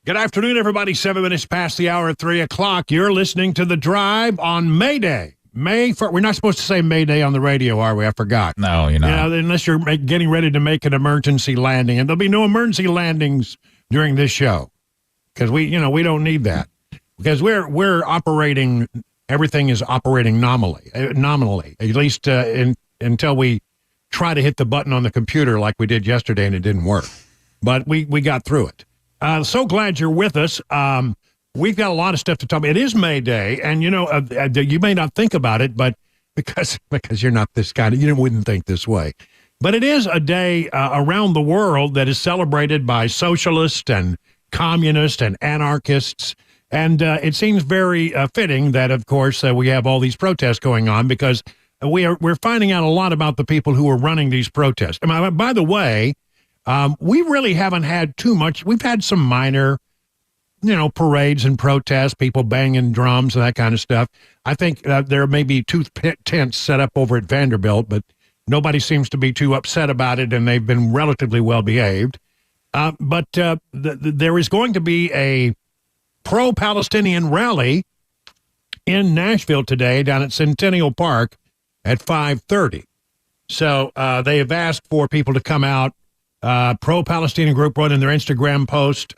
Good afternoon, everybody. 7 minutes past the hour at 3 o'clock. You're listening to The Drive on May Day. We're not supposed to say May Day on the radio, are we? I forgot. No, you're not. Unless you're getting ready to make an emergency landing. And there'll be no emergency landings during this show because we don't need that. Because we're operating, everything is operating nominally, at least until we try to hit the button on the computer like we did yesterday and it didn't work. But we got through it. So glad you're with us. We've got a lot of stuff to talk about. It is May Day, and you may not think about it, but because you're not this kind of, you wouldn't think this way. But it is a day around the world that is celebrated by socialists and communists and anarchists, and it seems very fitting that, of course, we have all these protests going on because we're finding out a lot about the people who are running these protests. By the way. We really haven't had too much. We've had some minor, parades and protests, people banging drums and that kind of stuff. I think there may be two tents set up over at Vanderbilt, but nobody seems to be too upset about it, and they've been relatively well behaved. But there is going to be a pro-Palestinian rally in Nashville today down at Centennial Park at 5:30. So they have asked for people to come out. Pro-Palestinian group wrote in their Instagram post,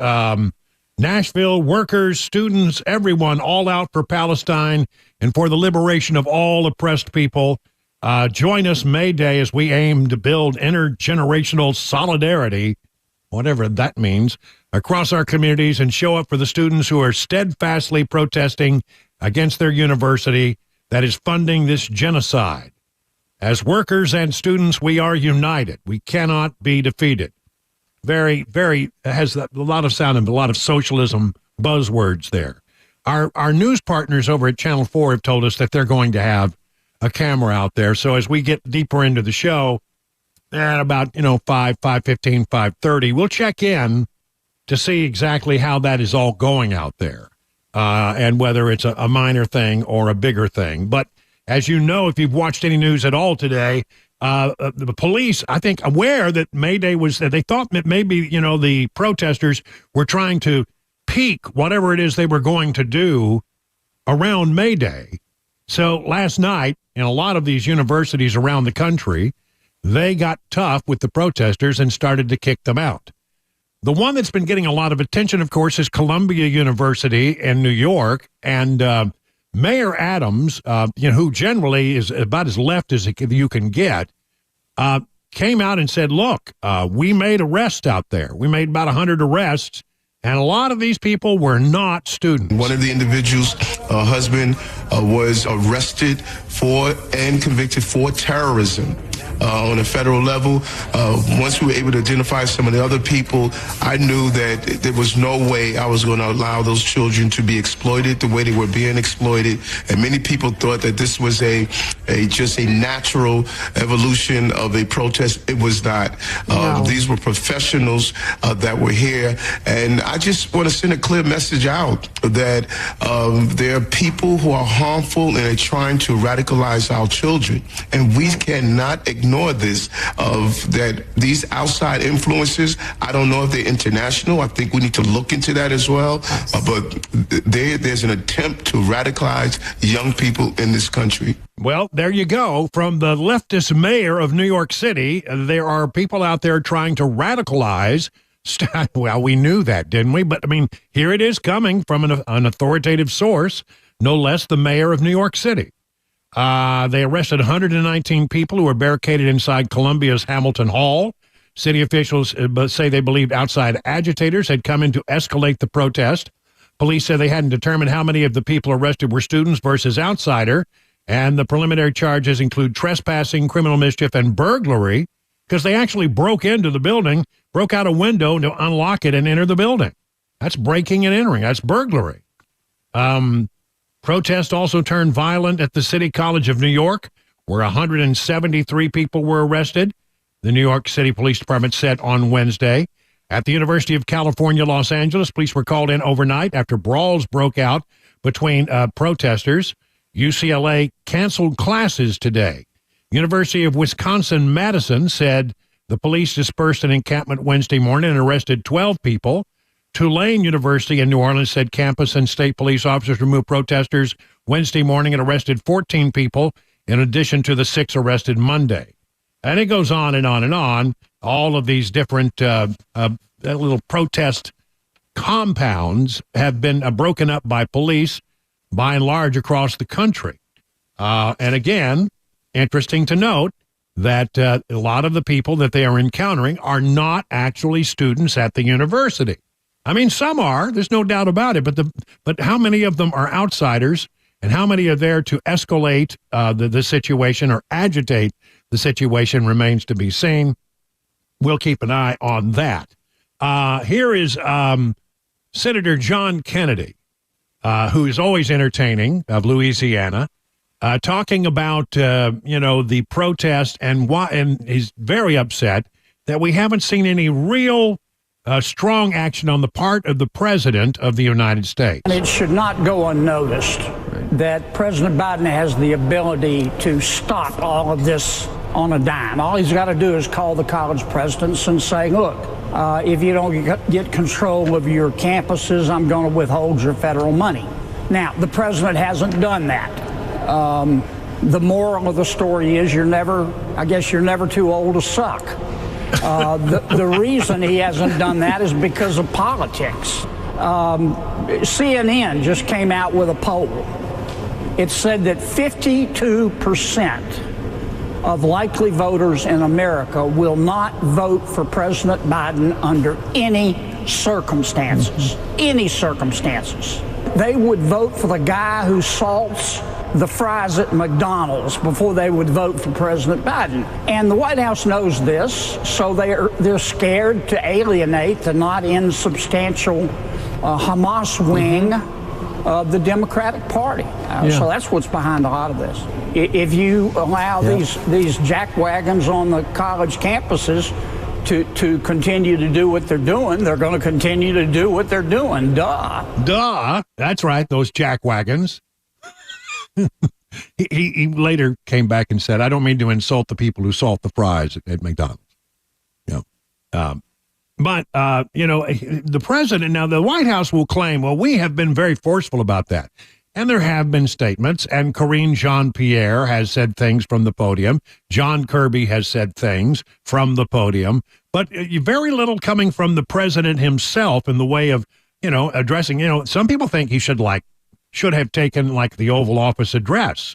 Nashville workers, students, everyone all out for Palestine and for the liberation of all oppressed people. Join us May Day as we aim to build intergenerational solidarity, whatever that means, across our communities and show up for the students who are steadfastly protesting against their university that is funding this genocide. As workers and students, we are united. We cannot be defeated. Very, very, has a lot of sound and a lot of socialism buzzwords there. Our news partners over at Channel 4 have told us that they're going to have a camera out there. So as we get deeper into the show, at about, 5:15, 5:30, we'll check in to see exactly how that is all going out there and whether it's a minor thing or a bigger thing. But as you know, if you've watched any news at all today, the police, I think, aware that May Day they thought that maybe, the protesters were trying to peak whatever it is they were going to do around May Day. So last night, in a lot of these universities around the country, they got tough with the protesters and started to kick them out. The one that's been getting a lot of attention, of course, is Columbia University in New York, and Mayor Adams, who generally is about as left as you can get, came out and said, look, we made arrests out there. We made about 100 arrests, and a lot of these people were not students. One of the individuals, husband, was arrested for and convicted for terrorism. On a federal level, once we were able to identify some of the other people, I knew that there was no way I was going to allow those children to be exploited the way they were being exploited. And many people thought that this was just a natural evolution of a protest. It was not. No. These were professionals that were here. And I just want to send a clear message out that there are people who are harmful and are trying to radicalize our children. And we cannot ignore this, that these outside influences, I don't know if they're international. I think we need to look into that as well. But there's an attempt to radicalize young people in this country. Well, there you go. From the leftist mayor of New York City, there are people out there trying to radicalize. Well, we knew that, didn't we? But, here it is coming from an authoritative source, no less the mayor of New York City. They arrested 119 people who were barricaded inside Columbia's Hamilton Hall. City officials say they believed outside agitators had come in to escalate the protest. Police said they hadn't determined how many of the people arrested were students versus outsider, and the preliminary charges include trespassing, criminal mischief, and burglary, because they actually broke into the building, broke out a window to unlock it and enter the building. That's breaking and entering. That's burglary. Protest also turned violent at the City College of New York, where 173 people were arrested, the New York City Police Department said on Wednesday. At the University of California, Los Angeles, police were called in overnight after brawls broke out between protesters. UCLA canceled classes today. University of Wisconsin-Madison said the police dispersed an encampment Wednesday morning and arrested 12 people. Tulane University in New Orleans said campus and state police officers removed protesters Wednesday morning and arrested 14 people, in addition to the 6 arrested Monday. And it goes on and on and on. All of these different little protest compounds have been broken up by police, by and large, across the country. And again, interesting to note that a lot of the people that they are encountering are not actually students at the university. I mean, some are. There's no doubt about it. But how many of them are outsiders, and how many are there to escalate the situation or agitate the situation remains to be seen. We'll keep an eye on that. Here is Senator John Kennedy, who is always entertaining, of Louisiana, talking about, the protest and he's very upset that we haven't seen any real strong action on the part of the President of the United States. And it should not go unnoticed that President Biden has the ability to stop all of this on a dime. All he's got to do is call the college presidents and say, look, if you don't get control of your campuses, I'm going to withhold your federal money. Now, the president hasn't done that. The moral of the story is you're never too old to suck. The reason he hasn't done that is because of politics. CNN just came out with a poll. It said that 52% of likely voters in America will not vote for President Biden under any circumstances. Any circumstances. They would vote for the guy who salts the fries at McDonald's before they would vote for President Biden. And the White House knows this, so they're scared to alienate the not insubstantial Hamas wing of the Democratic Party. So that's what's behind a lot of this. If you allow these jackwagons on the college campuses to continue to do what they're doing, they're going to continue to do what they're doing. Duh. That's right, those jackwagons. He later came back and said, I don't mean to insult the people who salt the fries at McDonald's. But the president, now the White House will claim, well, we have been very forceful about that. And there have been statements, and Karine Jean-Pierre has said things from the podium. John Kirby has said things from the podium, but very little coming from the president himself in the way of, addressing, some people think he should have taken the Oval Office address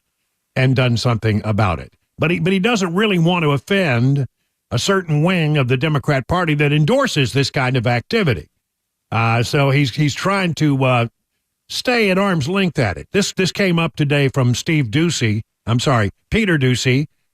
and done something about it. But he doesn't really want to offend a certain wing of the Democrat Party that endorses this kind of activity. So he's trying to stay at arm's length at it. This came up today from Peter Doocy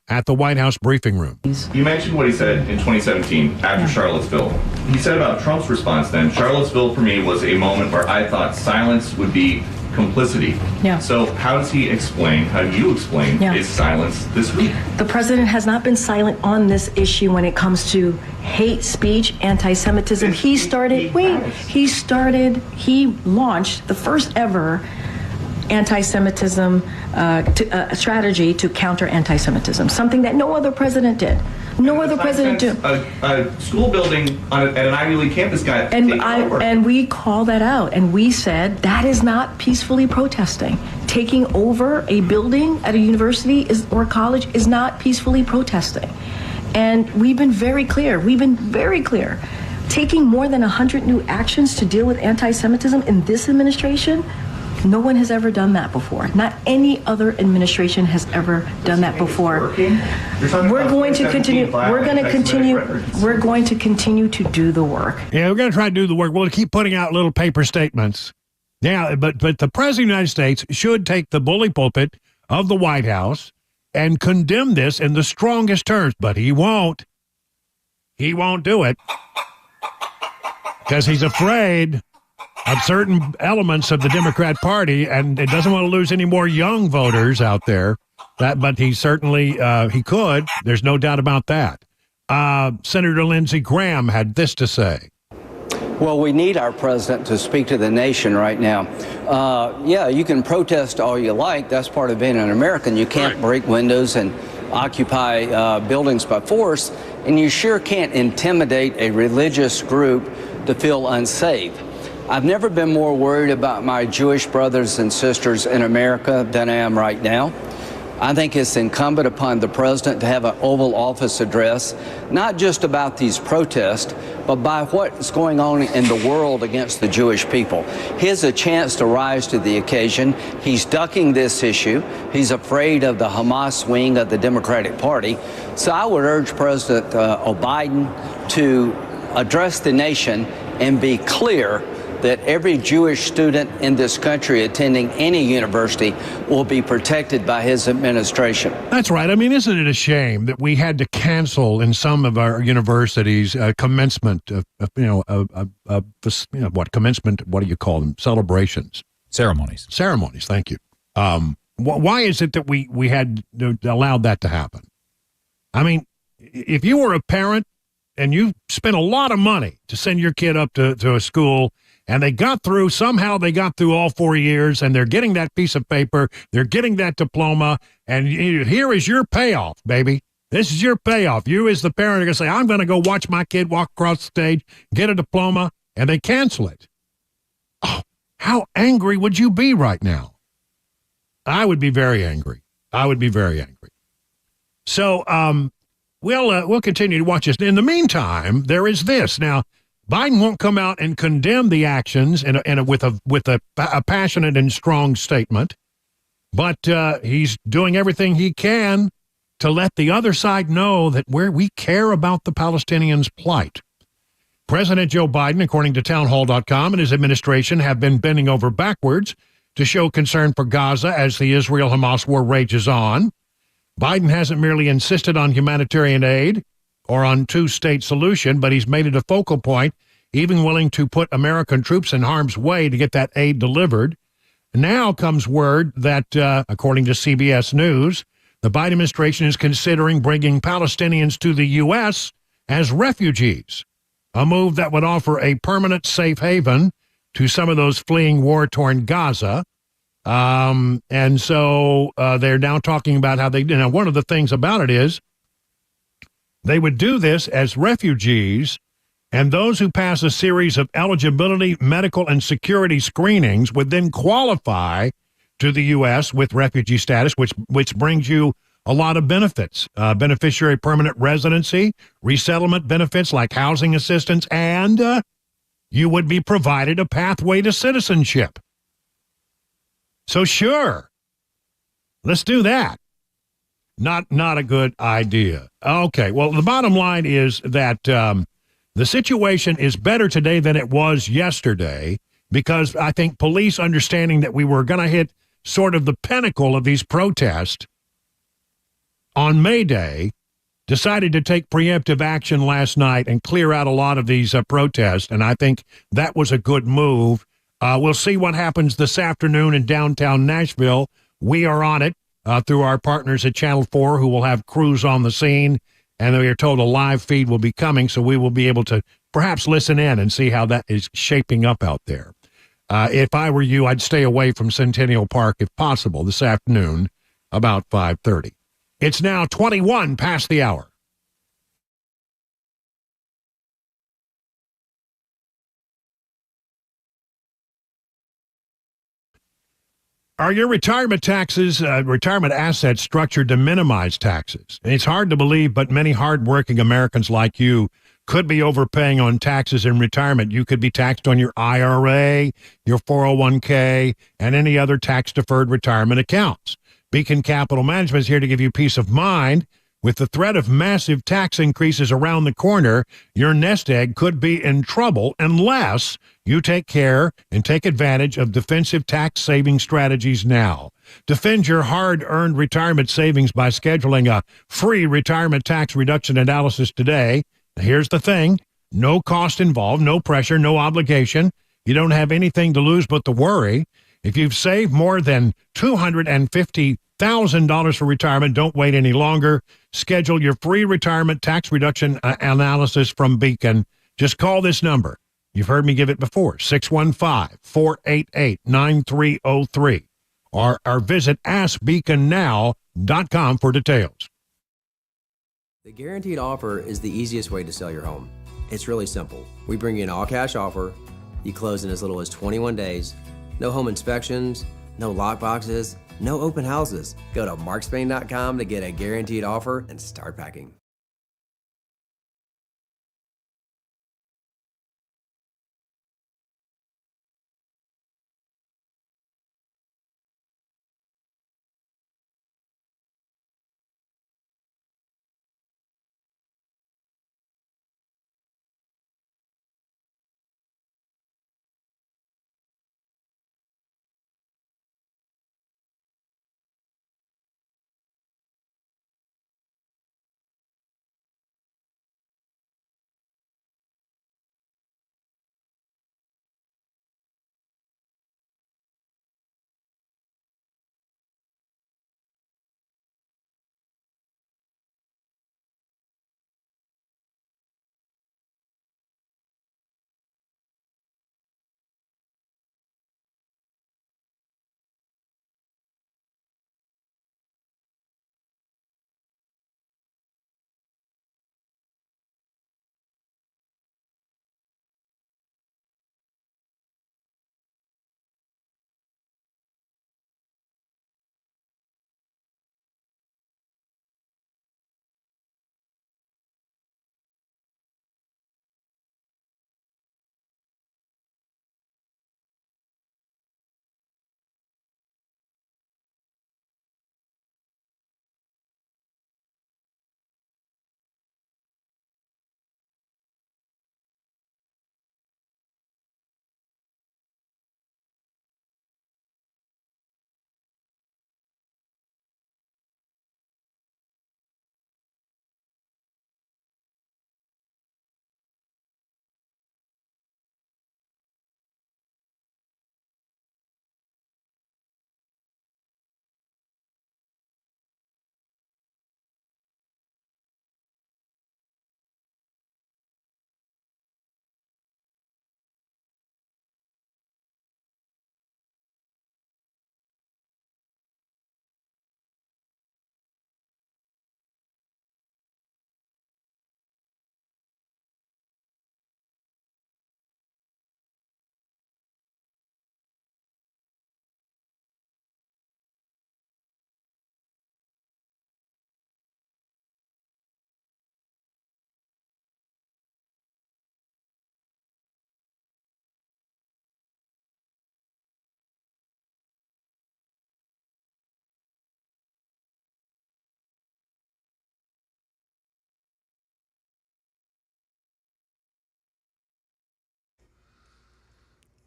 at the White House briefing room. You mentioned what he said in 2017 after Charlottesville. He said about Trump's response then, Charlottesville for me was a moment where I thought silence would be complicity. Yeah. So how do you explain his silence this week? The president has not been silent on this issue when it comes to hate speech, anti-Semitism. He launched the first ever anti-Semitism strategy to counter anti-Semitism, something that no other president did. No other president did. A school building at an Ivy League campus got taken over. And we called that out, and we said that is not peacefully protesting. Taking over a building at a university or college is not peacefully protesting. And we've been very clear. Taking more than 100 new actions to deal with anti-Semitism in this administration, no one has ever done that before. Not any other administration has ever done that before. We're going to continue. We're going to continue to do the work. Yeah, we're going to try to do the work. We'll keep putting out little paper statements. Yeah, but the President of the United States should take the bully pulpit of the White House and condemn this in the strongest terms, but he won't. He won't do it because he's afraid of certain elements of the Democrat Party, and it doesn't want to lose any more young voters out there. But he certainly he could. There's no doubt about that. Senator Lindsey Graham had this to say. Well, we need our president to speak to the nation right now. You can protest all you like. That's part of being an American. You can't break windows and occupy buildings by force, and you sure can't intimidate a religious group to feel unsafe. I've never been more worried about my Jewish brothers and sisters in America than I am right now. I think it's incumbent upon the president to have an Oval Office address, not just about these protests, but by what's going on in the world against the Jewish people. Here's a chance to rise to the occasion. He's ducking this issue. He's afraid of the Hamas wing of the Democratic Party. So I would urge President Biden to address the nation and be clear that every Jewish student in this country attending any university will be protected by his administration. That's right. I mean, isn't it a shame that we had to cancel in some of our universities commencement, commencement, what do you call them? Celebrations. Ceremonies. Ceremonies, thank you. Why is it that we had allowed that to happen? I mean, if you were a parent and you spent a lot of money to send your kid up to a school, and somehow they got through all 4 years, and they're getting that piece of paper, they're getting that diploma, and here is your payoff, baby. This is your payoff. You as the parent are going to say, I'm going to go watch my kid walk across the stage, get a diploma, and they cancel it. Oh, how angry would you be right now? I would be very angry. So we'll continue to watch this. In the meantime, there is this. Now, Biden won't come out and condemn the actions with a passionate and strong statement, but he's doing everything he can to let the other side know that we care about the Palestinians' plight. President Joe Biden, according to townhall.com, and his administration have been bending over backwards to show concern for Gaza as the Israel-Hamas war rages on. Biden hasn't merely insisted on humanitarian aid or on two-state solution, but he's made it a focal point, even willing to put American troops in harm's way to get that aid delivered. Now comes word that, according to CBS News, the Biden administration is considering bringing Palestinians to the U.S. as refugees, a move that would offer a permanent safe haven to some of those fleeing war-torn Gaza. And so they're now talking about how one of the things about it is they would do this as refugees, and those who pass a series of eligibility, medical, and security screenings would then qualify to the U.S. with refugee status, which brings you a lot of benefits, beneficiary permanent residency, resettlement benefits like housing assistance, and you would be provided a pathway to citizenship. So sure, let's do that. Not a good idea. Okay, well, the bottom line is that the situation is better today than it was yesterday, because I think police, understanding that we were going to hit sort of the pinnacle of these protests on May Day, decided to take preemptive action last night and clear out a lot of these protests, and I think that was a good move. We'll see what happens this afternoon in downtown Nashville. We are on it through our partners at Channel 4, who will have crews on the scene, and we are told a live feed will be coming, so we will be able to perhaps listen in and see how that is shaping up out there. If I were you, I'd stay away from Centennial Park if possible this afternoon about 5:30. It's now 21 past the hour. Are your retirement taxes, retirement assets structured to minimize taxes? It's hard to believe, but many hardworking Americans like you could be overpaying on taxes in retirement. You could be taxed on your IRA, your 401k, and any other tax-deferred retirement accounts. Beacon Capital Management is here to give you peace of mind. With the threat of massive tax increases around the corner, your nest egg could be in trouble unless you take care and take advantage of defensive tax saving strategies now. Defend your hard-earned retirement savings by scheduling a free retirement tax reduction analysis today. Here's the thing. No cost involved, no pressure, no obligation. You don't have anything to lose but the worry. If you've saved more than $250,000 for retirement, don't wait any longer. Schedule your free retirement tax reduction analysis from Beacon. Just call this number. You've heard me give it before, 615-488-9303. Or visit askbeaconnow.com for details. The guaranteed offer is the easiest way to sell your home. It's really simple. We bring you an all-cash offer, You close in as little as 21 days. No home inspections, no lock boxes, no open houses. Go to markspain.com to get a guaranteed offer and start packing.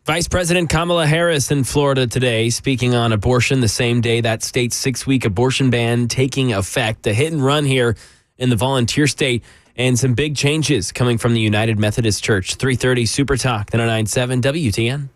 Vice President Kamala Harris in Florida today, speaking on abortion the same day that state's 6-week abortion ban taking effect. A hit and run here in the volunteer state and some big changes coming from the United Methodist Church. 3:30 Super Talk, 99.7 WTN.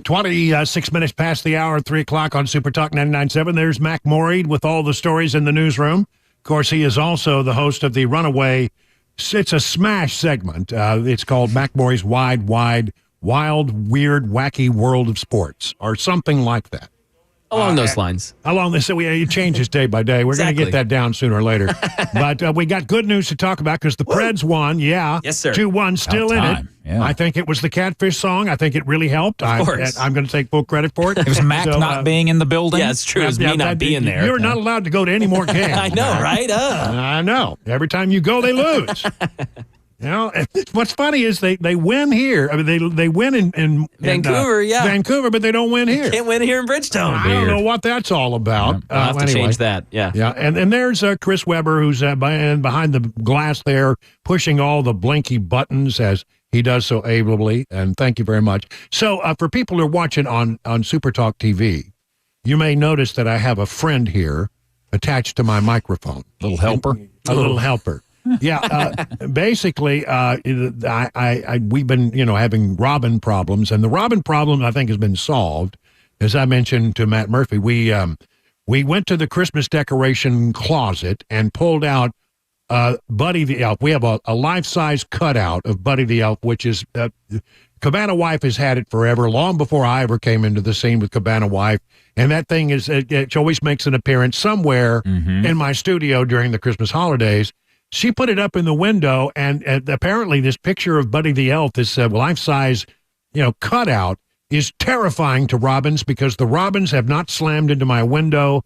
26 minutes past the hour, 3 o'clock on Super Talk 99.7. There's Mac Morey with all the stories in the newsroom. Of course, he is also the host of the Runaway. It's a smash segment. It's called Mac Morey's Wild, Weird, Wacky World of Sports, or something like that. Along those lines. It changes day by day. We're going to get that down sooner or later. But we got good news to talk about because the Preds won. Yeah. Yes, sir. 2-1, still in it. Yeah. I think it was the Catfish song. I think it really helped. Of course. I'm going to take full credit for it. It was Mac not being in the building. Yeah, it's true. It was me not being there. You're not allowed to go to any more games. I know, right? I know. Every time you go, they lose. You know, what's funny is they win here. I mean, they win in Vancouver, Vancouver, but they don't win here. Can't win here in Bridgestone. I don't know what that's all about. I'll have to change that. Yeah. And there's Chris Webber, who's behind the glass there, pushing all the blinky buttons as he does so ably. And thank you very much. So for people who are watching on Super Talk TV, you may notice that I have a friend here attached to my microphone. Little helper. A little helper. Yeah, basically, we've been, having robin problems, and the robin problem I think has been solved. As I mentioned to Matt Murphy, we went to the Christmas decoration closet and pulled out Buddy the Elf. We have a life-size cutout of Buddy the Elf, which is Cabana Wife has had it forever, long before I ever came into the scene with Cabana Wife, and that thing it always makes an appearance somewhere in my studio during the Christmas holidays. She put it up in the window, and apparently this picture of Buddy the Elf, this life-size cutout is terrifying to robins because the robins have not slammed into my window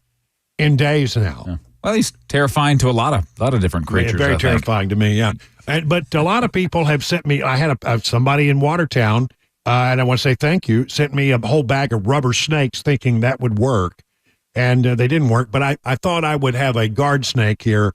in days now. Yeah. Well, he's terrifying to a lot of different creatures. Yeah, very terrifying to me, yeah. But a lot of people have sent me, I had somebody in Watertown, and I want to say thank you, sent me a whole bag of rubber snakes thinking that would work. And they didn't work, but I thought I would have a guard snake here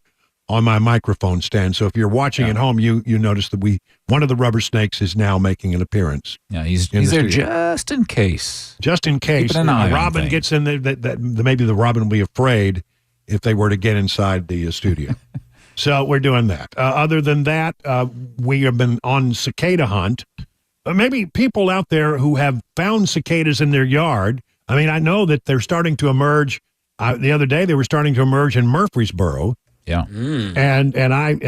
on my microphone stand. So if you're watching at home, you notice that one of the rubber snakes is now making an appearance. Yeah, he's there just in case. Just in case. Keeping an eye on Robin things. gets in there, that maybe the robin will be afraid if they were to get inside the studio. So we're doing that. Other than that, we have been on cicada hunt. Maybe people out there who have found cicadas in their yard. I mean, I know that they're starting to emerge. The other day, they were starting to emerge in Murfreesboro. Yeah.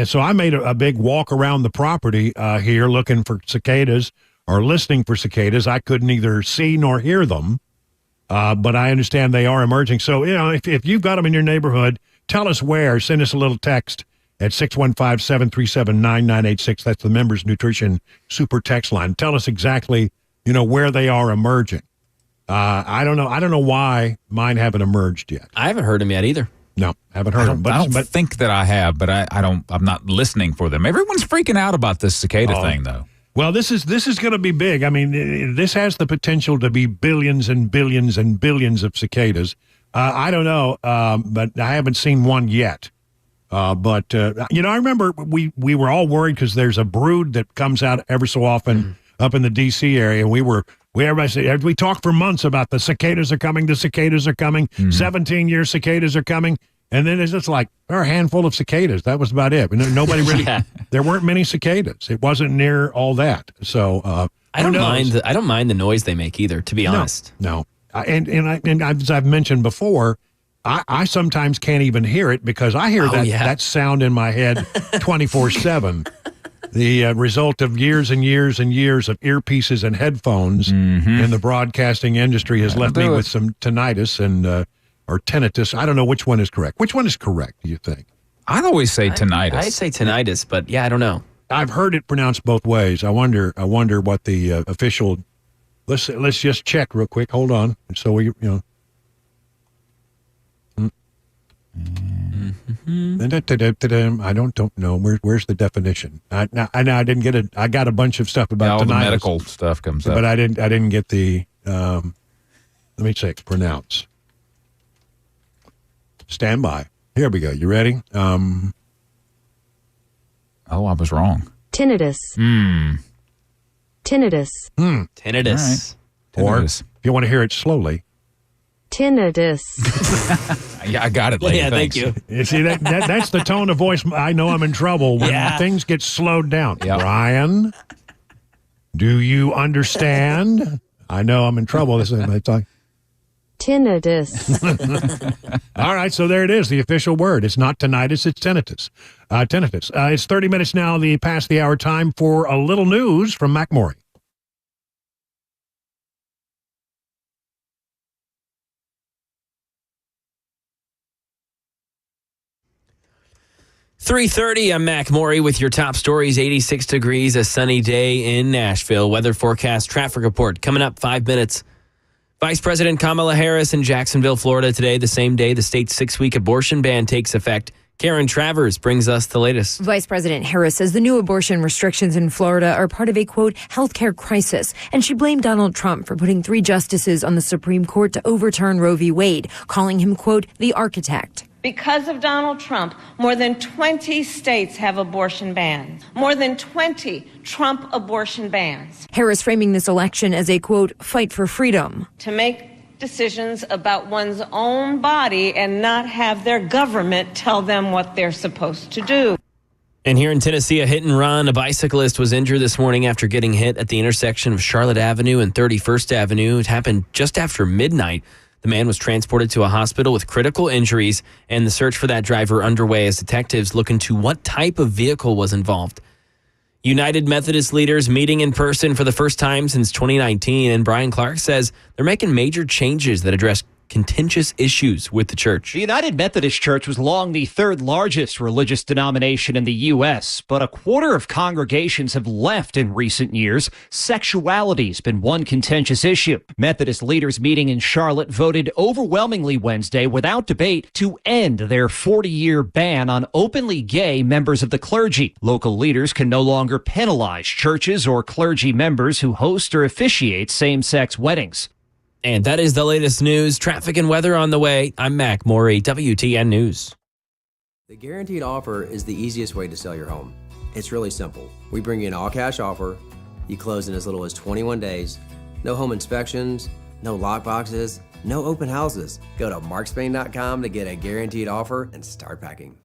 So I made a big walk around the property here looking for cicadas or listening for cicadas. I couldn't either see nor hear them, but I understand they are emerging. So, if you've got them in your neighborhood, tell us where. Send us a little text at 615-737-9986. That's the Members Nutrition Super Text line. Tell us exactly, where they are emerging. I don't know why mine haven't emerged yet. I haven't heard them yet either. No, haven't heard them. I don't think that I have, but I'm not listening for them. Everyone's freaking out about this cicada thing, though. Well, this is going to be big. I mean, this has the potential to be billions and billions and billions of cicadas. I don't know, but I haven't seen one yet. But I remember we were all worried because there's a brood that comes out every so often up in the D.C. area, and everybody said, we talked for months about the cicadas are coming, 17-year cicadas are coming. And then it's just like, there are a handful of cicadas. That was about it. Nobody really, there weren't many cicadas. It wasn't near all that. So I don't mind the noise they make either, to be honest. No. And as I've mentioned before, I sometimes can't even hear it because I hear that sound in my head 24/7. The result of years and years and years of earpieces and headphones in the broadcasting industry has left me with some tinnitus or tinnitus. I don't know which one is correct. Which one is correct, do you think? I'd always say tinnitus. I'd say tinnitus, but I don't know. I've heard it pronounced both ways. I wonder what the official. Let's just check real quick. Hold on. So we I don't know. Where's the definition? I didn't get it. I got a bunch of stuff about all tinnitus, the medical stuff comes up, but I didn't get the. Let me check. Pronounce. Stand by. Here we go. You ready? I was wrong. Tinnitus. Tinnitus. Tinnitus. Right. Or if you want to hear it slowly. Tinnitus. Yeah, I got it, lady. Yeah, Thanks. thank you. You see, that's the tone of voice. I know I'm in trouble when things get slowed down. Yep. Brian, do you understand? I know I'm in trouble. This is my talk. Tinnitus. All right, so there it is, the official word. It's not tinnitus, it's tinnitus. Tinnitus. It's 30 minutes now, past the hour. Time for a little news from McMorey. .30, I'm Mac Morey with your top stories. 86 degrees, a sunny day in Nashville. Weather forecast, traffic report coming up 5 minutes. Vice President Kamala Harris in Jacksonville, Florida today, the same day the state's 6-week abortion ban takes effect. Karen Travers brings us the latest. Vice President Harris says the new abortion restrictions in Florida are part of a, quote, healthcare crisis. And she blamed Donald Trump for putting 3 justices on the Supreme Court to overturn Roe v. Wade, calling him, quote, the architect. Because of Donald Trump, more than 20 states have abortion bans. More than 20 Trump abortion bans. Harris framing this election as a, quote, fight for freedom. To make decisions about one's own body and not have their government tell them what they're supposed to do. And here in Tennessee, a hit and run. A bicyclist was injured this morning after getting hit at the intersection of Charlotte Avenue and 31st Avenue. It happened just after midnight. The man was transported to a hospital with critical injuries, and the search for that driver underway as detectives look into what type of vehicle was involved. United Methodist leaders meeting in person for the first time since 2019, and Brian Clark says they're making major changes that address contentious issues with the church. The United Methodist Church was long the third largest religious denomination in the U.S., but a quarter of congregations have left in recent years. Sexuality's been one contentious issue. Methodist leaders meeting in Charlotte voted overwhelmingly Wednesday without debate to end their 40-year ban on openly gay members of the clergy. Local leaders can no longer penalize churches or clergy members who host or officiate same-sex weddings. And that is the latest news, traffic and weather on the way. I'm Mac Morey, WTN News. The guaranteed offer is the easiest way to sell your home. It's really simple. We bring you an all-cash offer. You close in as little as 21 days. No home inspections, no lockboxes, no open houses. Go to markspain.com to get a guaranteed offer and start packing.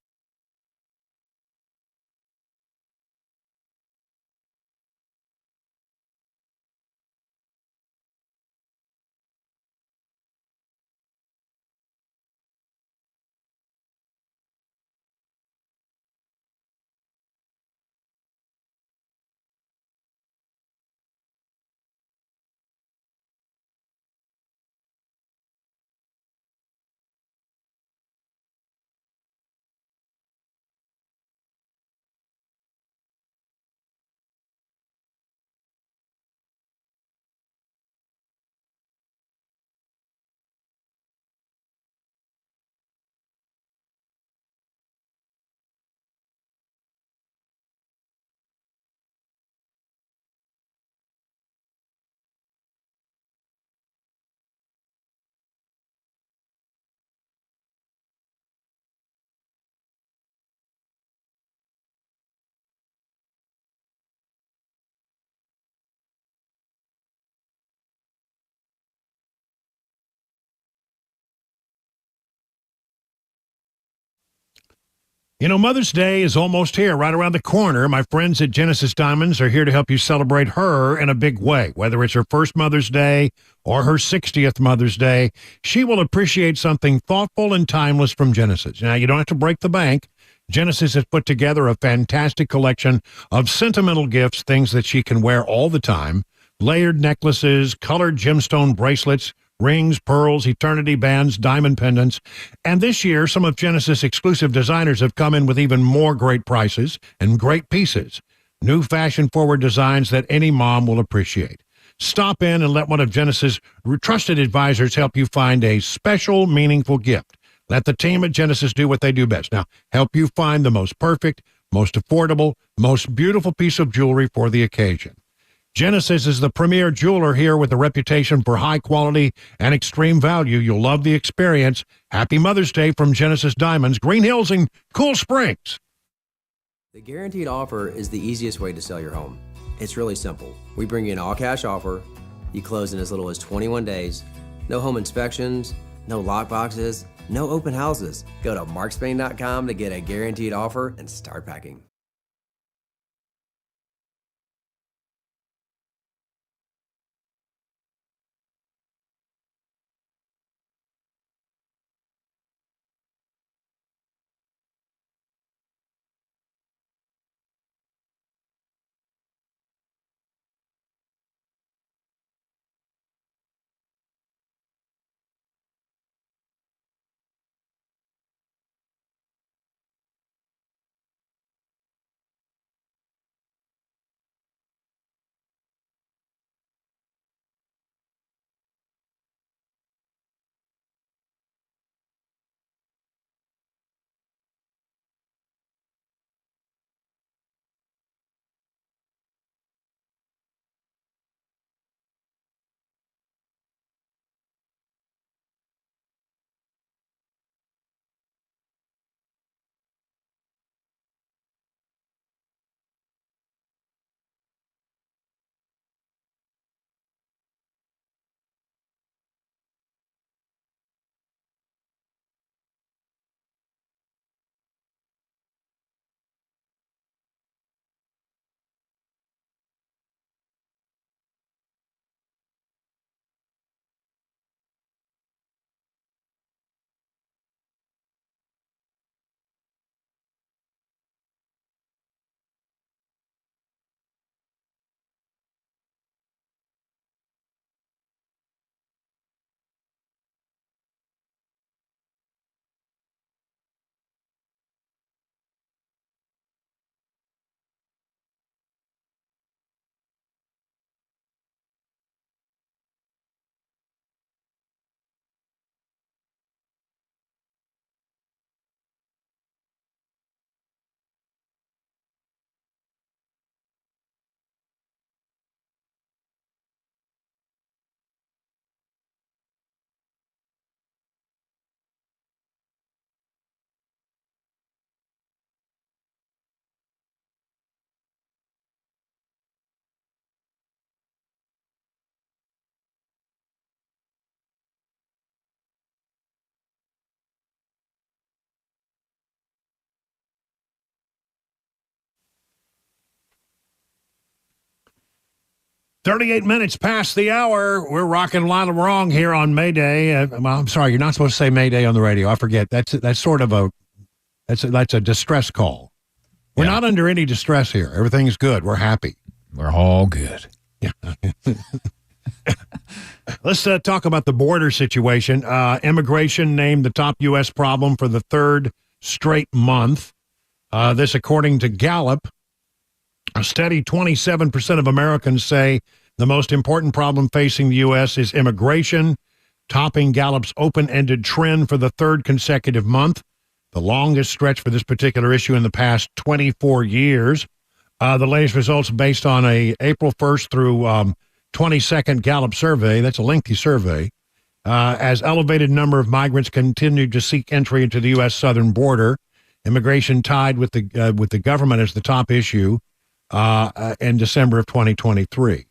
You know, Mother's Day is almost here, right around the corner. My friends at Genesis Diamonds are here to help you celebrate her in a big way. Whether it's her first Mother's Day or her 60th Mother's Day, she will appreciate something thoughtful and timeless from Genesis. Now, you don't have to break the bank. Genesis has put together a fantastic collection of sentimental gifts, things that she can wear all the time. Layered necklaces, colored gemstone bracelets, rings, pearls, eternity bands, diamond pendants. And this year, some of Genesis' exclusive designers have come in with even more great prices and great pieces. New fashion-forward designs that any mom will appreciate. Stop in and let one of Genesis' trusted advisors help you find a special, meaningful gift. Let the team at Genesis do what they do best. Now, help you find the most perfect, most affordable, most beautiful piece of jewelry for the occasion. Genesis is the premier jeweler here with a reputation for high quality and extreme value. You'll love the experience. Happy Mother's Day from Genesis Diamonds, Green Hills and Cool Springs. The guaranteed offer is the easiest way to sell your home. It's really simple. We bring you an all-cash offer. You close in as little as 21 days. No home inspections, no lockboxes, no open houses. Go to markspain.com to get a guaranteed offer and start packing. 38 minutes past the hour. We're rocking a lot of wrong here on May Day. I'm sorry, you're not supposed to say May Day on the radio. I forget. That's sort of that's a distress call. We're not under any distress here. Everything's good. We're happy. We're all good. Yeah. Let's talk about the border situation. Immigration named the top U.S. problem for the third straight month. This according to Gallup. A steady 27% of Americans say the most important problem facing the U.S. is immigration, topping Gallup's open-ended trend for the third consecutive month, the longest stretch for this particular issue in the past 24 years. The latest results based on a April 1st through 22nd Gallup survey. That's a lengthy survey. As elevated number of migrants continued to seek entry into the U.S. southern border, immigration tied with the government as the top issue in December of 2023.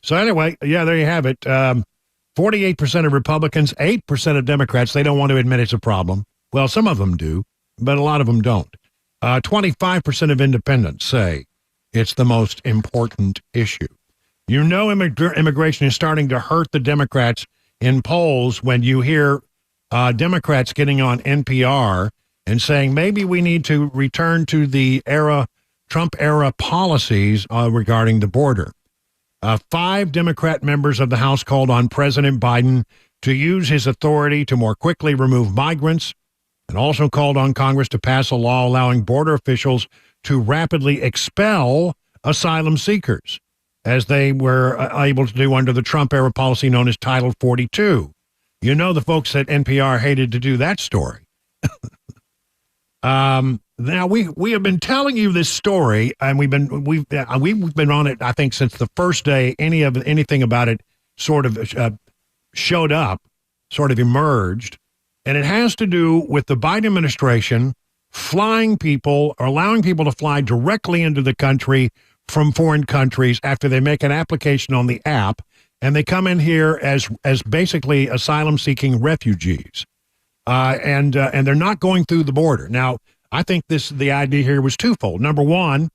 So anyway, yeah, there you have it. 48% of Republicans, 8% of Democrats, they don't want to admit it's a problem. Well, some of them do, but a lot of them don't. 25% of independents say it's the most important issue. You know, immigration is starting to hurt the Democrats in polls when you hear Democrats getting on NPR and saying maybe we need to return to the Trump-era policies regarding the border. 5 Democrat members of the House called on President Biden to use his authority to more quickly remove migrants and also called on Congress to pass a law allowing border officials to rapidly expel asylum seekers, as they were able to do under the Trump-era policy known as Title 42. You know the folks at NPR hated to do that story. Now we have been telling you this story, and we've been on it, I think, since the first day anything about it sort of showed up, sort of emerged, and it has to do with the Biden administration flying people or allowing people to fly directly into the country from foreign countries after they make an application on the app, and they come in here as basically asylum-seeking refugees, and they're not going through the border. Now, I think the idea here was twofold. Number one,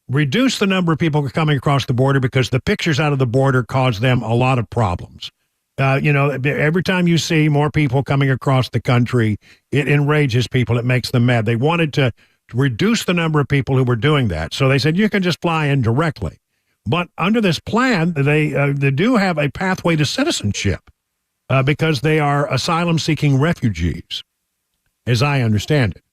reduce the number of people coming across the border because the pictures out of the border cause them a lot of problems. Every time you see more people coming across the country, it enrages people. It makes them mad. They wanted to reduce the number of people who were doing that. So they said, you can just fly in directly. But under this plan, they do have a pathway to citizenship because they are asylum-seeking refugees, as I understand it.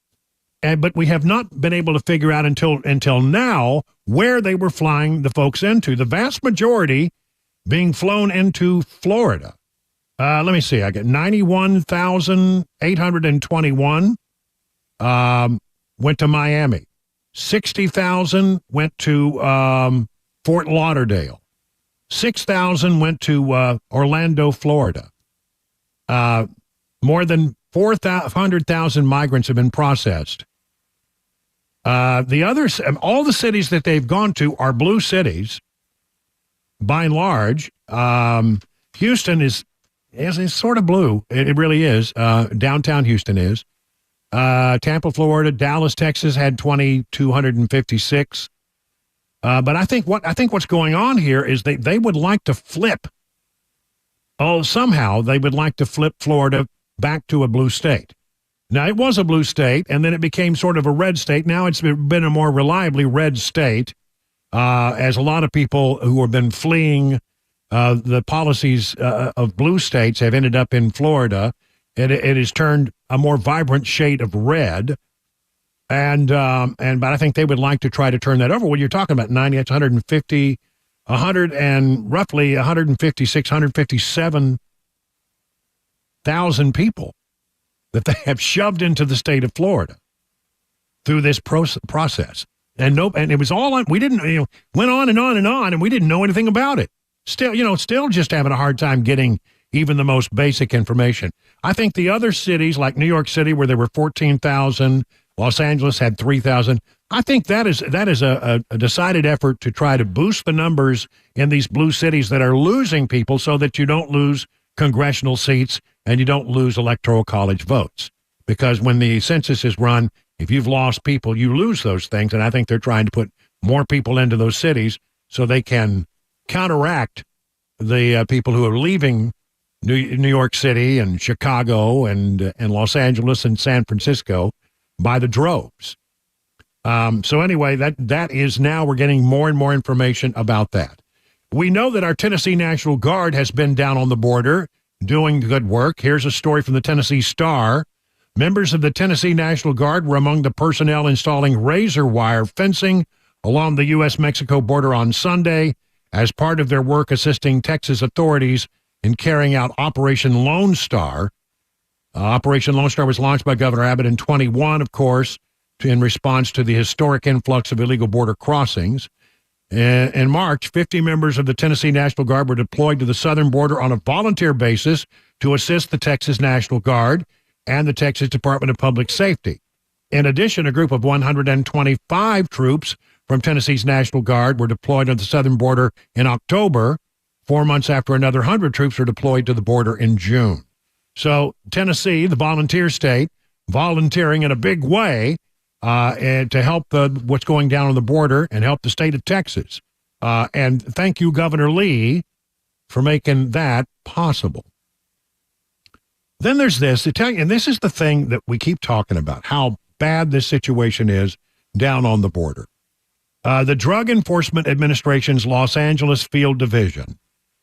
But we have not been able to figure out until now where they were flying the folks into. The vast majority being flown into Florida. Let me see. I got 91,821 went to Miami. 60,000 went to Fort Lauderdale. 6,000 went to Orlando, Florida. More than 400,000 migrants have been processed. The others, all the cities that they've gone to are blue cities, by and large. Houston is sort of blue. It really is. Downtown Houston is. Tampa, Florida, Dallas, Texas had 2,256. But I think what's going on here is they would like to flip. Somehow they would like to flip Florida back to a blue state. Now, it was a blue state, and then it became sort of a red state. Now it's been a more reliably red state, as a lot of people who have been fleeing the policies of blue states have ended up in Florida. It has turned a more vibrant shade of red, but I think they would like to try to turn that over. When you're talking about 90, it's 150, 100 and roughly 156, 157,000 people that they have shoved into the state of Florida through this process. And it was all on, we didn't, went on and on and on, and we didn't know anything about it. Still just having a hard time getting even the most basic information. I think the other cities like New York City, where there were 14,000, Los Angeles had 3,000. I think that is a decided effort to try to boost the numbers in these blue cities that are losing people so that you don't lose congressional seats and you don't lose electoral college votes. Because when the census is run, if you've lost people, you lose those things. And I think they're trying to put more people into those cities so they can counteract the people who are leaving New York City and Chicago and Los Angeles and San Francisco by the droves. So anyway, that is now we're getting more and more information about that. We know that our Tennessee National Guard has been down on the border doing good work. Here's a story from the Tennessee Star. Members of the Tennessee National Guard were among the personnel installing razor wire fencing along the U.S.-Mexico border on Sunday as part of their work assisting Texas authorities in carrying out Operation Lone Star. Operation Lone Star was launched by Governor Abbott in 21, of course, in response to the historic influx of illegal border crossings. In March, 50 members of the Tennessee National Guard were deployed to the southern border on a volunteer basis to assist the Texas National Guard and the Texas Department of Public Safety. In addition, a group of 125 troops from Tennessee's National Guard were deployed on the southern border in October, 4 months after another 100 troops were deployed to the border in June. So Tennessee, the volunteer state, volunteering in a big way and to help what's going down on the border and help the state of Texas. And thank you, Governor Lee, for making that possible. Then there's this, and this is the thing that we keep talking about, how bad this situation is down on the border. The Drug Enforcement Administration's Los Angeles Field Division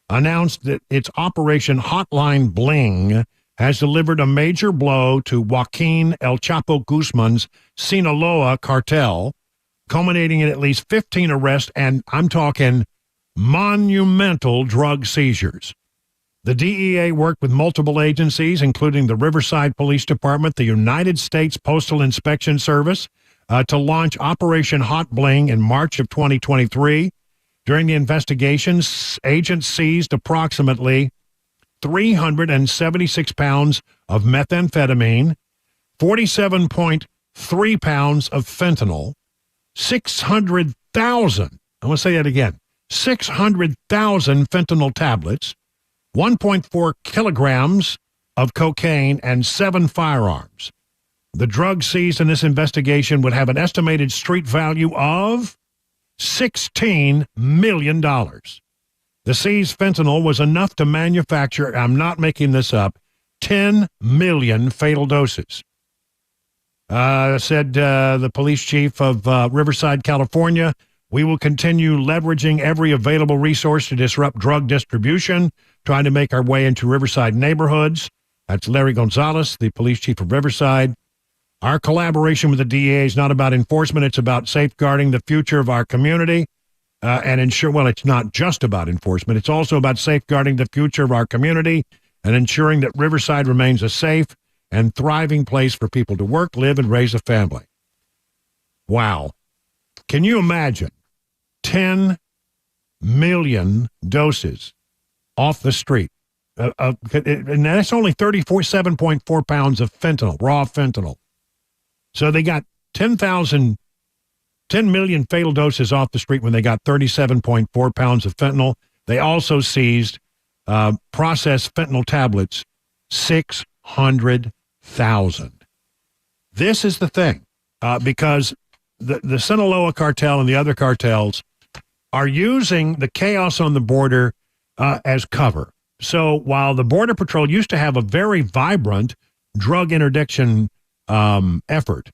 announced that its Operation Hotline Bling has delivered a major blow to Joaquin El Chapo Guzman's Sinaloa cartel, culminating in at least 15 arrests and, I'm talking, monumental drug seizures. The DEA worked with multiple agencies, including the Riverside Police Department, the United States Postal Inspection Service, to launch Operation Hot Bling in March of 2023. During the investigations, agents seized approximately 376 pounds of methamphetamine, 47.3 pounds of fentanyl, 600,000, I want to say that again, 600,000 fentanyl tablets, 1.4 kilograms of cocaine, and 7 firearms. The drugs seized in this investigation would have an estimated street value of $16 million. The seized fentanyl was enough to manufacture, I'm not making this up, 10 million fatal doses. Said the police chief of Riverside, California, we will continue leveraging every available resource to disrupt drug distribution, trying to make our way into Riverside neighborhoods. That's Larry Gonzalez, the police chief of Riverside. Our collaboration with the DEA is not about enforcement. It's about safeguarding the future of our community and ensure, well, it's not just about enforcement. It's also about safeguarding the future of our community and ensuring that Riverside remains a safe and thriving place for people to work, live, and raise a family. Wow. Can you imagine 10 million doses off the street? And that's only 7.4 pounds of fentanyl, raw fentanyl. So they got 10 million fatal doses off the street when they got 37.4 pounds of fentanyl. They also seized processed fentanyl tablets, 600,000. This is the thing, because the Sinaloa cartel and the other cartels are using the chaos on the border as cover. So while the Border Patrol used to have a very vibrant drug interdiction effort,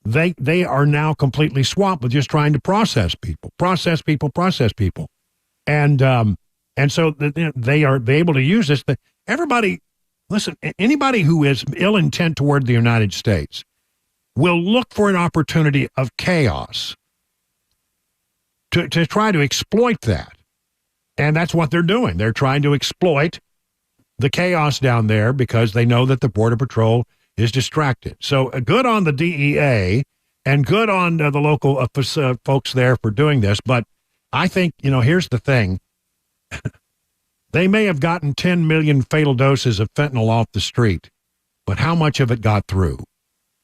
they are now completely swamped with just trying to process people. And so they are able to use this. Everybody, listen, anybody who is ill intent toward the United States will look for an opportunity of chaos to try to exploit that. And that's what they're doing. They're trying to exploit the chaos down there because they know that the Border Patrol is distracted. So good on the DEA and good on the local folks there for doing this. But I think, here's the thing. They may have gotten 10 million fatal doses of fentanyl off the street, but how much of it got through?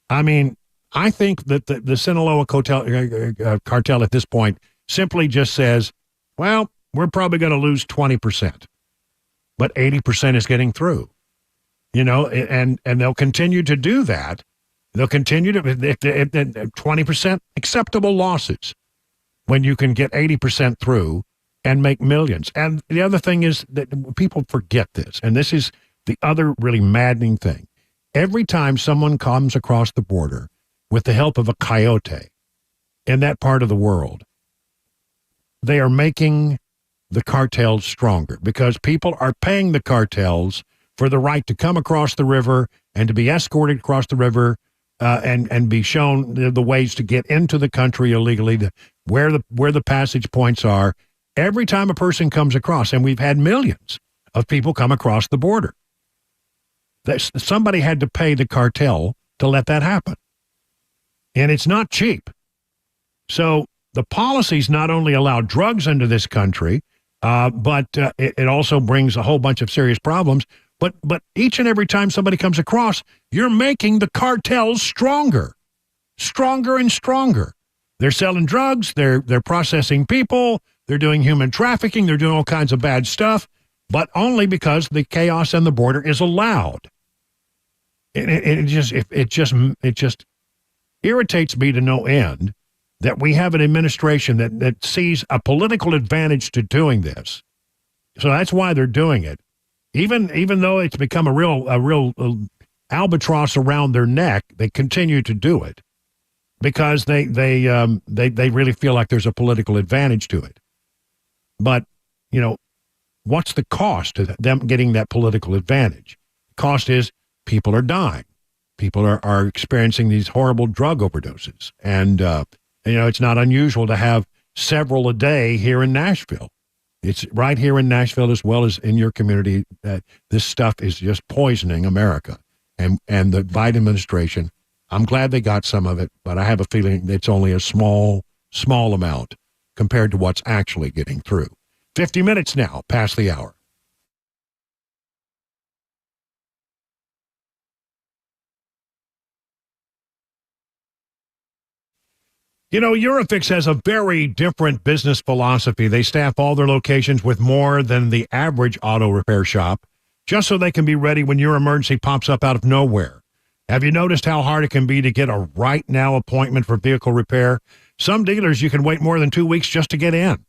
I mean, I think that the Sinaloa cartel at this point simply just says, well, we're probably going to lose 20%, but 80% is getting through. And they'll continue to do that. They'll continue to, if 20% acceptable losses when you can get 80% through and make millions. And the other thing is that people forget this, and this is the other really maddening thing. Every time someone comes across the border with the help of a coyote in that part of the world, they are making the cartels stronger because people are paying the cartels for the right to come across the river and to be escorted across the river and be shown the ways to get into the country illegally, where the passage points are. Every time a person comes across, and we've had millions of people come across the border, somebody had to pay the cartel to let that happen. And it's not cheap. So the policies not only allow drugs into this country, but it also brings a whole bunch of serious problems. But each and every time somebody comes across, you're making the cartels stronger and stronger. They're selling drugs. They're processing people. They're doing human trafficking. They're doing all kinds of bad stuff, but only because the chaos on the border is allowed. It just irritates me to no end that we have an administration that sees a political advantage to doing this. So that's why they're doing it. Even though it's become a real albatross around their neck, they continue to do it because they really feel like there's a political advantage to it. But, what's the cost to them getting that political advantage? The cost is people are dying. People are experiencing these horrible drug overdoses. And, it's not unusual to have several a day here in Nashville. It's right here in Nashville as well as in your community that this stuff is just poisoning America. And the Biden administration, I'm glad they got some of it, but I have a feeling it's only a small amount compared to what's actually getting through. 50 minutes now past the hour. Eurofix has a very different business philosophy. They staff all their locations with more than the average auto repair shop, just so they can be ready when your emergency pops up out of nowhere. Have you noticed how hard it can be to get a right now appointment for vehicle repair? Some dealers, you can wait more than 2 weeks just to get in,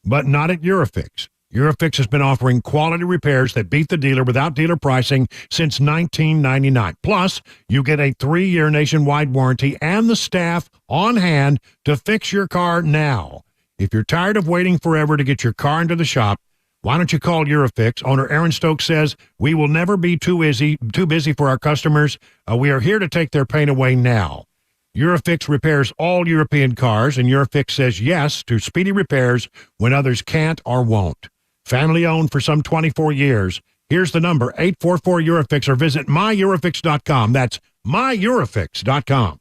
but not at Eurofix. Eurofix has been offering quality repairs that beat the dealer without dealer pricing since 1999. Plus, you get a 3-year nationwide warranty and the staff on hand to fix your car now. If you're tired of waiting forever to get your car into the shop, why don't you call Eurofix? Owner Aaron Stokes says, we will never be too busy for our customers. We are here to take their pain away now. Eurofix repairs all European cars, and Eurofix says yes to speedy repairs when others can't or won't. Family owned for some 24 years. Here's the number, 844-EUROFIX, or visit myEurofix.com. That's myEurofix.com.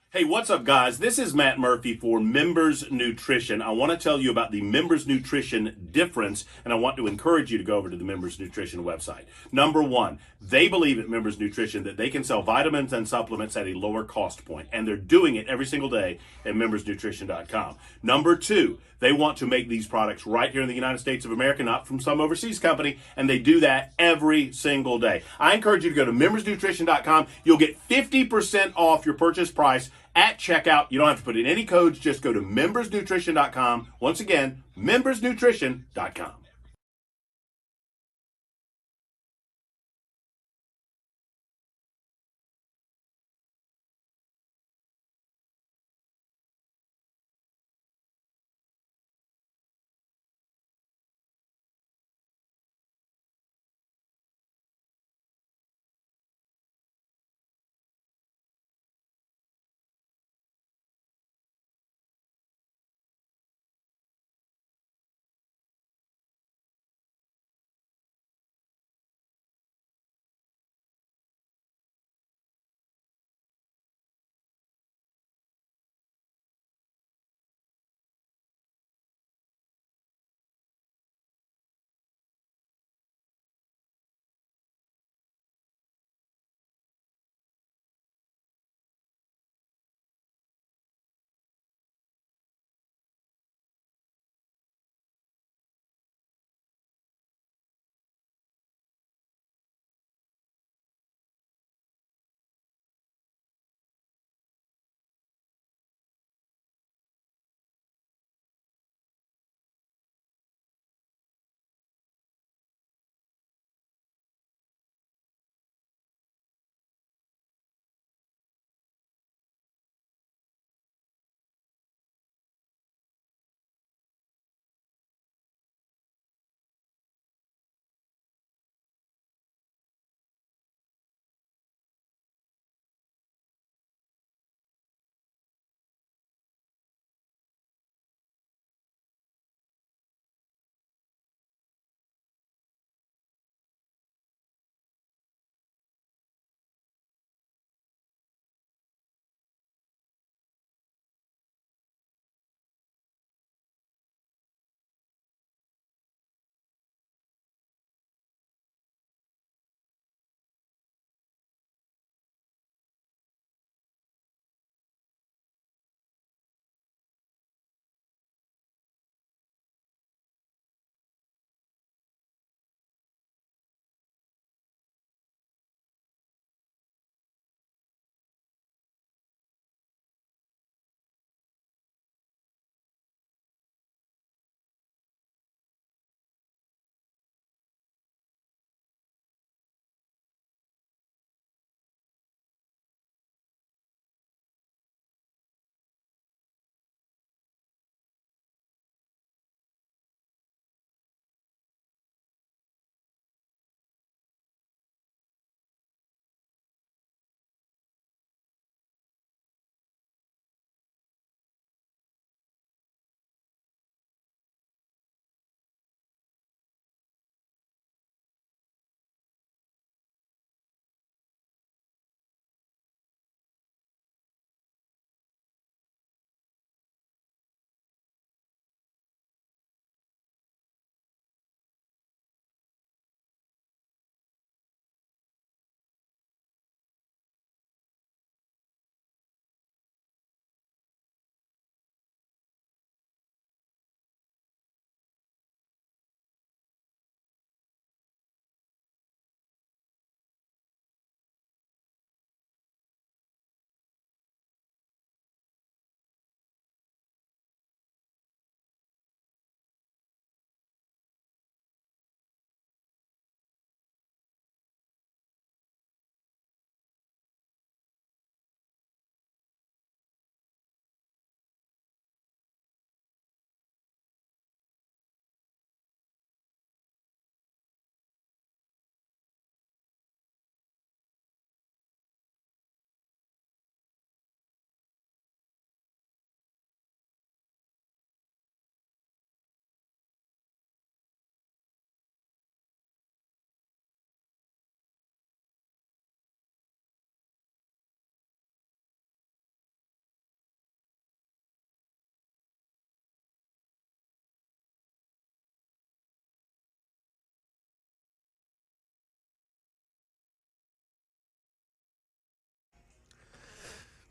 Hey, what's up, guys? This is Matt Murphy for Members Nutrition. I want to tell you about the Members Nutrition difference, and I want to encourage you to go over to the Members Nutrition website. Number one, they believe at Members Nutrition that they can sell vitamins and supplements at a lower cost point, and they're doing it every single day at membersnutrition.com. Number two, they want to make these products right here in the United States of America, not from some overseas company, and they do that every single day. I encourage you to go to membersnutrition.com. You'll get 50% off your purchase price at checkout. You don't have to put in any codes. Just go to membersnutrition.com. Once again, membersnutrition.com.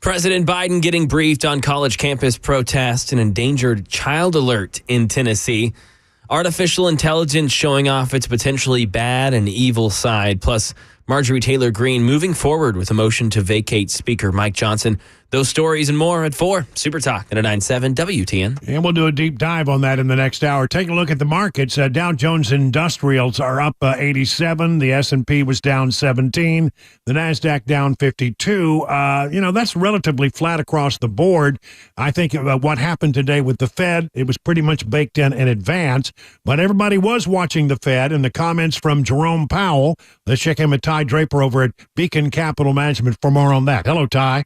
President Biden getting briefed on college campus protest and endangered child alert in Tennessee. Artificial intelligence showing off its potentially bad and evil side. Plus, Marjorie Taylor Greene moving forward with a motion to vacate Speaker Mike Johnson. Those stories and more at 4. Super Talk 99.7 WTN. And we'll do a deep dive on that in the next hour. Take a look at the markets. Dow Jones Industrials are up 87. The S&P was down 17. The NASDAQ down 52. That's relatively flat across the board. I think what happened today with the Fed, it was pretty much baked in advance. But everybody was watching the Fed, and the comments from Jerome Powell. Let's check in with Ty Draper over at Beacon Capital Management for more on that. Hello, Ty.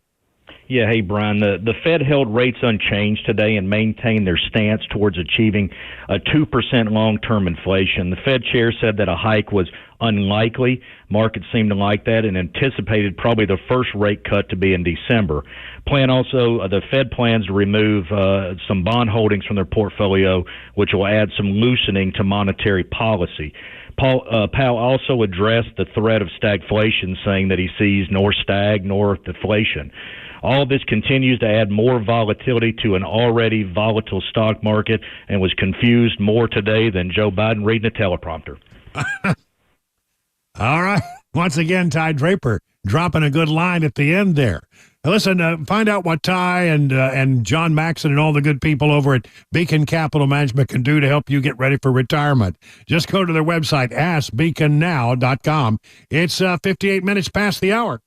Yeah, hey, Brian. The Fed held rates unchanged today and maintained their stance towards achieving a 2% long-term inflation. The Fed chair said that a hike was unlikely. Markets seemed to like that and anticipated probably the first rate cut to be in December. The Fed plans to remove some bond holdings from their portfolio, which will add some loosening to monetary policy. Powell also addressed the threat of stagflation, saying that he sees nor stag nor deflation. All of this continues to add more volatility to an already volatile stock market and was confused more today than Joe Biden reading a teleprompter. All right. Once again, Ty Draper dropping a good line at the end there. Now listen, find out what Ty and John Maxon and all the good people over at Beacon Capital Management can do to help you get ready for retirement. Just go to their website, askbeaconnow.com. It's 58 minutes past the hour.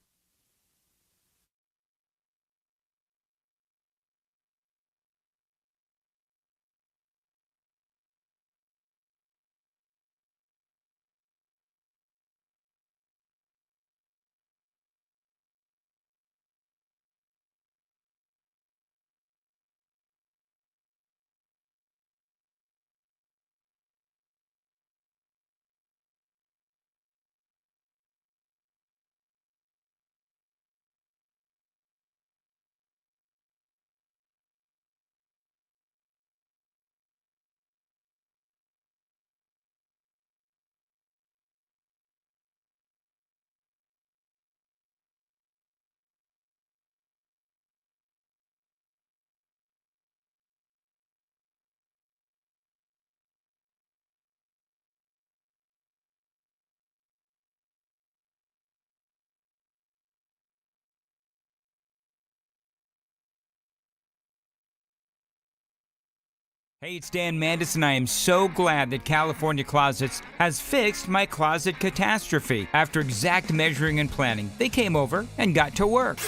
Hey, it's Dan Mandis, and I am so glad that California Closets has fixed my closet catastrophe. After exact measuring and planning, they came over and got to work.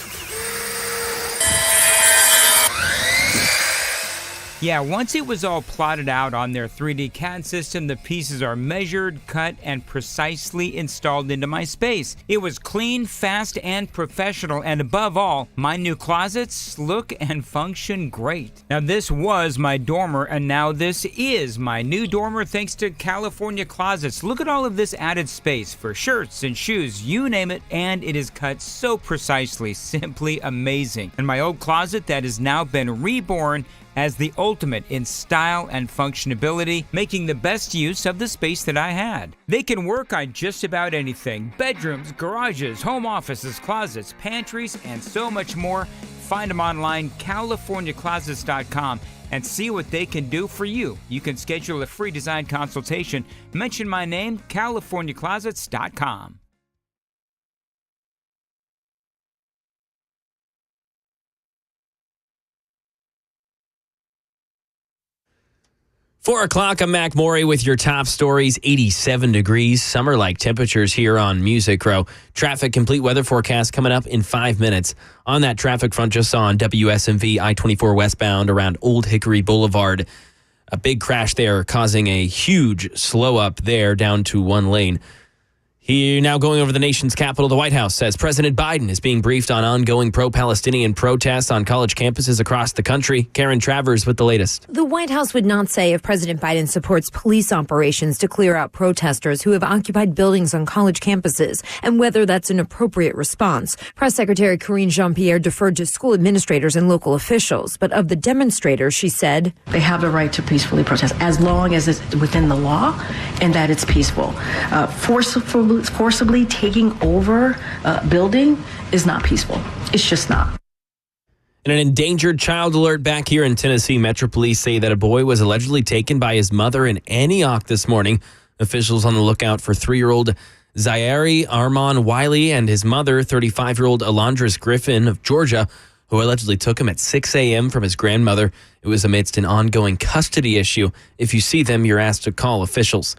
Yeah, once it was all plotted out on their 3D CAD system, the pieces are measured, cut, and precisely installed into my space. It was clean, fast, and professional, and above all, my new closets look and function great. Now, this was my dormer, and now this is my new dormer thanks to California Closets. Look at all of this added space for shirts and shoes, you name it, and it is cut so precisely, simply amazing. And my old closet that has now been reborn as the ultimate in style and functionability, making the best use of the space that I had. They can work on just about anything: bedrooms, garages, home offices, closets, pantries, and so much more. Find them online, CaliforniaClosets.com, and see what they can do for you. You can schedule a free design consultation. Mention my name, CaliforniaClosets.com. 4 o'clock, I'm Mac Morey with your top stories. 87 degrees, summer-like temperatures here on Music Row. Traffic complete weather forecast coming up in 5 minutes. On that traffic front, just on WSMV I-24 westbound around Old Hickory Boulevard. A big crash there causing a huge slow up there down to one lane. Here now going over the nation's capital, the White House says President Biden is being briefed on ongoing pro-Palestinian protests on college campuses across the country. Karen Travers with the latest. The White House would not say if President Biden supports police operations to clear out protesters who have occupied buildings on college campuses and whether that's an appropriate response. Press Secretary Karine Jean-Pierre deferred to school administrators and local officials. But of the demonstrators, she said, they have the right to peacefully protest as long as it's within the law and that it's peaceful. Forcibly taking over a building is not peaceful. It's just not. And an endangered child alert back here in Tennessee. Metro Police say that a boy was allegedly taken by his mother in Antioch this morning. Officials on the lookout for 3-year-old Zaire Armand Wiley and his mother, 35-year-old Alondris Griffin of Georgia, who allegedly took him at 6 a.m. from his grandmother. It was amidst an ongoing custody issue. If you see them, you're asked to call officials.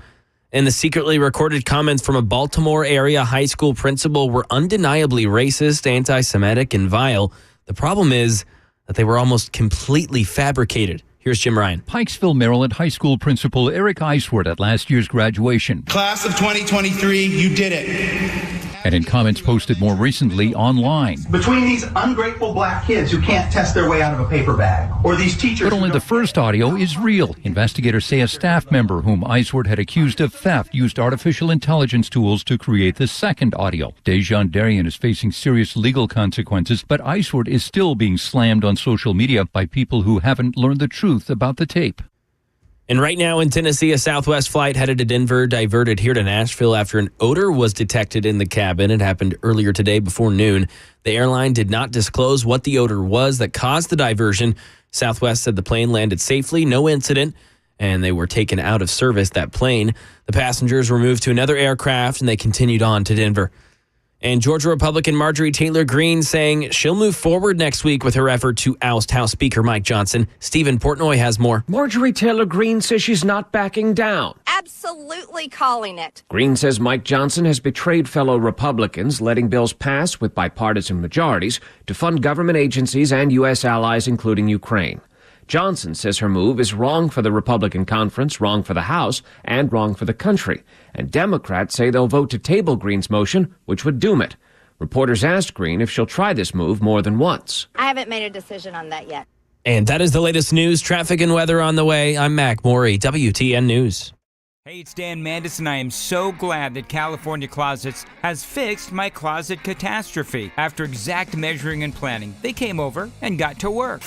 And the secretly recorded comments from a Baltimore area high school principal were undeniably racist, anti-Semitic, and vile. The problem is that they were almost completely fabricated. Here's Jim Ryan. Pikesville, Maryland high school principal Eric Eisward at last year's graduation. Class of 2023, you did it. And in comments posted more recently online. Between these ungrateful black kids who can't test their way out of a paper bag, or these teachers. But only the first audio is real. Investigators say a staff member whom Eisward had accused of theft used artificial intelligence tools to create the second audio. Dejan Darian is facing serious legal consequences, but Eisward is still being slammed on social media by people who haven't learned the truth about the tape. And right now in Tennessee, a Southwest flight headed to Denver diverted here to Nashville after an odor was detected in the cabin. It happened earlier today before noon. The airline did not disclose what the odor was that caused the diversion. Southwest said the plane landed safely, no incident, and they were taken out of service, that plane. The passengers were moved to another aircraft, and they continued on to Denver. And Georgia Republican Marjorie Taylor Greene saying she'll move forward next week with her effort to oust House Speaker Mike Johnson. Stephen Portnoy has more. Marjorie Taylor Greene says she's not backing down. Absolutely calling it. Greene says Mike Johnson has betrayed fellow Republicans, letting bills pass with bipartisan majorities to fund government agencies and U.S. allies, including Ukraine. Johnson says her move is wrong for the Republican conference, wrong for the House, and wrong for the country. And Democrats say they'll vote to table Greene's motion, which would doom it. Reporters asked Greene if she'll try this move more than once. I haven't made a decision on that yet. And that is the latest news, traffic, and weather on the way. I'm Mac Morey, WTN News. Hey, it's Dan Mandis, and I am so glad that California Closets has fixed my closet catastrophe. After exact measuring and planning, they came over and got to work.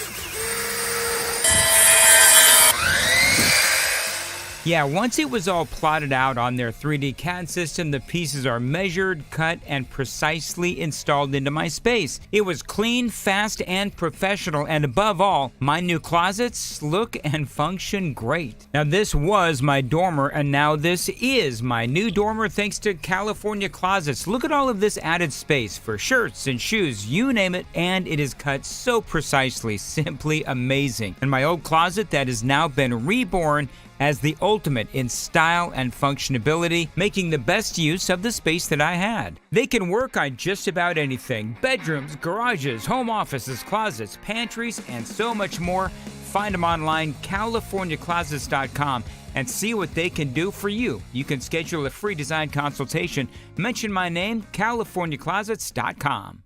Yeah, once it was all plotted out on their 3D CAD system, the pieces are measured, cut, and precisely installed into my space. It was clean, fast, and professional, and above all, my new closets look and function great. Now, this was my dormer, and now this is my new dormer thanks to California Closets. Look at all of this added space for shirts and shoes, you name it, and it is cut so precisely, simply amazing. And my old closet that has now been reborn as the ultimate in style and functionability, making the best use of the space that I had. They can work on just about anything: bedrooms, garages, home offices, closets, pantries, and so much more. Find them online, CaliforniaClosets.com, and see what they can do for you. You can schedule a free design consultation. Mention my name, CaliforniaClosets.com.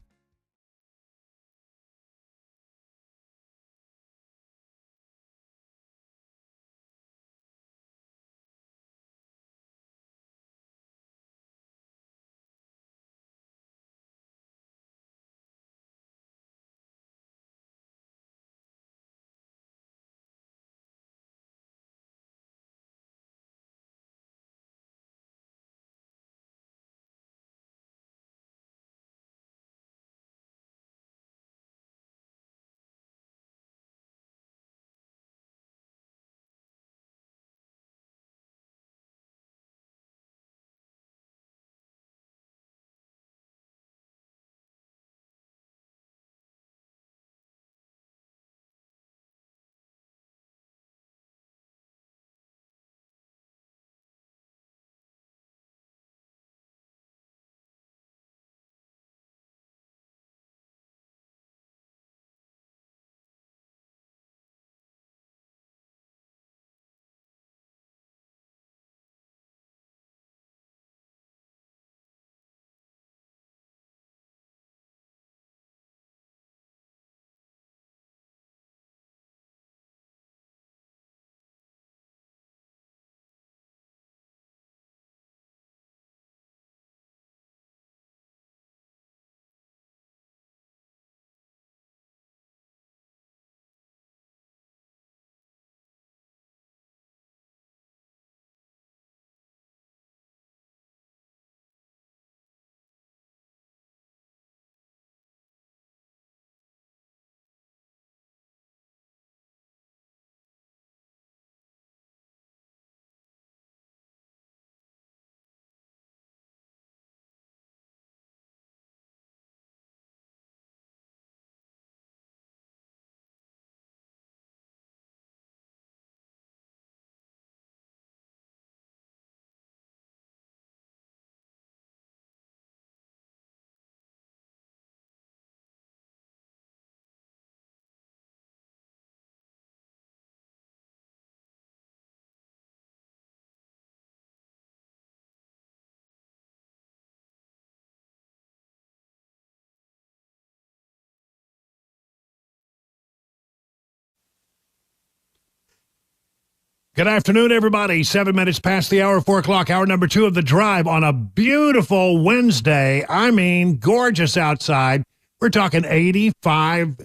Good afternoon, everybody. 7 minutes past the hour, 4 o'clock, hour number 2 of The Drive on a beautiful Wednesday. I mean, gorgeous outside. We're talking 85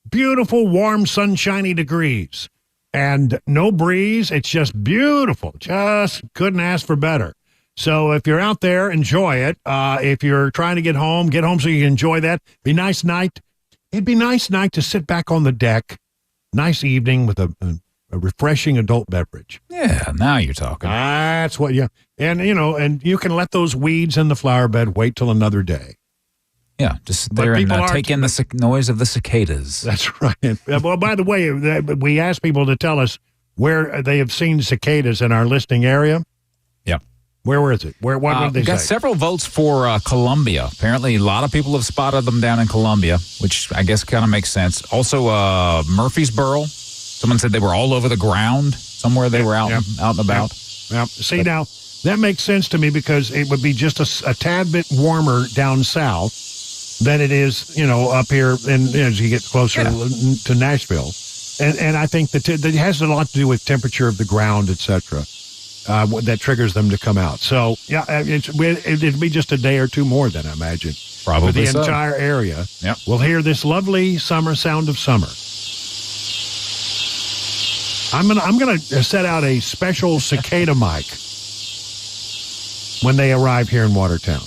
beautiful, warm, sunshiny degrees. And no breeze. It's just beautiful. Just couldn't ask for better. So if you're out there, enjoy it. If you're trying to get home so you can enjoy that. Be nice night. It'd be nice night to sit back on the deck. Nice evening with a refreshing adult beverage. Yeah, now you're talking. That's what you, and you can let those weeds in the flower bed wait till another day. Yeah, just sit there and take in the noise of the cicadas. That's right. Well, by the way, we asked people to tell us where they have seen cicadas in our listening area. Yeah. Where was it? What did they we got say? several votes for Colombia. Apparently, a lot of people have spotted them down in Colombia, which I guess kind of makes sense. Also, Murfreesboro. Someone said they were all over the ground. Somewhere they were out and about. Yeah. See, now, that makes sense to me because it would be just a tad bit warmer down south than it is, up here as you get closer to Nashville. And I think that it has a lot to do with temperature of the ground, et cetera, that triggers them to come out. So, yeah, it'd be just a day or two more then, I imagine. Probably for the so. entire area. Yep. We'll hear this lovely summer sound of summer. I'm gonna set out a special cicada mic when they arrive here in Watertown.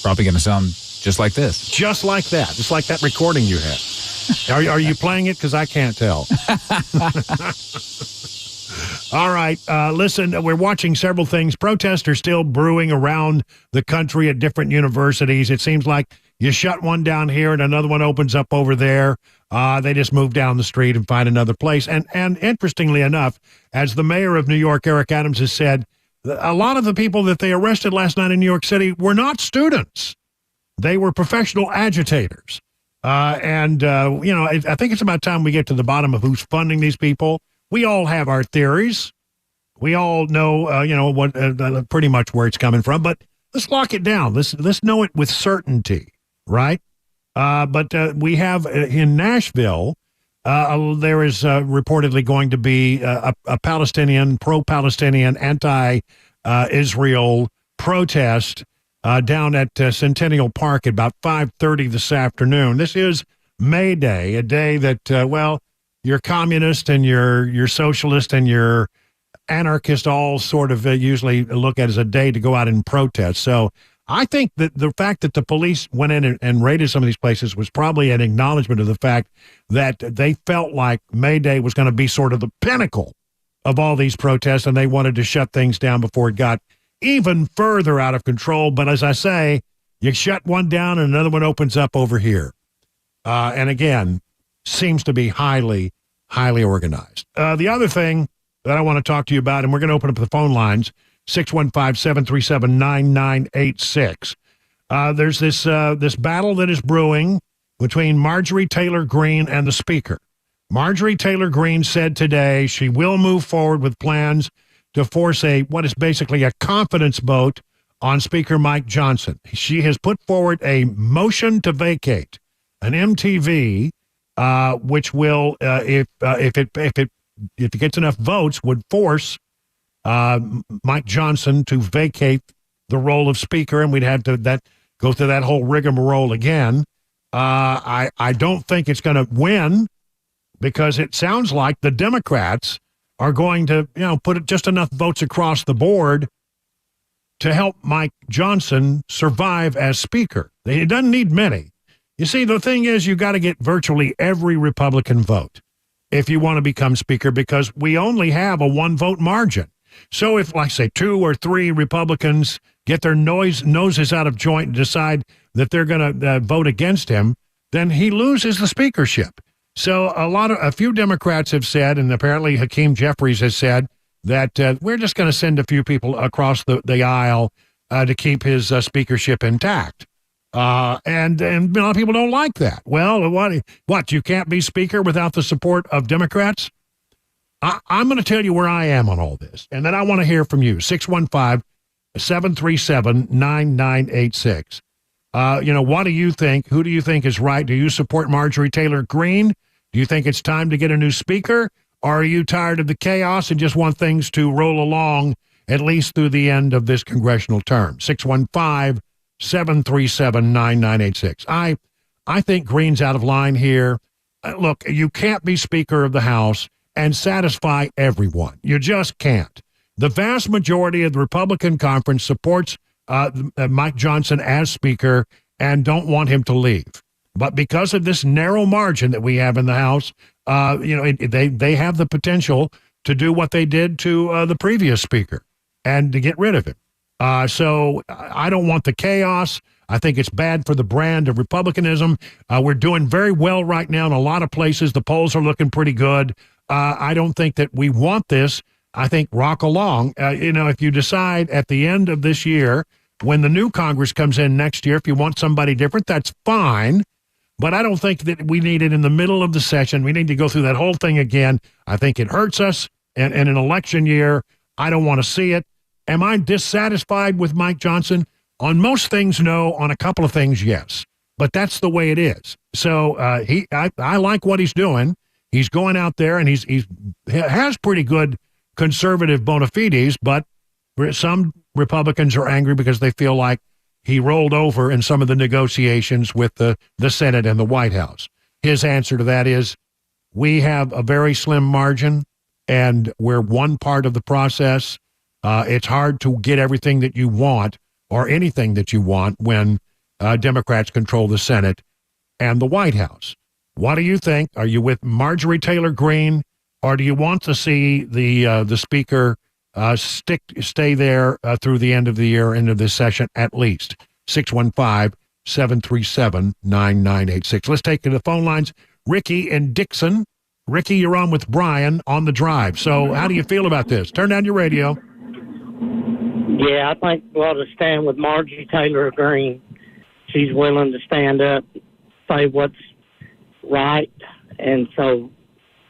Probably gonna sound just like this. Just like that. Just like that recording you had. Are you playing it? Because I can't tell. All right. Listen, we're watching several things. Protests are still brewing around the country at different universities. It seems like you shut one down here and another one opens up over there. They just move down the street and find another place. And interestingly enough, as the mayor of New York, Eric Adams, has said, a lot of the people that they arrested last night in New York City were not students. They were professional agitators. I think it's about time we get to the bottom of who's funding these people. We all have our theories. We all know, what pretty much where it's coming from. But let's lock it down. Let's know it with certainty, right? But we have in Nashville, there is reportedly going to be a Palestinian, pro-Palestinian, anti-Israel protest down at Centennial Park at about 5:30 this afternoon. This is May Day, a day that, your communist and your socialist and your anarchist all sort of usually look at as a day to go out and protest. So I think that the fact that the police went in and raided some of these places was probably an acknowledgement of the fact that they felt like May Day was going to be sort of the pinnacle of all these protests, and they wanted to shut things down before it got even further out of control. But as I say, you shut one down and another one opens up over here. And again, seems to be highly, highly organized. The other thing that I want to talk to you about, and we're going to open up the phone lines, 615-737-9986. There's this battle that is brewing between Marjorie Taylor Greene and the Speaker. Marjorie Taylor Greene said today she will move forward with plans to force what is basically a confidence vote on Speaker Mike Johnson. She has put forward a motion to vacate an MTV, which will, if it gets enough votes, would force Mike Johnson to vacate the role of Speaker, and we'd have to go through that whole rigmarole again. I don't think it's going to win because it sounds like the Democrats are going to, put just enough votes across the board to help Mike Johnson survive as Speaker. It doesn't need many. You see, the thing is, you got to get virtually every Republican vote if you want to become Speaker, because we only have a 1-vote margin. So if, like, say, 2 or 3 Republicans get their noses out of joint and decide that they're going to vote against him, then he loses the speakership. So a few Democrats have said, and apparently Hakeem Jeffries has said, that we're just going to send a few people across the aisle to keep his speakership intact. And a lot of people don't like that. Well, what, you can't be Speaker without the support of Democrats? I'm going to tell you where I am on all this, and then I want to hear from you. 615-737-9986. What do you think? Who do you think is right? Do you support Marjorie Taylor Greene? Do you think it's time to get a new Speaker? Or are you tired of the chaos and just want things to roll along at least through the end of this congressional term? 615-737-9986. I think Green's out of line here. Look, you can't be Speaker of the House and satisfy everyone. You just can't. The vast majority of the Republican conference supports Mike Johnson as Speaker and don't want him to leave. But because of this narrow margin that we have in the House, they have the potential to do what they did to the previous Speaker and to get rid of him. So I don't want the chaos. I think it's bad for the brand of republicanism. We're doing very well right now in a lot of places. The polls are looking pretty good. I don't think that we want this. I think rock along. If you decide at the end of this year, when the new Congress comes in next year, if you want somebody different, that's fine. But I don't think that we need it in the middle of the session. We need to go through that whole thing again. I think it hurts us. And in an election year, I don't want to see it. Am I dissatisfied with Mike Johnson? On most things, no. On a couple of things, yes. But that's the way it is. So I like what he's doing. He's going out there and he has pretty good conservative bona fides, but some Republicans are angry because they feel like he rolled over in some of the negotiations with the Senate and the White House. His answer to that is, we have a very slim margin and we're one part of the process. It's hard to get everything that you want or anything that you want when Democrats control the Senate and the White House. What do you think? Are you with Marjorie Taylor Greene, or do you want to see the Speaker stay there through the end of the year, into this session at least? 615-737-9986. Let's take to the phone lines. Ricky and Dixon. Ricky, you're on with Brian on the drive. So how do you feel about this? Turn down your radio. Yeah, I think we ought to stand with Marjorie Taylor Greene. She's willing to stand up, say what's right, and so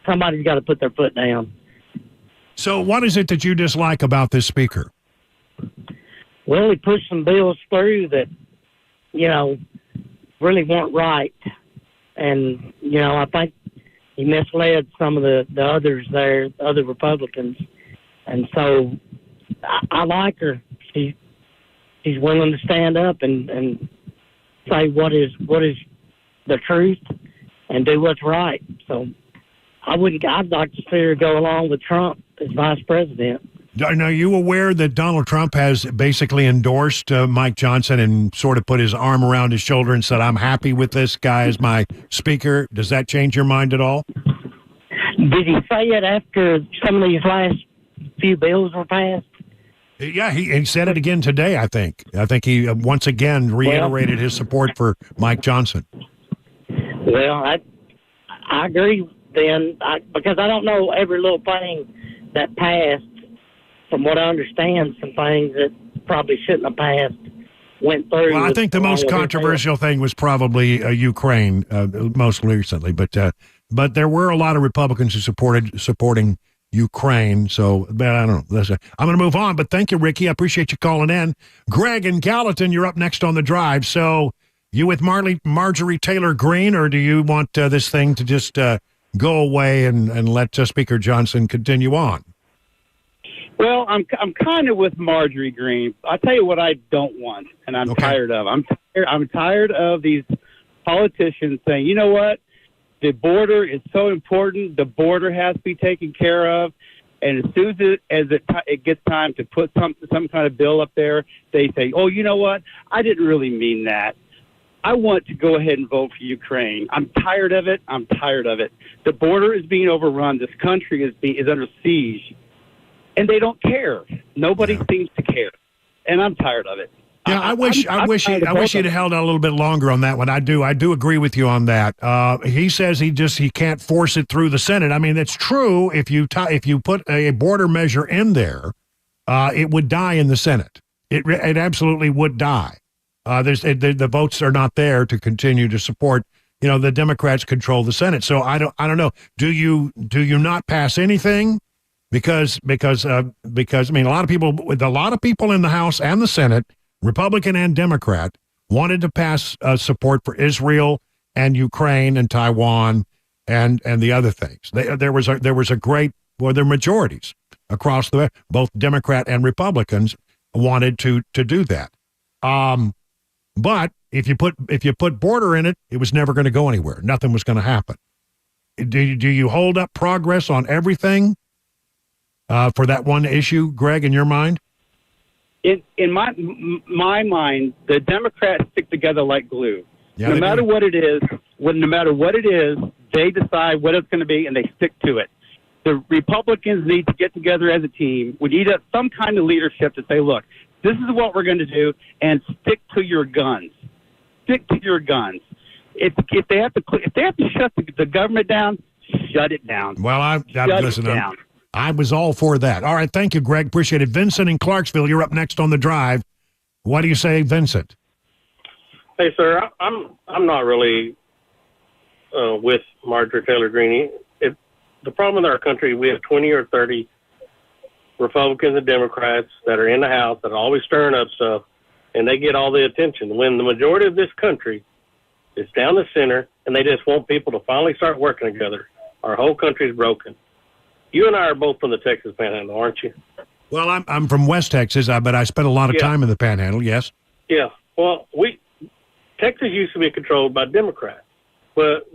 somebody's got to put their foot down. So what is it that you dislike about this Speaker? Well, he pushed some bills through that, really weren't right. And, I think he misled some of the others there, other Republicans. And so I like her. She's willing to stand up and say what is the truth and do what's right. So I'd like to see her go along with Trump as vice president. Are you aware that Donald Trump has basically endorsed Mike Johnson and sort of put his arm around his shoulder and said, I'm happy with this guy as my speaker? Does that change your mind at all? Did he say it after some of these last few bills were passed? Yeah, he said it again today, I think. I think he once again reiterated his support for Mike Johnson. Well, I agree then, because I don't know every little thing that passed. From what I understand, some things that probably shouldn't have passed went through. Well, I think the most controversial thing was probably Ukraine, most recently. But there were a lot of Republicans who supporting Ukraine. So, but I don't know. I'm going to move on. But thank you, Ricky. I appreciate you calling in. Greg and Gallatin, you're up next on the drive. So, you with Marjorie Taylor Greene, or do you want this thing to just go away and let Speaker Johnson continue on? Well, I'm kind of with Marjorie Greene. I'll tell you what I don't want, and I'm tired of. I'm tired of these politicians saying, you know what, the border is so important. The border has to be taken care of, and as soon as it gets time to put some kind of bill up there, they say, oh, you know what, I didn't really mean that. I want to go ahead and vote for Ukraine. I'm tired of it. The border is being overrun. This country is under siege. And they don't care. Nobody seems to care, and I'm tired of it. Yeah, I wish he'd held out a little bit longer on that one. I do agree with you on that. He says he can't force it through the Senate. I mean, that's true. If you put a border measure in there, it would die in the Senate. It absolutely would die. The votes are not there to continue to support. The Democrats control the Senate, so I don't know. Do you not pass anything? Because I mean, a lot of people in the House and the Senate, Republican and Democrat, wanted to pass support for Israel and Ukraine and Taiwan, and the other things. There was a great, well, there were majorities across both Democrat and Republicans wanted to do that. But if you put border in it, it was never going to go anywhere. Nothing was going to happen. Do you hold up progress on everything for that one issue, Greg, in your mind? In my mind, the Democrats stick together like glue. Yeah, no matter what it is, they decide what it's going to be, and they stick to it. The Republicans need to get together as a team. We need some kind of leadership to say, look, this is what we're going to do, and stick to your guns. Stick to your guns. If they have to shut the government down, shut it down. Well, I was all for that. All right, thank you, Greg. Appreciate it. Vincent in Clarksville, you're up next on The Drive. What do you say, Vincent? Hey, sir, I'm not really with Marjorie Taylor Greene. The problem in our country, we have 20 or 30 Republicans and Democrats that are in the House that are always stirring up stuff, and they get all the attention. When the majority of this country is down the center, and they just want people to finally start working together, our whole country's broken. You and I are both from the Texas Panhandle, aren't you? Well, I'm from West Texas, but I spent a lot of time in the Panhandle, yes. Yeah. Well, Texas used to be controlled by Democrats, but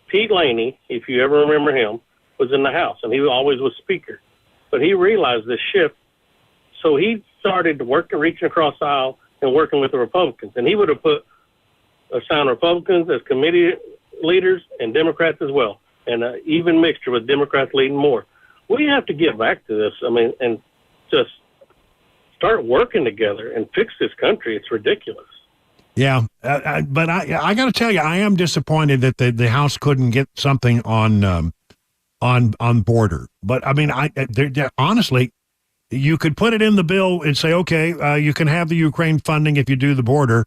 Pete Laney, if you ever remember him, was in the House, and he always was Speaker. But he realized this shift, so he started reaching across the aisle and working with the Republicans. And he would have assigned Republicans as committee leaders and Democrats as well, and an even mixture with Democrats leading more. We have to get back to this, and just start working together and fix this country. It's ridiculous. Yeah, but I got to tell you, I am disappointed that the House couldn't get something on border. But I mean, honestly, you could put it in the bill and say, okay, you can have the Ukraine funding if you do the border,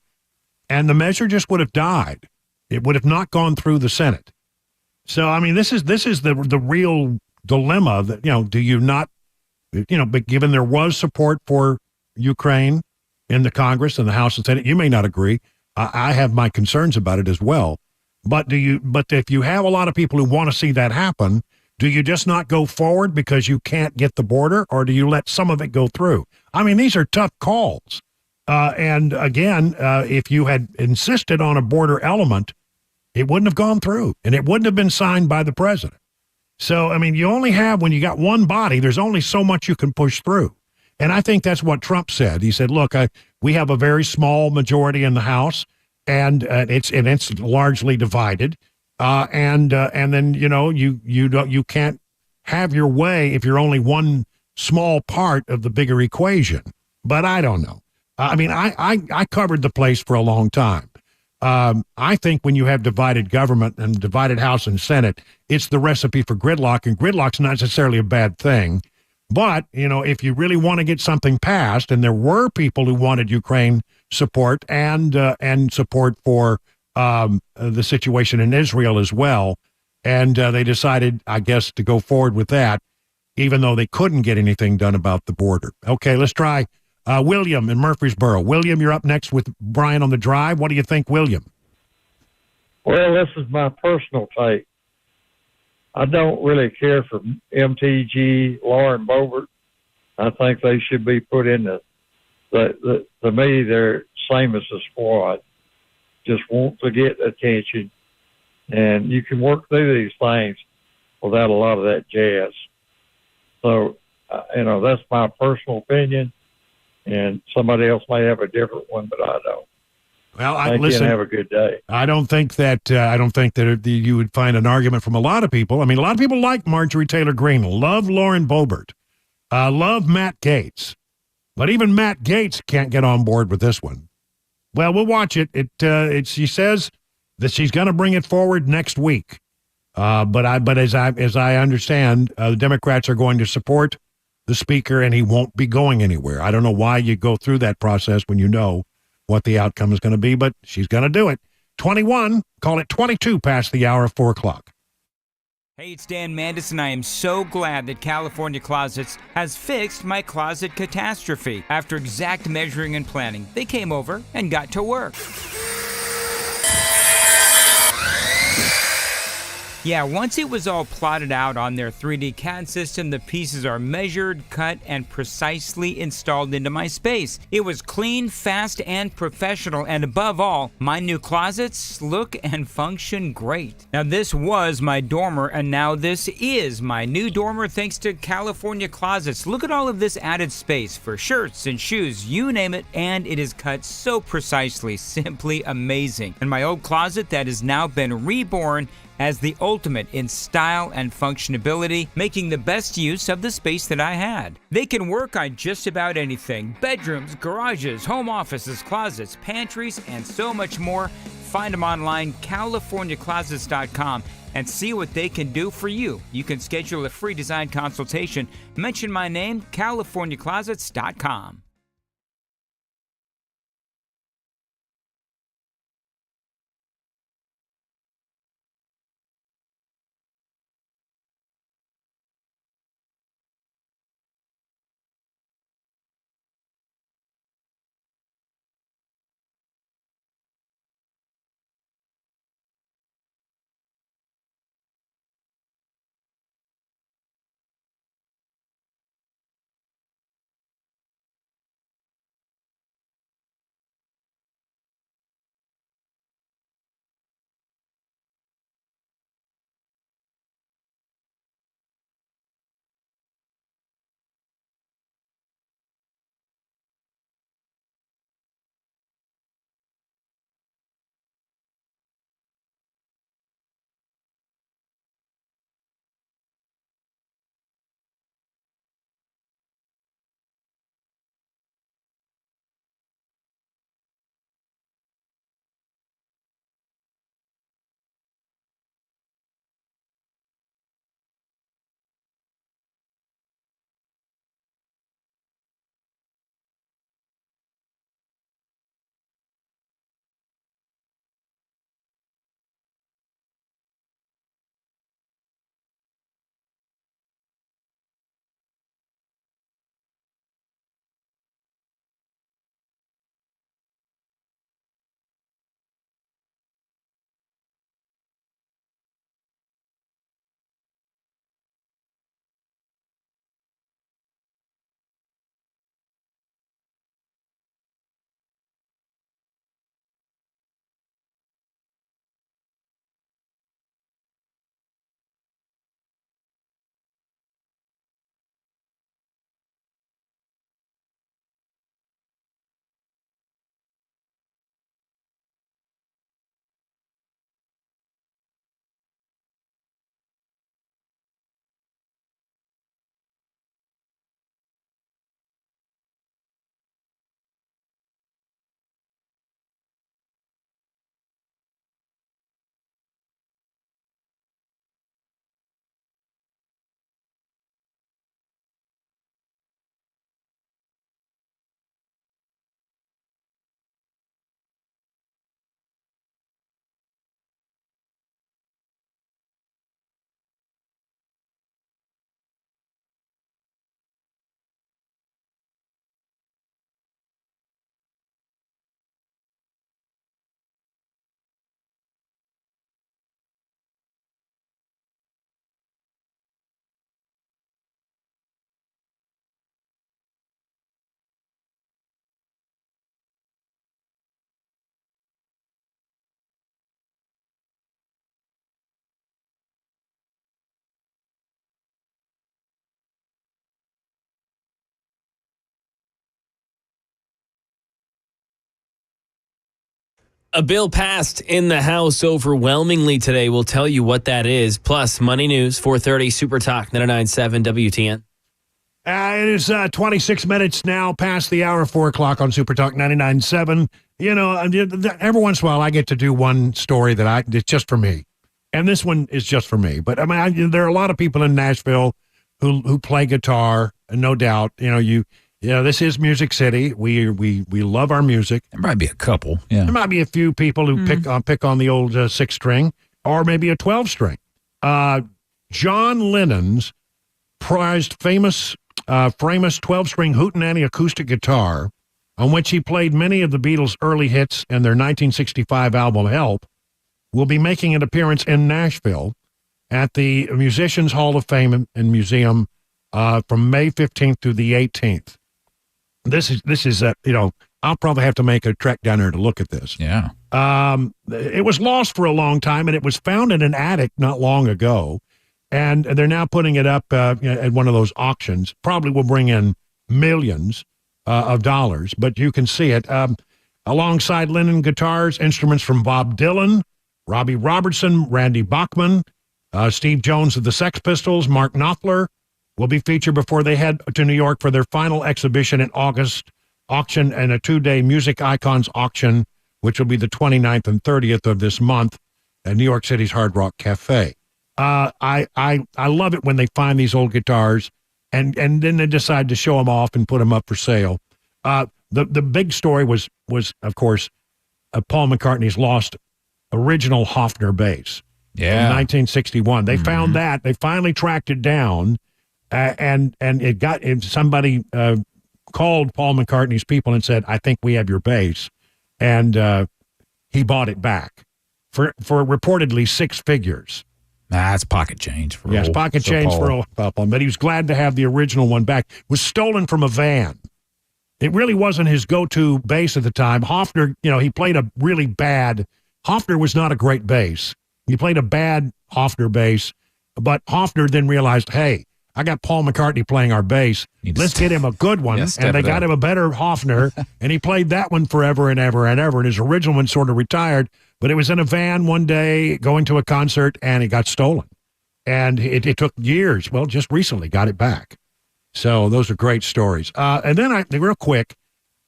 and the measure just would have died. It would have not gone through the Senate. So I mean, this is the real dilemma that, do you not, but given there was support for Ukraine in the Congress and the House and Senate, you may not agree. I have my concerns about it as well. But if you have a lot of people who want to see that happen, do you just not go forward because you can't get the border, or do you let some of it go through? I mean, these are tough calls. And again, if you had insisted on a border element, it wouldn't have gone through, and it wouldn't have been signed by the president. So, I mean, you only have, when you got one body, there's only so much you can push through. And I think that's what Trump said. He said, look, we have a very small majority in the House, and it's largely divided. And then, you can't have your way if you're only one small part of the bigger equation. But I don't know. I mean, I covered the place for a long time. I think when you have divided government and divided House and Senate, it's the recipe for gridlock, and gridlock's not necessarily a bad thing. But, if you really want to get something passed, and there were people who wanted Ukraine support and support for the situation in Israel as well, and they decided, I guess, to go forward with that, even though they couldn't get anything done about the border. Okay, let's try William in Murfreesboro. William, you're up next with Brian on The Drive. What do you think, William? Well, this is my personal take. I don't really care for MTG, Lauren Boebert. I think they should be put in to me, they're same as the squad. Just want to get attention. And you can work through these things without a lot of that jazz. So, that's my personal opinion. And somebody else may have a different one, but I don't. Well, listen. Have a good day. I don't think that you would find an argument from a lot of people. I mean, a lot of people like Marjorie Taylor Greene, love Lauren Boebert, love Matt Gaetz, but even Matt Gaetz can't get on board with this one. Well, we'll watch it. She says that she's going to bring it forward next week. But as I understand, the Democrats are going to support the speaker, and he won't be going anywhere. I don't know why you go through that process when you know what the outcome is going to be, but she's going to do it. 21, call it 22 past the hour of 4 o'clock. Hey, it's Dan Mandis, and I am so glad that California Closets has fixed my closet catastrophe. After exact measuring and planning, they came over and got to work. Yeah, once it was all plotted out on their 3D CAD system, the pieces are measured, cut, and precisely installed into my space. It was clean, fast, and professional, and above all, my new closets look and function great. Now, this was my dormer, and now this is my new dormer thanks to California Closets. Look at all of this added space for shirts and shoes, you name it, and it is cut so precisely, simply amazing. And my old closet that has now been reborn as the ultimate in style and functionability, making the best use of the space that I had. They can work on just about anything: bedrooms, garages, home offices, closets, pantries, and so much more. Find them online, CaliforniaClosets.com, and see what they can do for you. You can schedule a free design consultation. Mention my name, CaliforniaClosets.com. A bill passed in the House overwhelmingly today. We'll tell you what that is. Plus, Money News, 4:30, Super Talk, 99.7 WTN. It is 26 minutes now past the hour, 4 o'clock on Super Talk 99.7. You know, every once in a while I get to do one story it's just for me. And this one is just for me. But I mean, there are a lot of people in Nashville who play guitar, no doubt. This is Music City. We love our music. There might be a couple. Yeah. There might be a few people who pick on the old 6-string or maybe a 12-string. John Lennon's prized famous 12-string hootenanny acoustic guitar, on which he played many of the Beatles' early hits and their 1965 album Help, will be making an appearance in Nashville at the Musicians Hall of Fame and Museum from May 15th through the 18th. This is I'll probably have to make a trek down there to look at this. Yeah. It was lost for a long time, and it was found in an attic not long ago, and they're now putting it up at one of those auctions. Probably will bring in millions of dollars, but you can see it. Alongside Lennon guitars, instruments from Bob Dylan, Robbie Robertson, Randy Bachman, Steve Jones of the Sex Pistols, Mark Knopfler will be featured before they head to New York for their final exhibition in August auction and a 2-day Music Icons auction, which will be the 29th and 30th of this month at New York City's Hard Rock Cafe. I love it when they find these old guitars and then they decide to show them off and put them up for sale. The big story was of course Paul McCartney's lost original Hofner bass. Yeah. In 1961. They found that. They finally tracked it down, and somebody called Paul McCartney's people and said, "I think we have your bass," and he bought it back for reportedly 6 figures. That's pocket change for pocket change Paul. For Paul. But he was glad to have the original one back. It was stolen from a van. It really wasn't his go-to bass at the time. Hofner, he played a really bad. Hofner was not a great bass. He played a bad Hofner bass, but Hofner then realized, hey, I got Paul McCartney playing our bass. Let's get him a good one. And they got him a better Hofner, and he played that one forever and ever and ever, and his original one sort of retired, but it was in a van one day going to a concert, and it got stolen. And it took years. Well, just recently got it back. So those are great stories. And then real quick,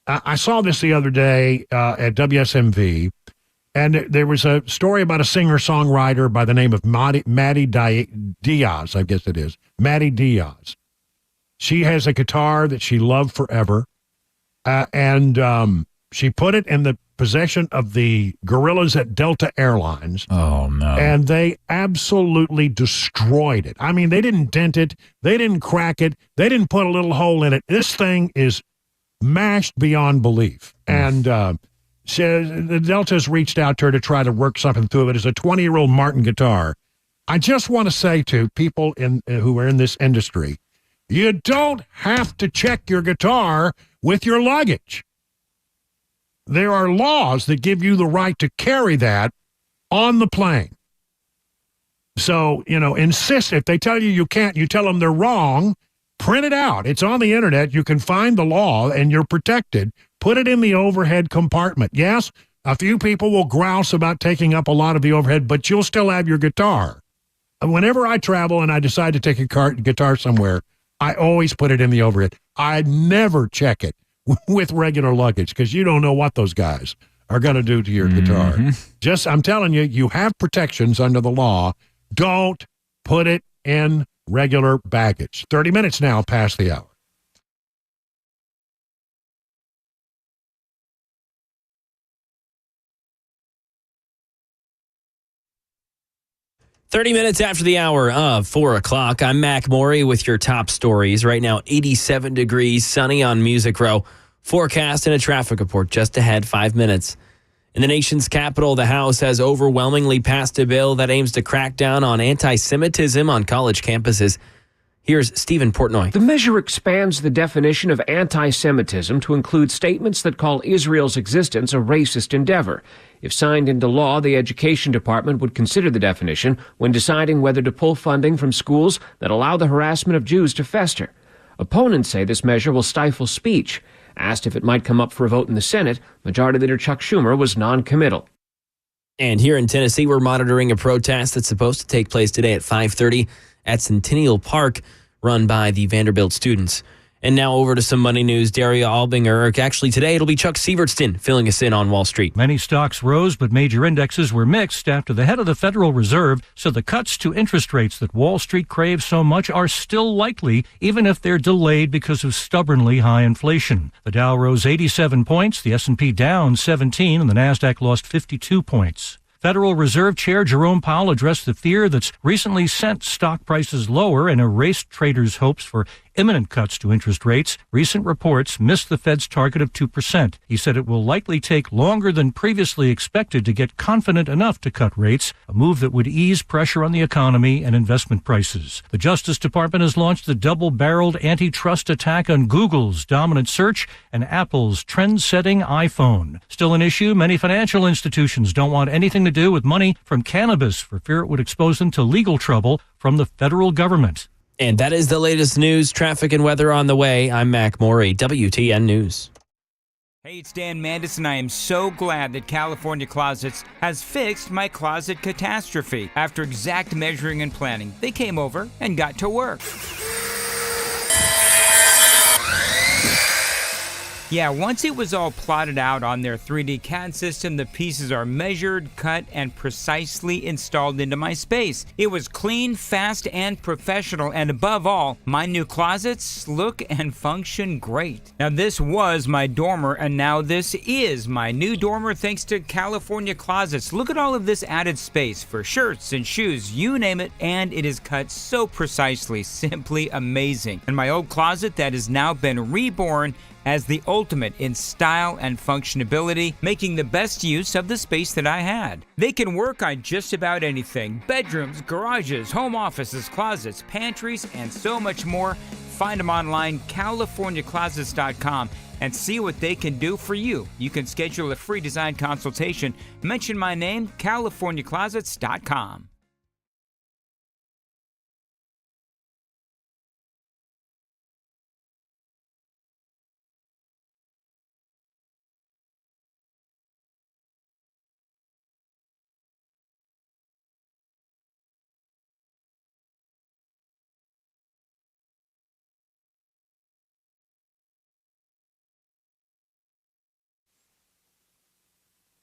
I saw this the other day at WSMV, and there was a story about a singer-songwriter by the name of Maddie Diaz, I guess it is. Maddie Diaz. She has a guitar that she loved forever, and she put it in the possession of the guerrillas at Delta Airlines. Oh, no. And they absolutely destroyed it. I mean, they didn't dent it. They didn't crack it. They didn't put a little hole in it. This thing is mashed beyond belief. And the Deltas reached out to her to try to work something through it. It's a 20-year-old Martin guitar. I just want to say to people who are in this industry, you don't have to check your guitar with your luggage. There are laws that give you the right to carry that on the plane. So, insist. If they tell you can't, you tell them they're wrong. Print it out. It's on the internet. You can find the law and you're protected. Put it in the overhead compartment. Yes, a few people will grouse about taking up a lot of the overhead, but you'll still have your guitar. Whenever I travel and I decide to take a guitar somewhere, I always put it in the overhead. I never check it with regular luggage because you don't know what those guys are going to do to your guitar. I'm telling you, you have protections under the law. Don't put it in regular baggage. 30 minutes now past the hour. Thirty minutes after the hour of 4 o'clock, I'm Mac Maury with your top stories. Right now, 87 degrees, sunny on Music Row. Forecast and a traffic report just ahead, 5 minutes. In the nation's capital, the House has overwhelmingly passed a bill that aims to crack down on anti-Semitism on college campuses. Here's Stephen Portnoy. The measure expands the definition of anti-Semitism to include statements that call Israel's existence a racist endeavor. If signed into law, the Education Department would consider the definition when deciding whether to pull funding from schools that allow the harassment of Jews to fester. Opponents say this measure will stifle speech. Asked if it might come up for a vote in the Senate, Majority Leader Chuck Schumer was non-committal. And here in Tennessee, we're monitoring a protest that's supposed to take place today at 5:30 at Centennial Park, run by the Vanderbilt students. And now over to some money news. Daria Albinger. Actually, today it'll be Chuck Sievertson filling us in on Wall Street. Many stocks rose, but major indexes were mixed after the head of the Federal Reserve said the cuts to interest rates that Wall Street craves so much are still likely, even if they're delayed because of stubbornly high inflation. The Dow rose 87 points, the S&P down 17, and the Nasdaq lost 52 points. Federal Reserve Chair Jerome Powell addressed the fear that's recently sent stock prices lower and erased traders' hopes for imminent cuts to interest rates. Recent reports missed the Fed's target of 2%. He said it will likely take longer than previously expected to get confident enough to cut rates, a move that would ease pressure on the economy and investment prices. The Justice Department has launched the double-barreled antitrust attack on Google's dominant search and Apple's trend-setting iPhone. Still an issue, many financial institutions don't want anything to do with money from cannabis for fear it would expose them to legal trouble from the federal government. And that is the latest news, traffic, and weather on the way. I'm Mac Morey, WTN News. Hey, it's Dan Mandis, and I am so glad that California Closets has fixed my closet catastrophe. After exact measuring and planning, they came over and got to work. Yeah, once it was all plotted out on their 3D CAD system, the pieces are measured, cut, and precisely installed into my space. It was clean, fast, and professional, and above all, my new closets look and function great. Now, this was my dormer, and now this is my new dormer thanks to California Closets. Look at all of this added space for shirts and shoes, you name it, and it is cut so precisely, simply amazing. And my old closet that has now been reborn as the ultimate in style and functionability, making the best use of the space that I had. They can work on just about anything: bedrooms, garages, home offices, closets, pantries, and so much more. Find them online, CaliforniaClosets.com, and see what they can do for you. You can schedule a free design consultation. Mention my name, CaliforniaClosets.com.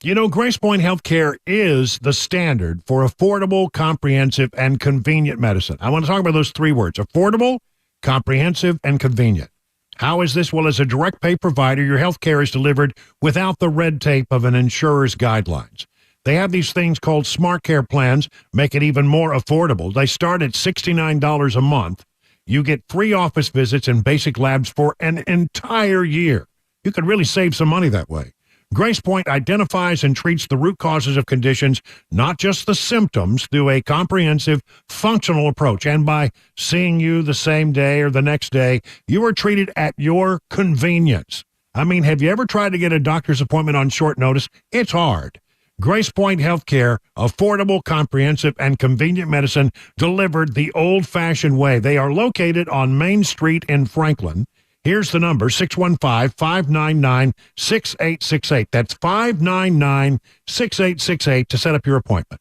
You know, Grace Point Healthcare is the standard for affordable, comprehensive, and convenient medicine. I want to talk about those three words: affordable, comprehensive, and convenient. How is this? Well, as a direct pay provider, your health care is delivered without the red tape of an insurer's guidelines. They have these things called Smart Care plans, make it even more affordable. They start at $69 a month. You get free office visits and basic labs for an entire year. You could really save some money that way. Grace Point identifies and treats the root causes of conditions, not just the symptoms, through a comprehensive, functional approach. And by seeing you the same day or the next day, you are treated at your convenience. I mean, have you ever tried to get a doctor's appointment on short notice? It's hard. Grace Point Healthcare, affordable, comprehensive, and convenient medicine delivered the old-fashioned way. They are located on Main Street in Franklin. Here's the number, 615-599-6868. That's 599-6868 to set up your appointment.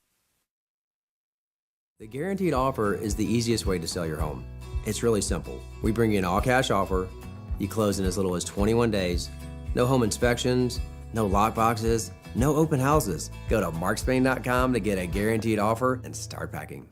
The guaranteed offer is the easiest way to sell your home. It's really simple. We bring you an all-cash offer. You close in as little as 21 days. No home inspections, no lockboxes, no open houses. Go to markspain.com to get a guaranteed offer and start packing.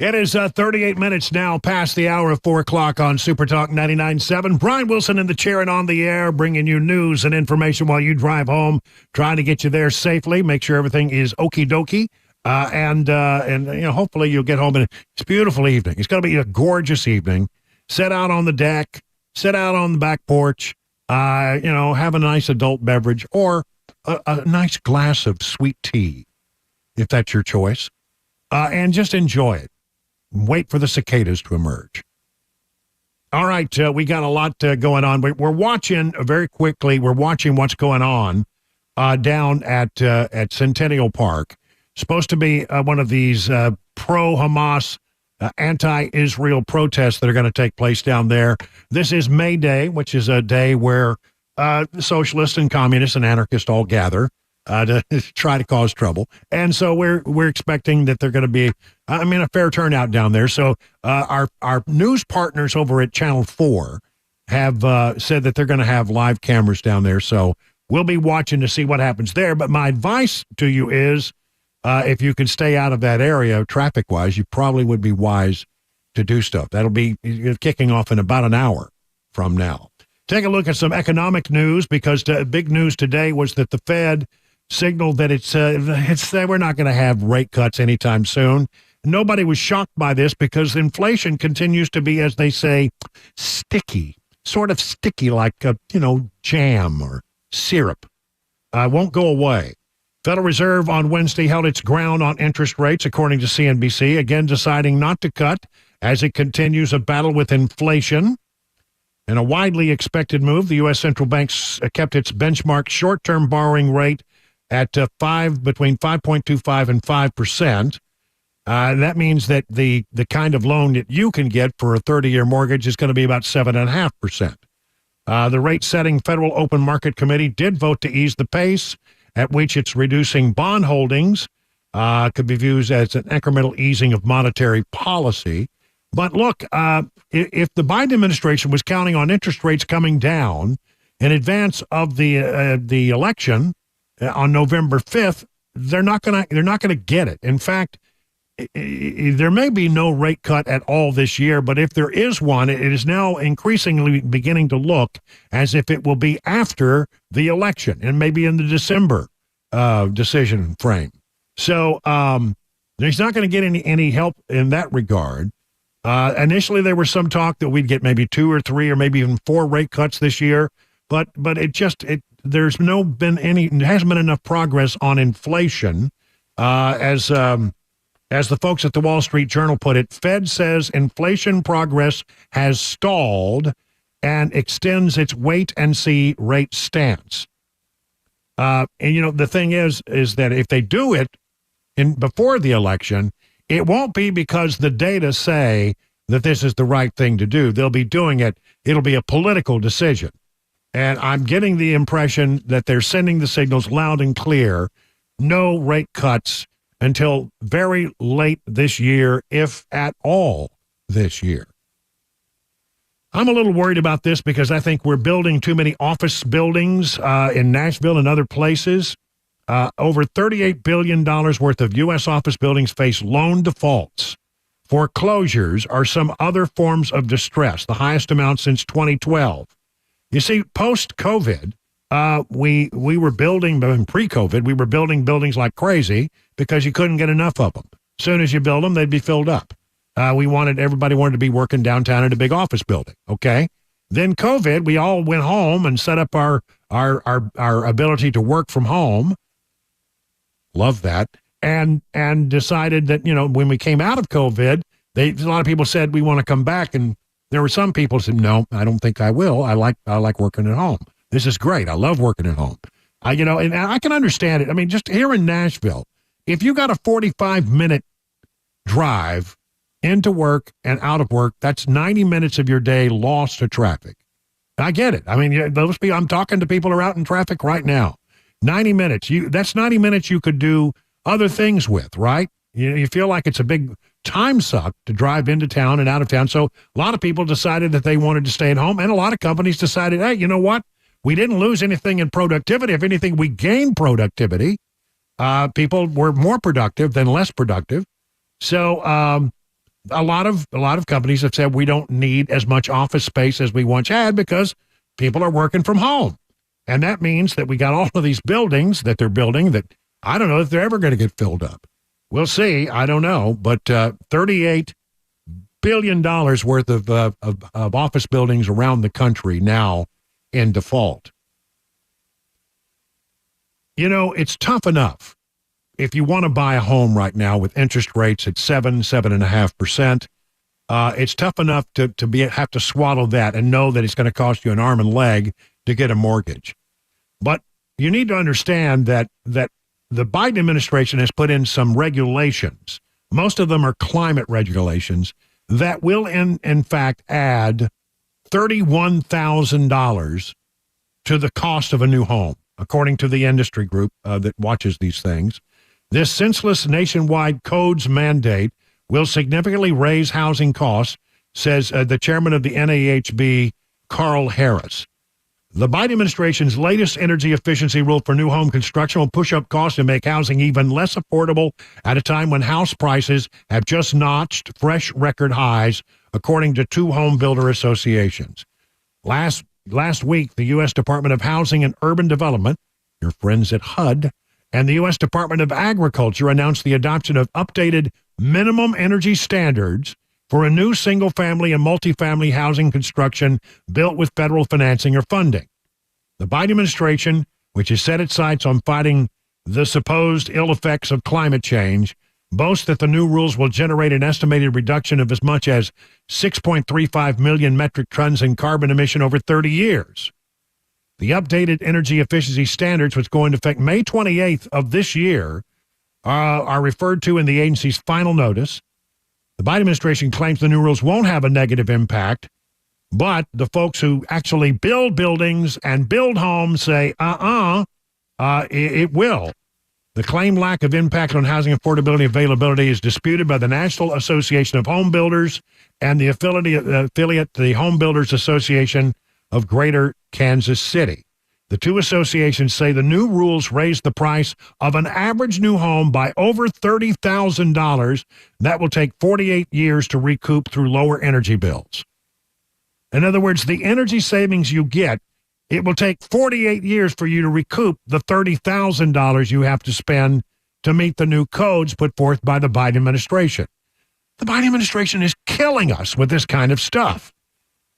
It is 38 minutes now past the hour of 4 o'clock on Super Talk 99.7. Brian Wilson in the chair and on the air, bringing you news and information while you drive home, trying to get you there safely, make sure everything is okie dokie. And hopefully you'll get home. And it's a beautiful evening. It's going to be a gorgeous evening. Sit out on the deck, sit out on the back porch, have a nice adult beverage or a nice glass of sweet tea, if that's your choice, and just enjoy it. Wait for the cicadas to emerge. All right, we got a lot going on. We're watching very quickly. We're watching what's going on down at Centennial Park. Supposed to be one of these pro-Hamas, anti-Israel protests that are going to take place down there. This is May Day, which is a day where the socialists and communists and anarchists all gather to try to cause trouble. And so we're expecting that they're going to be, a fair turnout down there. So our news partners over at Channel 4 have said that they're going to have live cameras down there. So we'll be watching to see what happens there. But my advice to you is, if you can stay out of that area traffic-wise, you probably would be wise to do stuff. That'll be kicking off in about an hour from now. Take a look at some economic news, because the big news today was that the Fed signaled that we're not going to have rate cuts anytime soon. Nobody was shocked by this because inflation continues to be, as they say, sticky, sort of sticky like, jam or syrup. Won't go away. Federal Reserve on Wednesday held its ground on interest rates, according to CNBC, again deciding not to cut as it continues a battle with inflation. In a widely expected move, the U.S. Central Bank kept its benchmark short-term borrowing rate at between 5.25 and 5%. That means that the kind of loan that you can get for a 30-year mortgage is going to be about 7.5%. The rate-setting Federal Open Market Committee did vote to ease the pace at which it's reducing bond holdings. Could be viewed as an incremental easing of monetary policy. But look, if the Biden administration was counting on interest rates coming down in advance of the election on November 5th, they're not going to get it. In fact, there may be no rate cut at all this year, but if there is one, it is now increasingly beginning to look as if it will be after the election and maybe in the December decision frame. So he's not going to get any help in that regard. Initially, there was some talk that we'd get maybe 2 or 3 or maybe even 4 rate cuts this year, but there's hasn't been enough progress on inflation. As the folks at the Wall Street Journal put it, Fed says inflation progress has stalled and extends its wait-and-see rate stance. The thing is that if they do it before the election, it won't be because the data say that this is the right thing to do. They'll be doing it. It'll be a political decision. And I'm getting the impression that they're sending the signals loud and clear, no rate cuts until very late this year, if at all this year. I'm a little worried about this because I think we're building too many office buildings in Nashville and other places. Over $38 billion worth of U.S. office buildings face loan defaults, foreclosures, or some other forms of distress, the highest amount since 2012. You see, post-COVID, we were building, pre-COVID, we were building buildings like crazy because you couldn't get enough of them. As soon as you build them, they'd be filled up. Everybody wanted to be working downtown in a big office building. Okay. Then COVID, we all went home and set up our ability to work from home. Love that. And decided that, when we came out of COVID, a lot of people said, we want to come back. And there were some people who said, no, I don't think I will. I like working at home. This is great. I love working at home. And I can understand it. I mean, just here in Nashville, if you got a 45-minute drive into work and out of work, that's 90 minutes of your day lost to traffic. I get it. I mean, I'm talking to people who are out in traffic right now. 90 minutes. That's 90 minutes you could do other things with, right? You feel like it's a big time suck to drive into town and out of town. So a lot of people decided that they wanted to stay at home, and a lot of companies decided, hey, you know what? We didn't lose anything in productivity. If anything, we gained productivity. People were more productive than less productive. So a lot of companies have said we don't need as much office space as we once had because people are working from home. And that means that we got all of these buildings that they're building that I don't know if they're ever going to get filled up. We'll see. I don't know. But $38 billion worth of office buildings around the country now in default. You know, it's tough enough if you want to buy a home right now with interest rates at 7.5%. It's tough enough to have to swallow that and know that it's going to cost you an arm and leg to get a mortgage. But you need to understand that the Biden administration has put in some regulations. Most of them are climate regulations that will, in fact, add $31,000 to the cost of a new home, according to the industry group that watches these things. This senseless nationwide codes mandate will significantly raise housing costs, says the chairman of the NAHB, Carl Harris. The Biden administration's latest energy efficiency rule for new home construction will push up costs and make housing even less affordable at a time when house prices have just notched fresh record highs, according to two home builder associations. Last week, the U.S. Department of Housing and Urban Development, your friends at HUD, and the U.S. Department of Agriculture announced the adoption of updated minimum energy standards for a new single-family and multifamily housing construction built with federal financing or funding. The Biden administration, which has set its sights on fighting the supposed ill effects of climate change, boasts that the new rules will generate an estimated reduction of as much as 6.35 million metric tons in carbon emission over 30 years. The updated energy efficiency standards, which go into effect May 28th of this year, are referred to in the agency's final notice. The Biden administration claims the new rules won't have a negative impact, but the folks who actually build buildings and build homes say, it will. The claimed lack of impact on housing affordability and availability is disputed by the National Association of Home Builders and the affiliate, the Home Builders Association of Greater Kansas City. The two associations say the new rules raise the price of an average new home by over $30,000. That will take 48 years to recoup through lower energy bills. In other words, the energy savings you get, it will take 48 years for you to recoup the $30,000 you have to spend to meet the new codes put forth by the Biden administration. The Biden administration is killing us with this kind of stuff.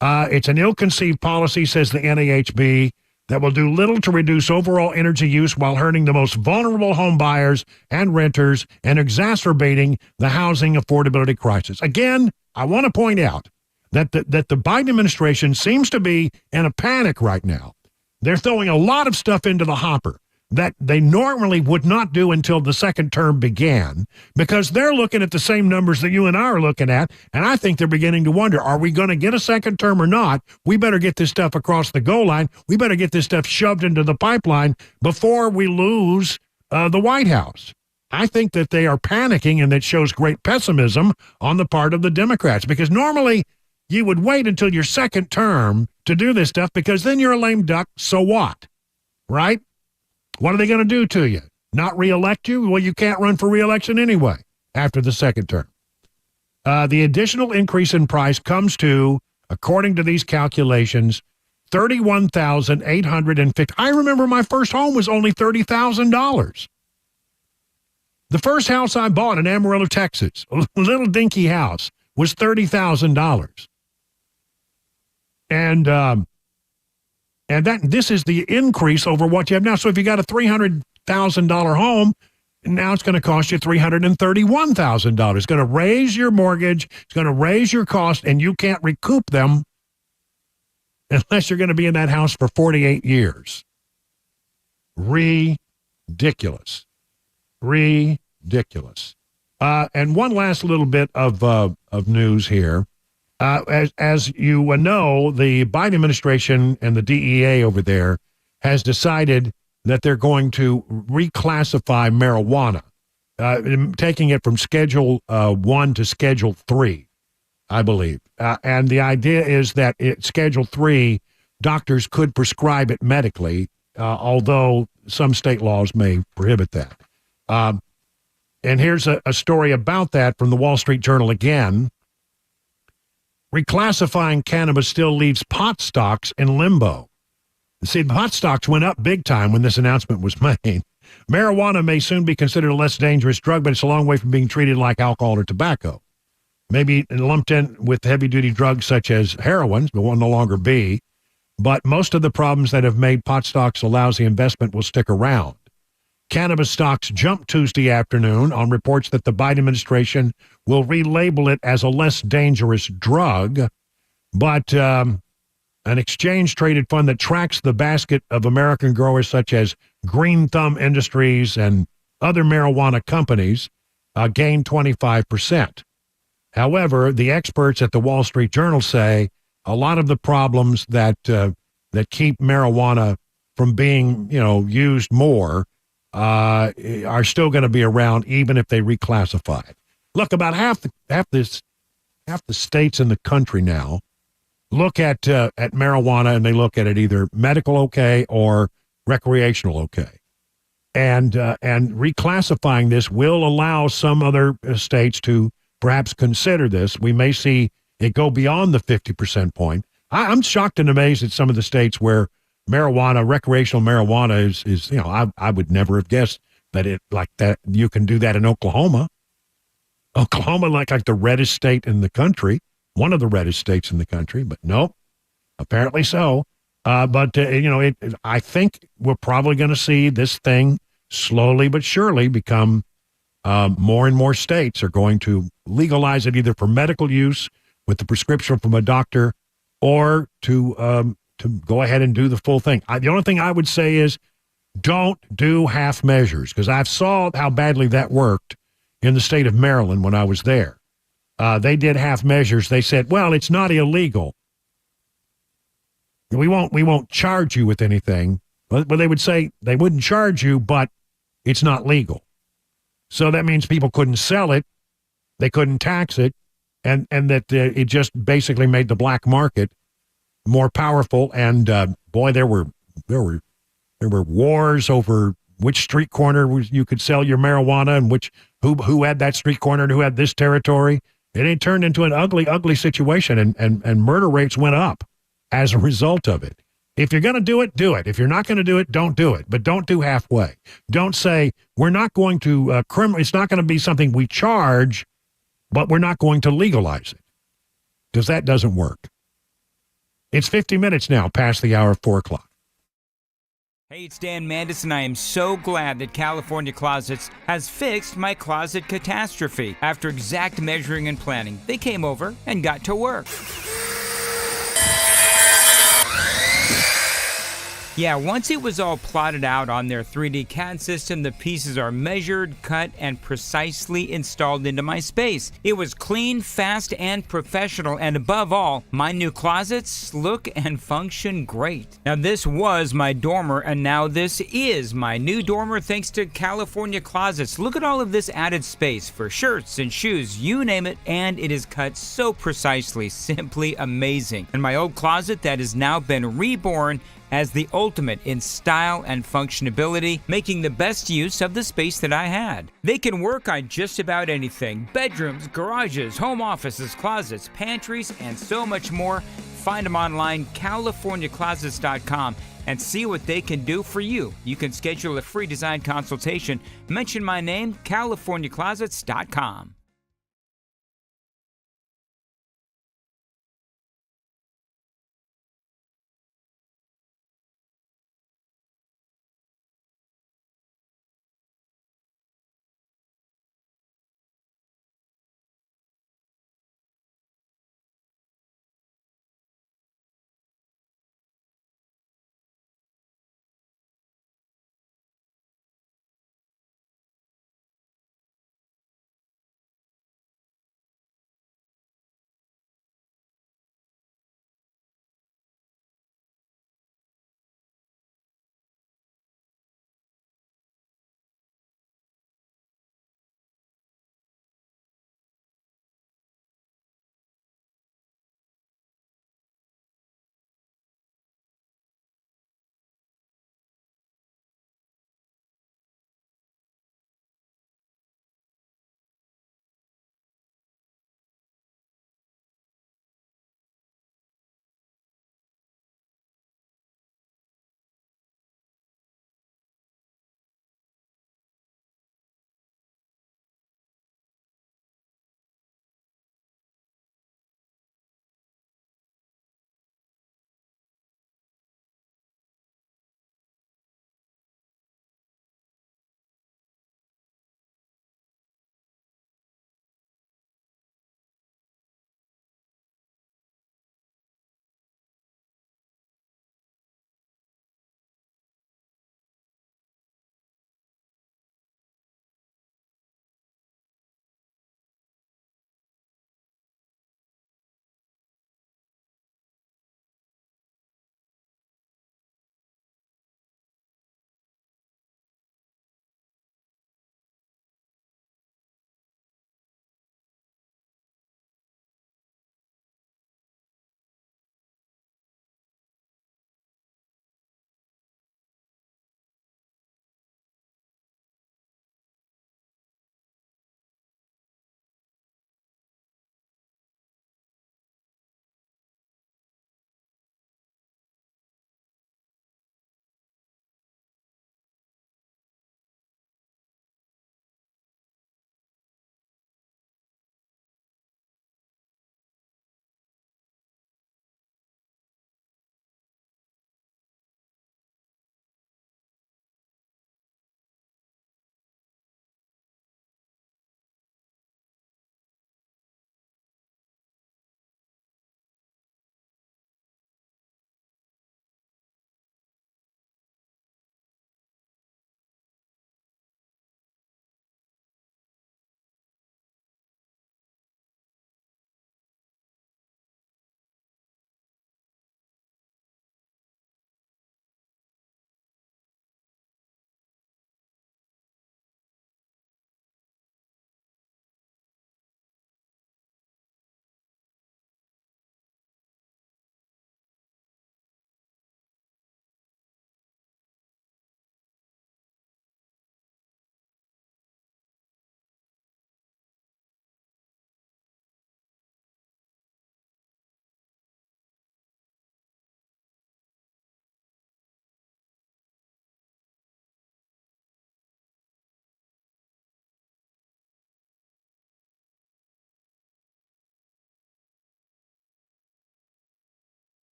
It's an ill-conceived policy, says the NAHB, that will do little to reduce overall energy use while hurting the most vulnerable home buyers and renters and exacerbating the housing affordability crisis. Again, I want to point out that the Biden administration seems to be in a panic right now. They're throwing a lot of stuff into the hopper that they normally would not do until the second term began, because they're looking at the same numbers that you and I are looking at, and I think they're beginning to wonder, are we going to get a second term or not? We better get this stuff across the goal line. We better get this stuff shoved into the pipeline before we lose the White House. I think that they are panicking, and that shows great pessimism on the part of the Democrats, because normally you would wait until your second term to do this stuff, because then you're a lame duck, so what? Right? What are they going to do to you? Not reelect you? Well, you can't run for reelection anyway after the second term. The additional increase in price comes to, according to these calculations, $31,850. I remember my first home was only $30,000. The first house I bought in Amarillo, Texas, a little dinky house, was $30,000. And this is the increase over what you have now. So if you got a $300,000 home, now it's going to cost you $331,000. It's going to raise your mortgage. It's going to raise your cost, and you can't recoup them unless you're going to be in that house for 48 years. Ridiculous. Ridiculous. And one last little bit of news here. As you know, the Biden administration and the DEA over there has decided that they're going to reclassify marijuana, taking it from Schedule 1 to Schedule 3, I believe. And the idea is that Schedule 3, doctors could prescribe it medically, although some state laws may prohibit that. And here's a story about that from the Wall Street Journal again. reclassifying cannabis still leaves pot stocks in limbo. See, pot stocks went up big time when this announcement was made. Marijuana may soon be considered a less dangerous drug, but it's a long way from being treated like alcohol or tobacco. Maybe lumped in with heavy-duty drugs such as heroin, but will no longer be. But most of the problems that have made pot stocks a lousy investment will stick around. Cannabis stocks jumped Tuesday afternoon on reports that the Biden administration will relabel it as a less dangerous drug, but an exchange-traded fund that tracks the basket of American growers such as Green Thumb Industries and other marijuana companies gained 25%. However, the experts at the Wall Street Journal say a lot of the problems that keep marijuana from being, used more are still going to be around even if they reclassify it. Look, about half the states in the country now look at marijuana, and they look at it either medical okay or recreational okay. And reclassifying this will allow some other states to perhaps consider this. We may see it go beyond the 50% point. I'm shocked and amazed at some of the states where recreational marijuana is I would never have guessed that it like that. You can do that in Oklahoma. Oklahoma, like the reddest state in the country. One of the reddest states in the country, but nope, apparently so. I think we're probably going to see this thing slowly but surely become more and more states are going to legalize it either for medical use with the prescription from a doctor or to go ahead and do the full thing. The only thing I would say is don't do half measures, because I've saw how badly that worked in the state of Maryland when I was there. They did half measures. They said, well, it's not illegal. We won't charge you with anything. But they would say they wouldn't charge you, but it's not legal. So that means people couldn't sell it. They couldn't tax it. And that it just basically made the black market more powerful. And boy, there were wars over which street corner you could sell your marijuana and who had that street corner and who had this territory. It turned into an ugly, ugly situation, and murder rates went up as a result of it. If you're going to do it, do it. If you're not going to do it, don't do it. But don't do halfway. Don't say, we're not going to, it's not going to be something we charge, but we're not going to legalize it. Because that doesn't work. It's 50 minutes now past the hour of 4 o'clock. Hey, it's Dan Mandis, and I am so glad that California Closets has fixed my closet catastrophe. After exact measuring and planning, they came over and got to work. Yeah, once it was all plotted out on their 3D CAD system, the pieces are measured, cut, and precisely installed into my space. It was clean, fast, and professional, and above all, my new closets look and function great. Now, this was my dormer, and now this is my new dormer thanks to California Closets. Look at all of this added space for shirts and shoes, you name it, and it is cut so precisely, simply amazing. And my old closet that has now been reborn as the ultimate in style and functionability, making the best use of the space that I had. They can work on just about anything: bedrooms, garages, home offices, closets, pantries, and so much more. Find them online, CaliforniaClosets.com, and see what they can do for you. You can schedule a free design consultation. Mention my name, CaliforniaClosets.com.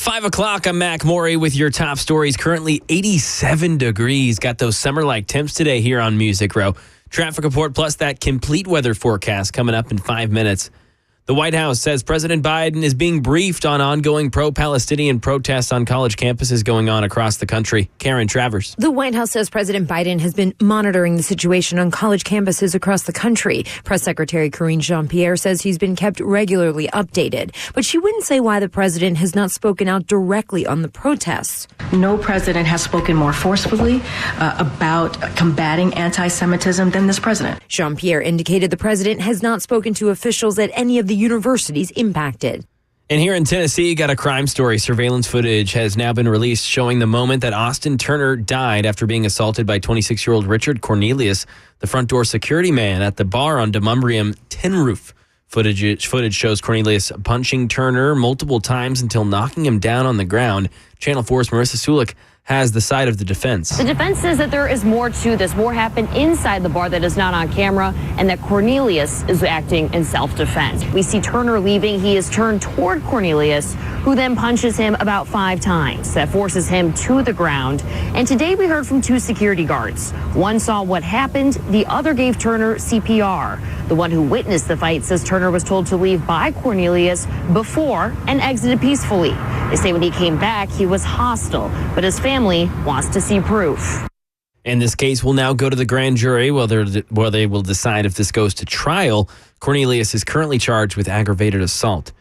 5 o'clock, I'm Mac Morey with your top stories. Currently 87 degrees. Got those summer-like temps today here on Music Row. Traffic report plus that complete weather forecast coming up in 5 minutes. The White House says President Biden is being briefed on ongoing pro-Palestinian protests on college campuses going on across the country. Karen Travers. The White House says President Biden has been monitoring the situation on college campuses across the country. Press Secretary Karine Jean-Pierre says he's been kept regularly updated, but she wouldn't say why the president has not spoken out directly on the protests. No president has spoken more forcefully about combating anti-Semitism than this president. Jean-Pierre indicated the president has not spoken to officials at any of the universities impacted. And here in Tennessee, got a crime story. Surveillance footage has now been released showing the moment that Austin Turner died after being assaulted by 26-year-old Richard Cornelius, the front door security man at the bar on Demumbrium Tin Roof. Footage shows Cornelius punching Turner multiple times until knocking him down on the ground. Channel 4's Marissa Sulik has the side of the defense. The defense says that there is more to this. More happened inside the bar that is not on camera, and that Cornelius is acting in self-defense. We see Turner leaving. He is turned toward Cornelius, who then punches him about 5 times. That forces him to the ground. And today we heard from 2 security guards. One saw what happened. The other gave Turner CPR. The one who witnessed the fight says Turner was told to leave by Cornelius before and exited peacefully. They say when he came back, he was hostile, but his family wants to see proof. And this case will now go to the grand jury where they will decide if this goes to trial. Cornelius is currently charged with aggravated assault.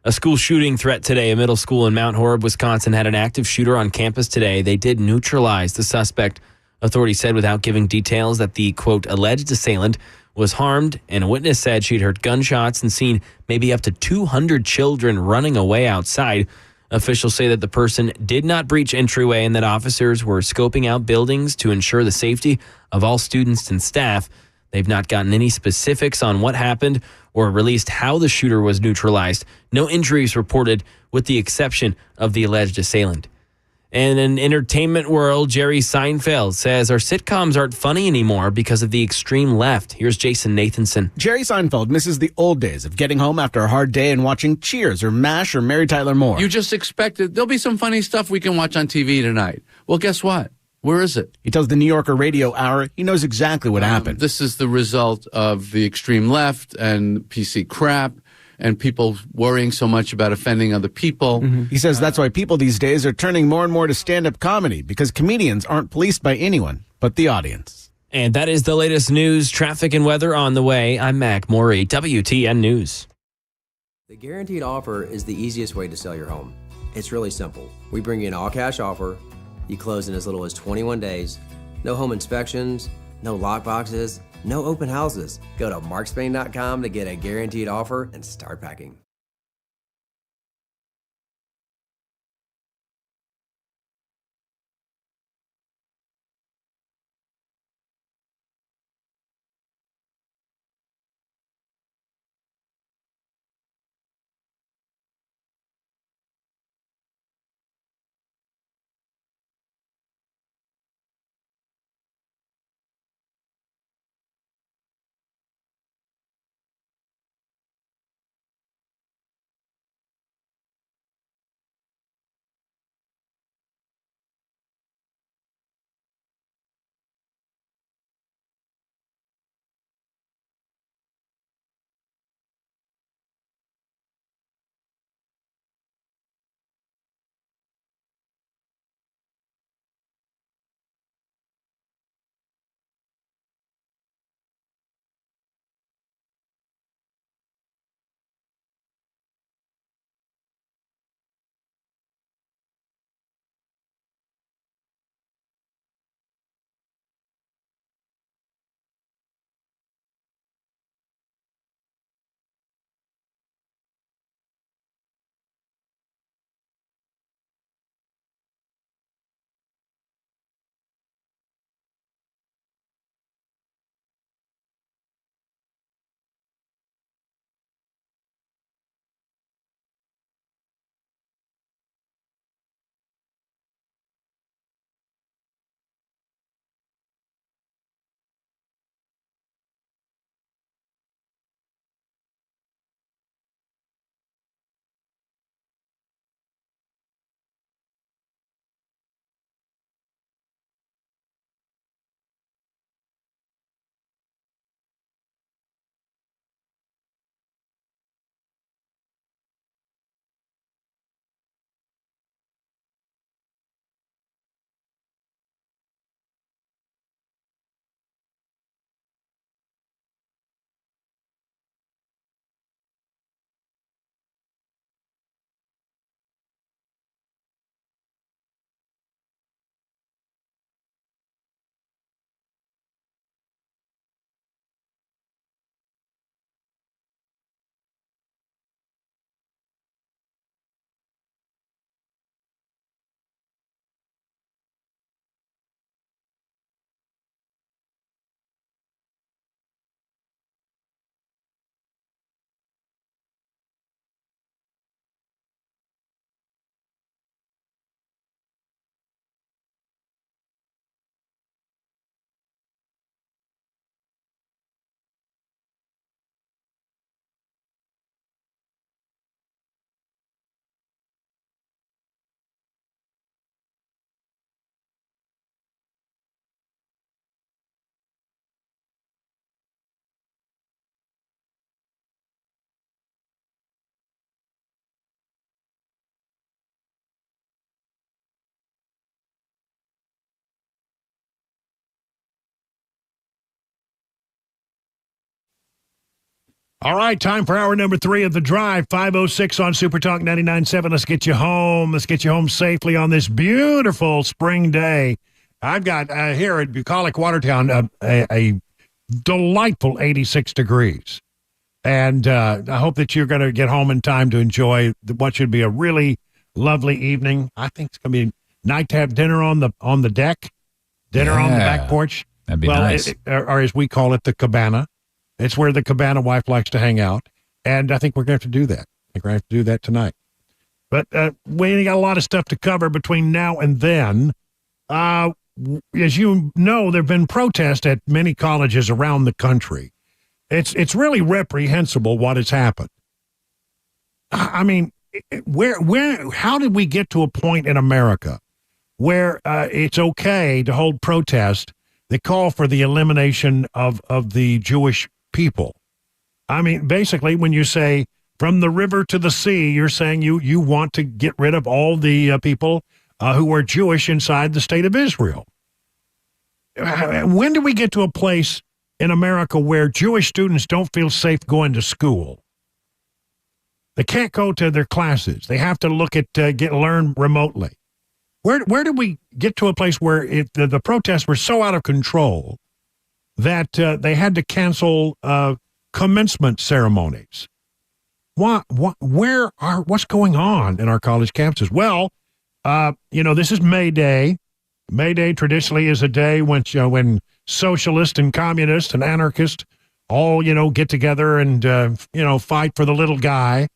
A school shooting threat today. A middle school in Mount Horeb, Wisconsin had an active shooter on campus today. They did neutralize the suspect. Authorities said without giving details that the, quote, alleged assailant was harmed, and a witness said she'd heard gunshots and seen maybe up to 200 children running away outside. Officials say that the person did not breach entryway and that officers were scoping out buildings to ensure the safety of all students and staff. They've not gotten any specifics on what happened or released how the shooter was neutralized. No injuries reported with the exception of the alleged assailant. And in entertainment world, Jerry Seinfeld says our sitcoms aren't funny anymore because of the extreme left. Here's Jason Nathanson. Jerry Seinfeld misses the old days of getting home after a hard day and watching Cheers or MASH or Mary Tyler Moore. You just expected there'll be some funny stuff we can watch on TV tonight. Well, guess what? Where is it? He tells the New Yorker Radio Hour he knows exactly what happened. This is the result of the extreme left and PC crap and people worrying so much about offending other people. Mm-hmm. He says that's why people these days are turning more and more to stand-up comedy, because comedians aren't policed by anyone but the audience. And that is the latest news, traffic, and weather on the way. I'm Mac Morey, WTN News. The Guaranteed Offer is the easiest way to sell your home. It's really simple. We bring you an all-cash offer. You close in as little as 21 days. No home inspections, no lockboxes, no open houses. Go to markspain.com to get a guaranteed offer and start packing. All right, time for hour number 3 of The Drive, 5:06 on Super Talk 99.7. Let's get you home. Let's get you home safely on this beautiful spring day. I've got here at Bucolic, Watertown, a delightful 86 degrees. And I hope that you're going to get home in time to enjoy what should be a really lovely evening. I think it's going to be nice to have dinner on the deck, dinner on the back porch. That'd be nice. Or as we call it, the cabana. It's where the cabana wife likes to hang out. And I think we're going to have to do that. I think we're going to have to do that tonight. But we got a lot of stuff to cover between now and then. As you know, there have been protests at many colleges around the country. It's really reprehensible what has happened. I mean, how did we get to a point in America where it's okay to hold protests that call for the elimination of the Jewish people? I mean, basically, when you say from the river to the sea, you're saying you want to get rid of all the people who are Jewish inside the state of Israel. When do we get to a place in America where Jewish students don't feel safe going to school? They can't go to their classes. They have to look at learn remotely. Where did we get to a place where the protests were so out of control that they had to cancel commencement ceremonies? What's going on in our college campuses? Well, this is May Day. May Day traditionally is a day when socialists and communists and anarchists all, get together and, fight for the little guy.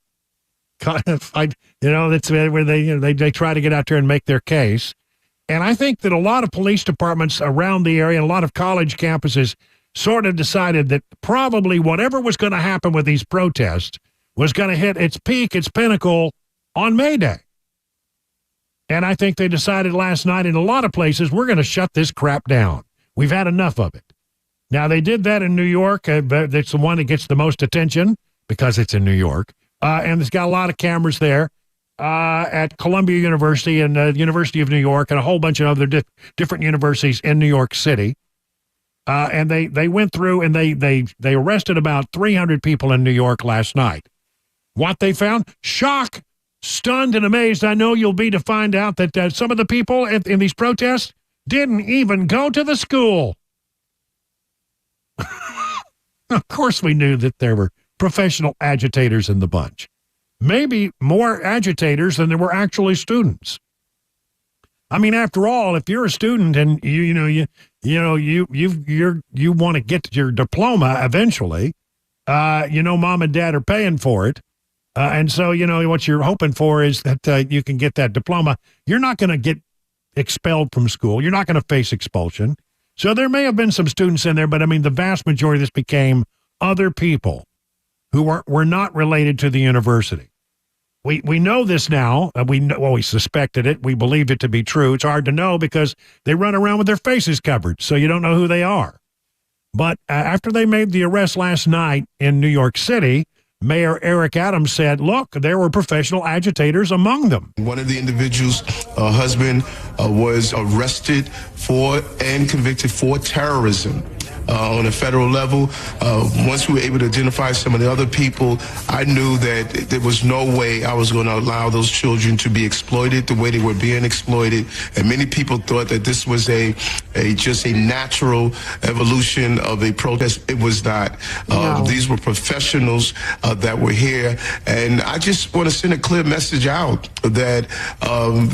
Fight, that's where they try to get out there and make their case. And I think that a lot of police departments around the area and a lot of college campuses sort of decided that probably whatever was going to happen with these protests was going to hit its peak, its pinnacle on May Day. And I think they decided last night in a lot of places, we're going to shut this crap down. We've had enough of it. Now, they did that in New York. It's the one that gets the most attention because it's in New York. And it's got a lot of cameras there at Columbia University and the University of New York and a whole bunch of other different universities in New York City. And they went through and they arrested about 300 people in New York last night. What they found? Shock. Stunned and amazed, I know you'll be to find out that some of the people in these protests didn't even go to the school. Of course we knew that there were professional agitators in the bunch. Maybe more agitators than there were actually students. I mean, after all, if you're a student and you want to get your diploma eventually, mom and dad are paying for it. And so, what you're hoping for is that you can get that diploma. You're not going to get expelled from school. You're not going to face expulsion. So there may have been some students in there, but I mean, the vast majority of this became other people who were not related to the university. We know this now. We suspected it. We believed it to be true. It's hard to know because they run around with their faces covered, so you don't know who they are. But after they made the arrest last night in New York City, Mayor Eric Adams said, look, there were professional agitators among them. One of the individuals' husband was arrested for and convicted for terrorism. On a federal level, once we were able to identify some of the other people, I knew that there was no way I was going to allow those children to be exploited the way they were being exploited. And many people thought that this was just a natural evolution of a protest. It was not. No. These were professionals that were here. And I just want to send a clear message out that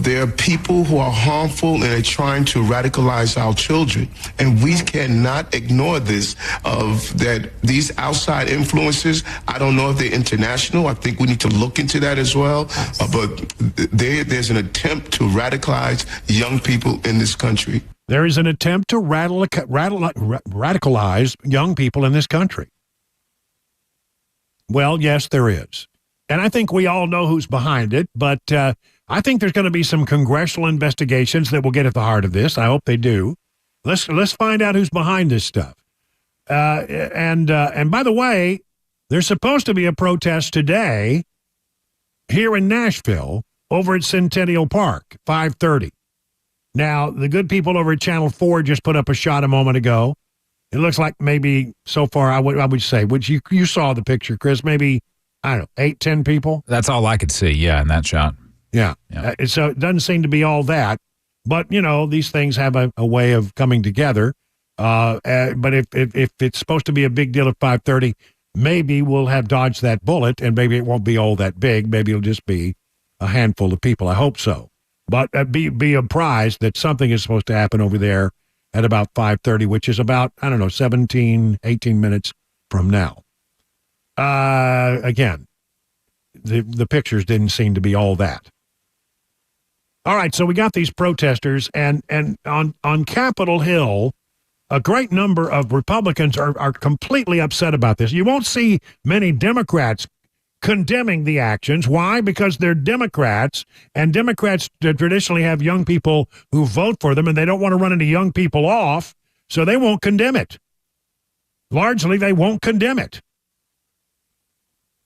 there are people who are harmful and are trying to radicalize our children. And we cannot ignore this, that these outside influences, I don't know if they're international. I think we need to look into that as well. But there's an attempt to radicalize young people in this country. There is an attempt to radicalize young people in this country. Well, yes, there is. And I think we all know who's behind it, but I think there's going to be some congressional investigations that will get at the heart of this. I hope they do. Let's find out who's behind this stuff. And by the way, there's supposed to be a protest today here in Nashville over at Centennial Park, 5:30. Now, the good people over at Channel 4 just put up a shot a moment ago It looks like maybe so far, I would say, which you saw the picture, Chris, maybe, I don't know, 8, 10 people? That's all I could see, yeah, in that shot. Yeah. So it doesn't seem to be all that. But, these things have a way of coming together. But if it's supposed to be a big deal at 5:30, maybe we'll have dodged that bullet, and maybe it won't be all that big. Maybe it'll just be a handful of people. I hope so. But be apprised that something is supposed to happen over there at about 5:30, which is about, 17, 18 minutes from now. Again, the pictures didn't seem to be all that. All right, so we got these protesters, and on Capitol Hill, a great number of Republicans are completely upset about this. You won't see many Democrats condemning the actions. Why? Because they're Democrats, and Democrats traditionally have young people who vote for them, and they don't want to run any young people off, so they won't condemn it. Largely, they won't condemn it.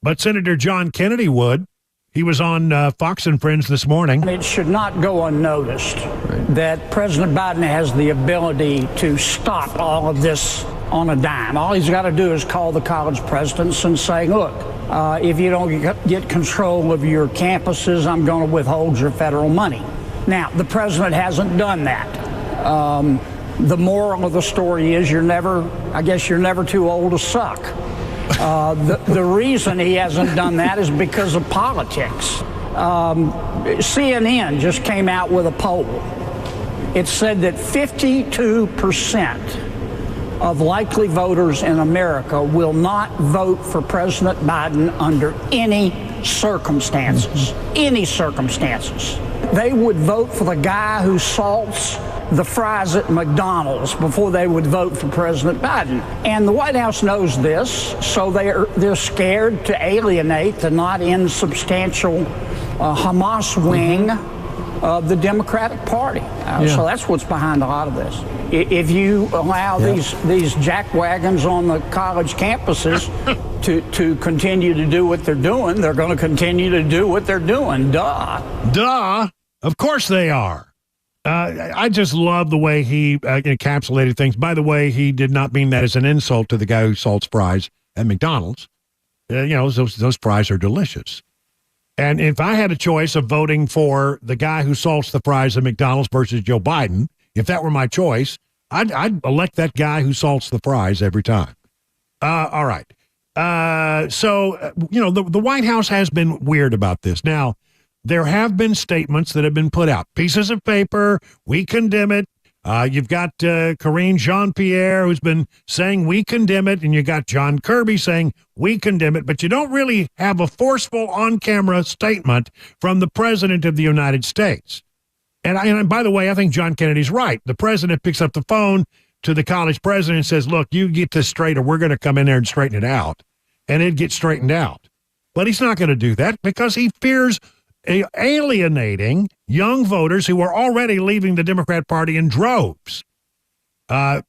But Senator John Kennedy would. He was on Fox and Friends this morning. It should not go unnoticed that President Biden has the ability to stop all of this on a dime. All he's got to do is call the college presidents and say, look, if you don't get control of your campuses, I'm going to withhold your federal money. Now, the president hasn't done that. The moral of the story is you're never too old to suck. The reason he hasn't done that is because of politics. CNN just came out with a poll. It said that 52% of likely voters in America will not vote for President Biden under any circumstances. Any circumstances. They would vote for the guy who salts the fries at McDonald's before they would vote for President Biden. And the White House knows this, so they're scared to alienate the not insubstantial Hamas wing of the Democratic Party. So that's what's behind a lot of this. If you allow these jackwagons on the college campuses to continue to do what they're doing, they're going to continue to do what they're doing. Duh. Of course they are. I just love the way he encapsulated things. By the way, he did not mean that as an insult to the guy who salts fries at McDonald's. Those fries are delicious. And if I had a choice of voting for the guy who salts the fries at McDonald's versus Joe Biden, if that were my choice, I'd elect that guy who salts the fries every time. All right. So the White House has been weird about this. Now, there have been statements that have been put out. Pieces of paper, we condemn it. You've got Karine Jean-Pierre, who's been saying we condemn it, and you got John Kirby saying we condemn it, but you don't really have a forceful on-camera statement from the President of the United States. And by the way, I think John Kennedy's right. The President picks up the phone to the college president and says, look, you get this straight or we're going to come in there and straighten it out. And it gets straightened out. But he's not going to do that because he fears alienating young voters who are already leaving the Democrat Party in droves. The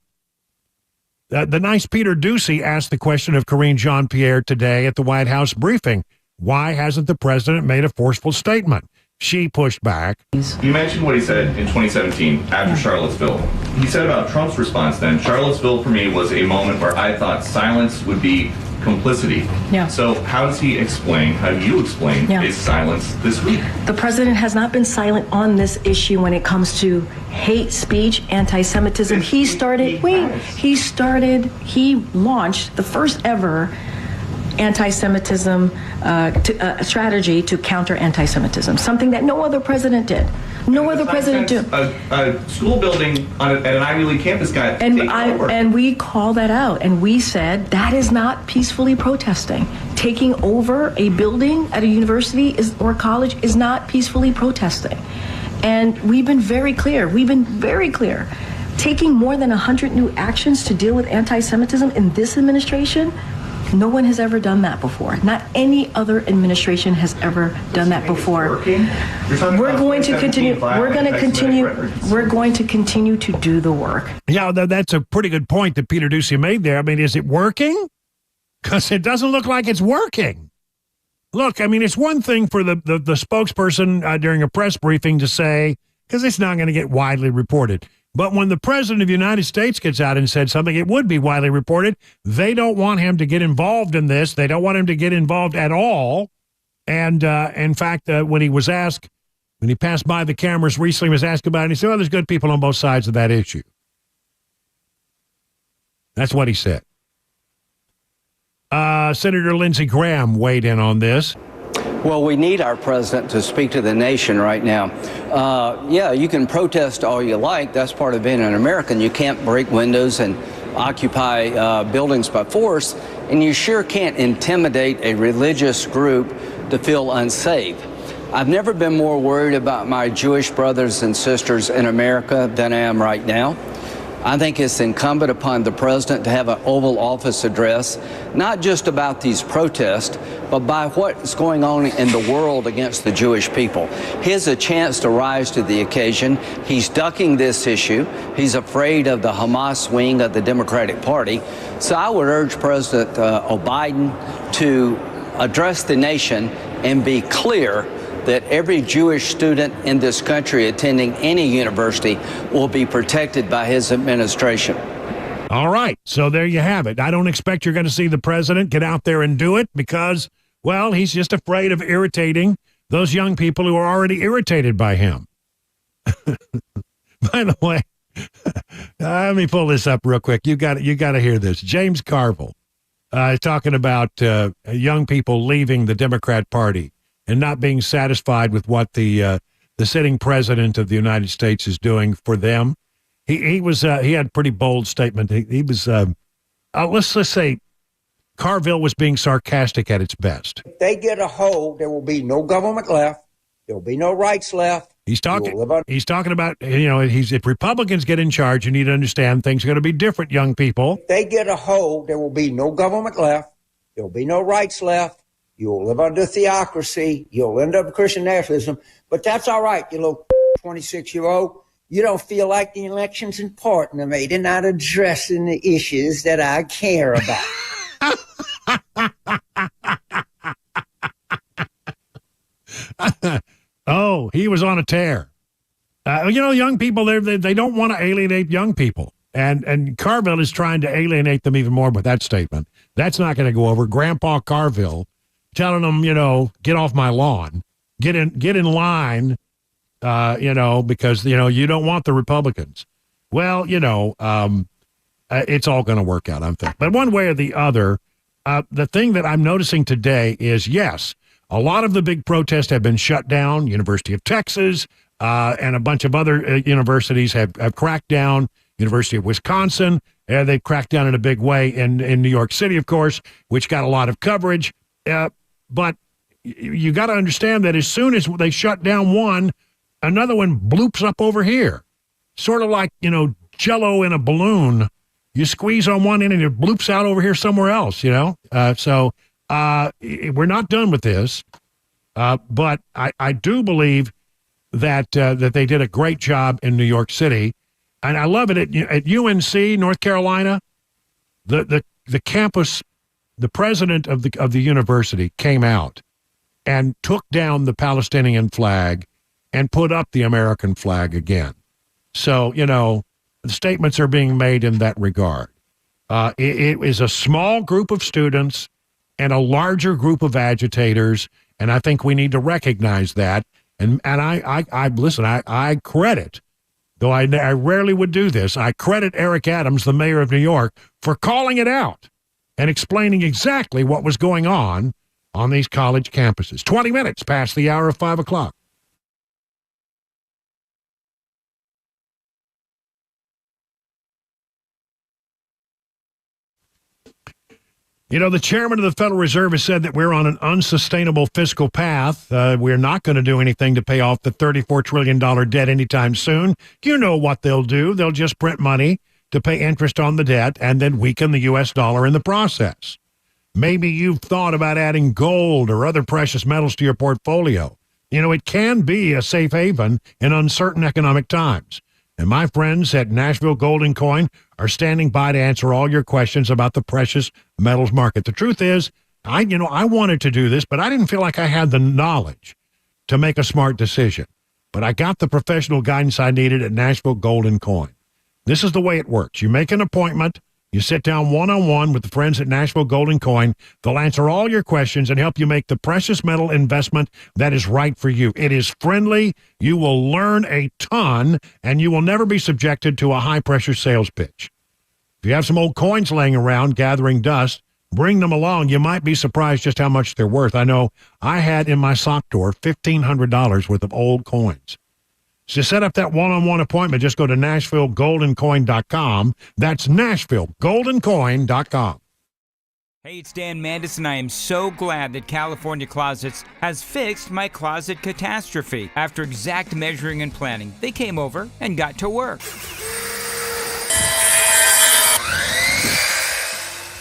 nice Peter Ducey asked the question of Karine Jean-Pierre today at the White House briefing. Why hasn't the president made a forceful statement? She pushed back. You mentioned what he said in 2017 after Charlottesville. He said about Trump's response then, Charlottesville for me was a moment where I thought silence would be complicity. Yeah. So how do you explain his silence this week? The president has not been silent on this issue when it comes to hate speech, anti-Semitism. He launched the first ever anti-Semitism strategy to counter anti-Semitism, something that no other president did. No other president did. A school building at an Ivy League campus got taken over. And we called that out, and we said that is not peacefully protesting. Taking over a building at a university or college is not peacefully protesting. And we've been very clear. Taking more than 100 new actions to deal with anti-Semitism in this administration, no one has ever done that before. Not any other administration has ever done that before. We're going to continue to do the work. Yeah, that's a pretty good point that Peter Ducey made there. I mean, is it working? Because it doesn't look like it's working. Look, I mean, it's one thing for the spokesperson during a press briefing to say, because it's not going to get widely reported. But when the president of the United States gets out and said something, it would be widely reported. They don't want him to get involved in this. They don't want him to get involved at all. And in fact, when he was asked, when he passed by the cameras recently, was asked about it, and he said, well, there's good people on both sides of that issue. That's what he said. Senator Lindsey Graham weighed in on this. Well, we need our president to speak to the nation right now. Yeah, you can protest all you like. That's part of being an American. You can't break windows and occupy buildings by force, and you sure can't intimidate a religious group to feel unsafe. I've never been more worried about my Jewish brothers and sisters in America than I am right now. I think it's incumbent upon the president to have an Oval Office address, not just about these protests, but by what's going on in the world against the Jewish people. He has a chance to rise to the occasion. He's ducking this issue. He's afraid of the Hamas wing of the Democratic Party. So I would urge President Biden to address the nation and be clear that every Jewish student in this country attending any university will be protected by his administration. All right. So there you have it. I don't expect you're going to see the president get out there and do it because, well, he's just afraid of irritating those young people who are already irritated by him. By the way, let me pull this up real quick. You got to hear this. James Carville talking about young people leaving the Democrat Party and not being satisfied with what the sitting president of the United States is doing for them. He had a pretty bold statement. He was let's just say Carville was being sarcastic at its best. If they get a hold, there will be no government left. There will be no rights left. He's talking about, if Republicans get in charge, you need to understand things are going to be different, young people. If they get a hold, there will be no government left. There will be no rights left. You'll live under theocracy. You'll end up with Christian nationalism. But that's all right, you little 26-year-old. You don't feel like the election's important to me. They're not addressing the issues that I care about. Oh, he was on a tear. Young people, they don't want to alienate young people. And Carville is trying to alienate them even more with that statement. That's not going to go over. Grandpa Carville telling them, get off my lawn, get in line, because, you don't want the Republicans. Well, it's all going to work out, I think. But one way or the other, the thing that I'm noticing today is, yes, a lot of the big protests have been shut down. University of Texas and a bunch of other universities have cracked down. University of Wisconsin, they've cracked down in a big way in New York City, of course, which got a lot of coverage. But you got to understand that as soon as they shut down one, another one bloops up over here. Sort of like, Jell-O in a balloon. You squeeze on one end and it bloops out over here somewhere else, So we're not done with this. But I do believe that they did a great job in New York City. And I love it at UNC, North Carolina, the campus. The president of the university came out and took down the Palestinian flag and put up the American flag again. So, the statements are being made in that regard. It is a small group of students and a larger group of agitators, and I think we need to recognize that. And I credit, though I rarely would do this, I credit Eric Adams, the mayor of New York, for calling it out and explaining exactly what was going on these college campuses. 20 minutes past the hour of 5 o'clock. The chairman of the Federal Reserve has said that we're on an unsustainable fiscal path. We're not going to do anything to pay off the $34 trillion debt anytime soon. You know what they'll do. They'll just print money to pay interest on the debt and then weaken the U.S. dollar in the process. Maybe you've thought about adding gold or other precious metals to your portfolio. It can be a safe haven in uncertain economic times. And my friends at Nashville Gold & Coin are standing by to answer all your questions about the precious metals market. The truth is, I wanted to do this, but I didn't feel like I had the knowledge to make a smart decision. But I got the professional guidance I needed at Nashville Gold & Coin. This is the way it works. You make an appointment. You sit down one-on-one with the friends at Nashville Golden Coin. They'll answer all your questions and help you make the precious metal investment that is right for you. It is friendly. You will learn a ton, and you will never be subjected to a high-pressure sales pitch. If you have some old coins laying around gathering dust, bring them along. You might be surprised just how much they're worth. I know I had in my sock drawer $1,500 worth of old coins. So set up that one-on-one appointment. Just go to NashvilleGoldenCoin.com. That's NashvilleGoldenCoin.com. Hey, it's Dan Mandis, and I am so glad that California Closets has fixed my closet catastrophe. After exact measuring and planning, they came over and got to work.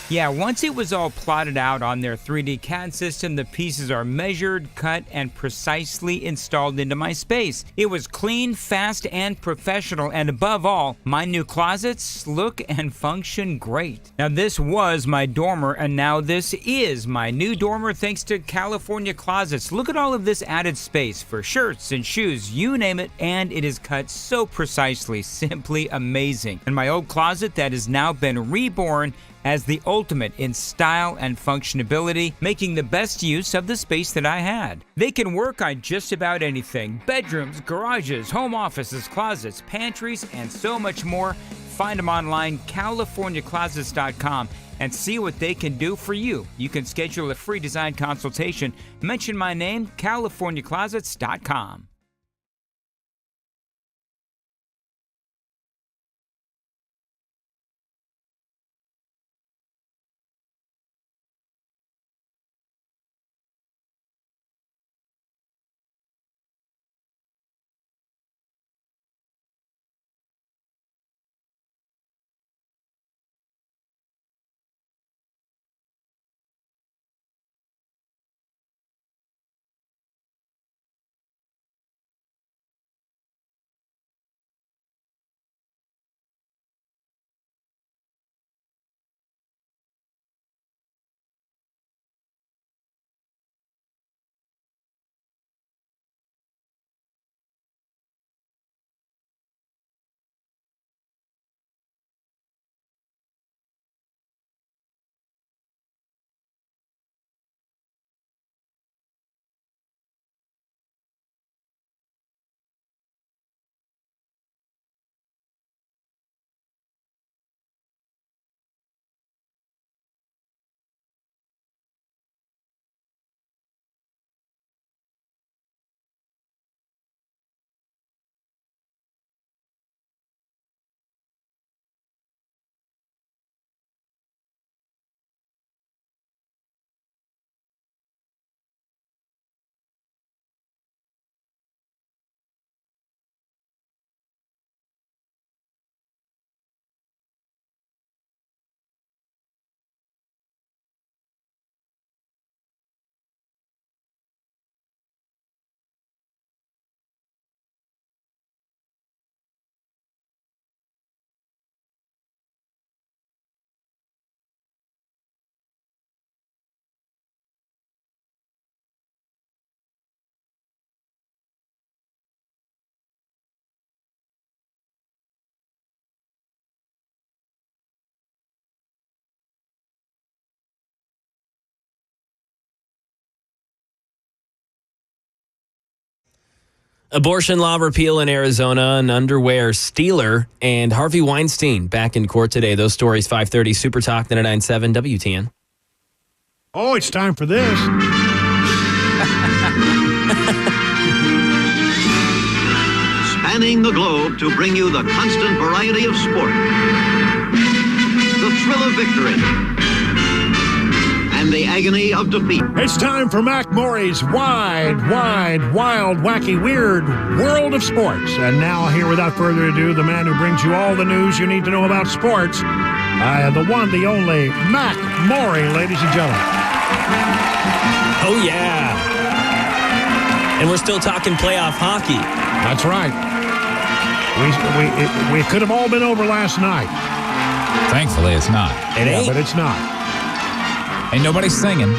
Yeah, once it was all plotted out on their 3D CAD system, the pieces are measured, cut, and precisely installed into my space. It was clean, fast, and professional, and above all, my new closets look and function great. Now, this was my dormer, and now this is my new dormer thanks to California Closets. Look at all of this added space for shirts and shoes, you name it, and it is cut so precisely, simply amazing. And my old closet that has now been reborn as the ultimate in style and functionability, making the best use of the space that I had. They can work on just about anything: bedrooms, garages, home offices, closets, pantries, and so much more. Find them online, CaliforniaClosets.com, and see what they can do for you. You can schedule a free design consultation. Mention my name, CaliforniaClosets.com. Abortion law repeal in Arizona, an underwear stealer, and Harvey Weinstein back in court today. Those stories, 5:30, Super Talk 99.7 WTN. Oh, it's time for this. Spanning the globe to bring you the constant variety of sport, the thrill of victory, and the agony of defeat. It's time for Mac Morey's wide, wild, wacky, weird world of sports. And now, here without further ado, the man who brings you all the news you need to know about sports, the one, the only, Mac Morey, ladies and gentlemen. Oh, yeah. And we're still talking playoff hockey. That's right. We could have all been over last night. Thankfully, it's not. It ain't. But it's not. Ain't nobody singing.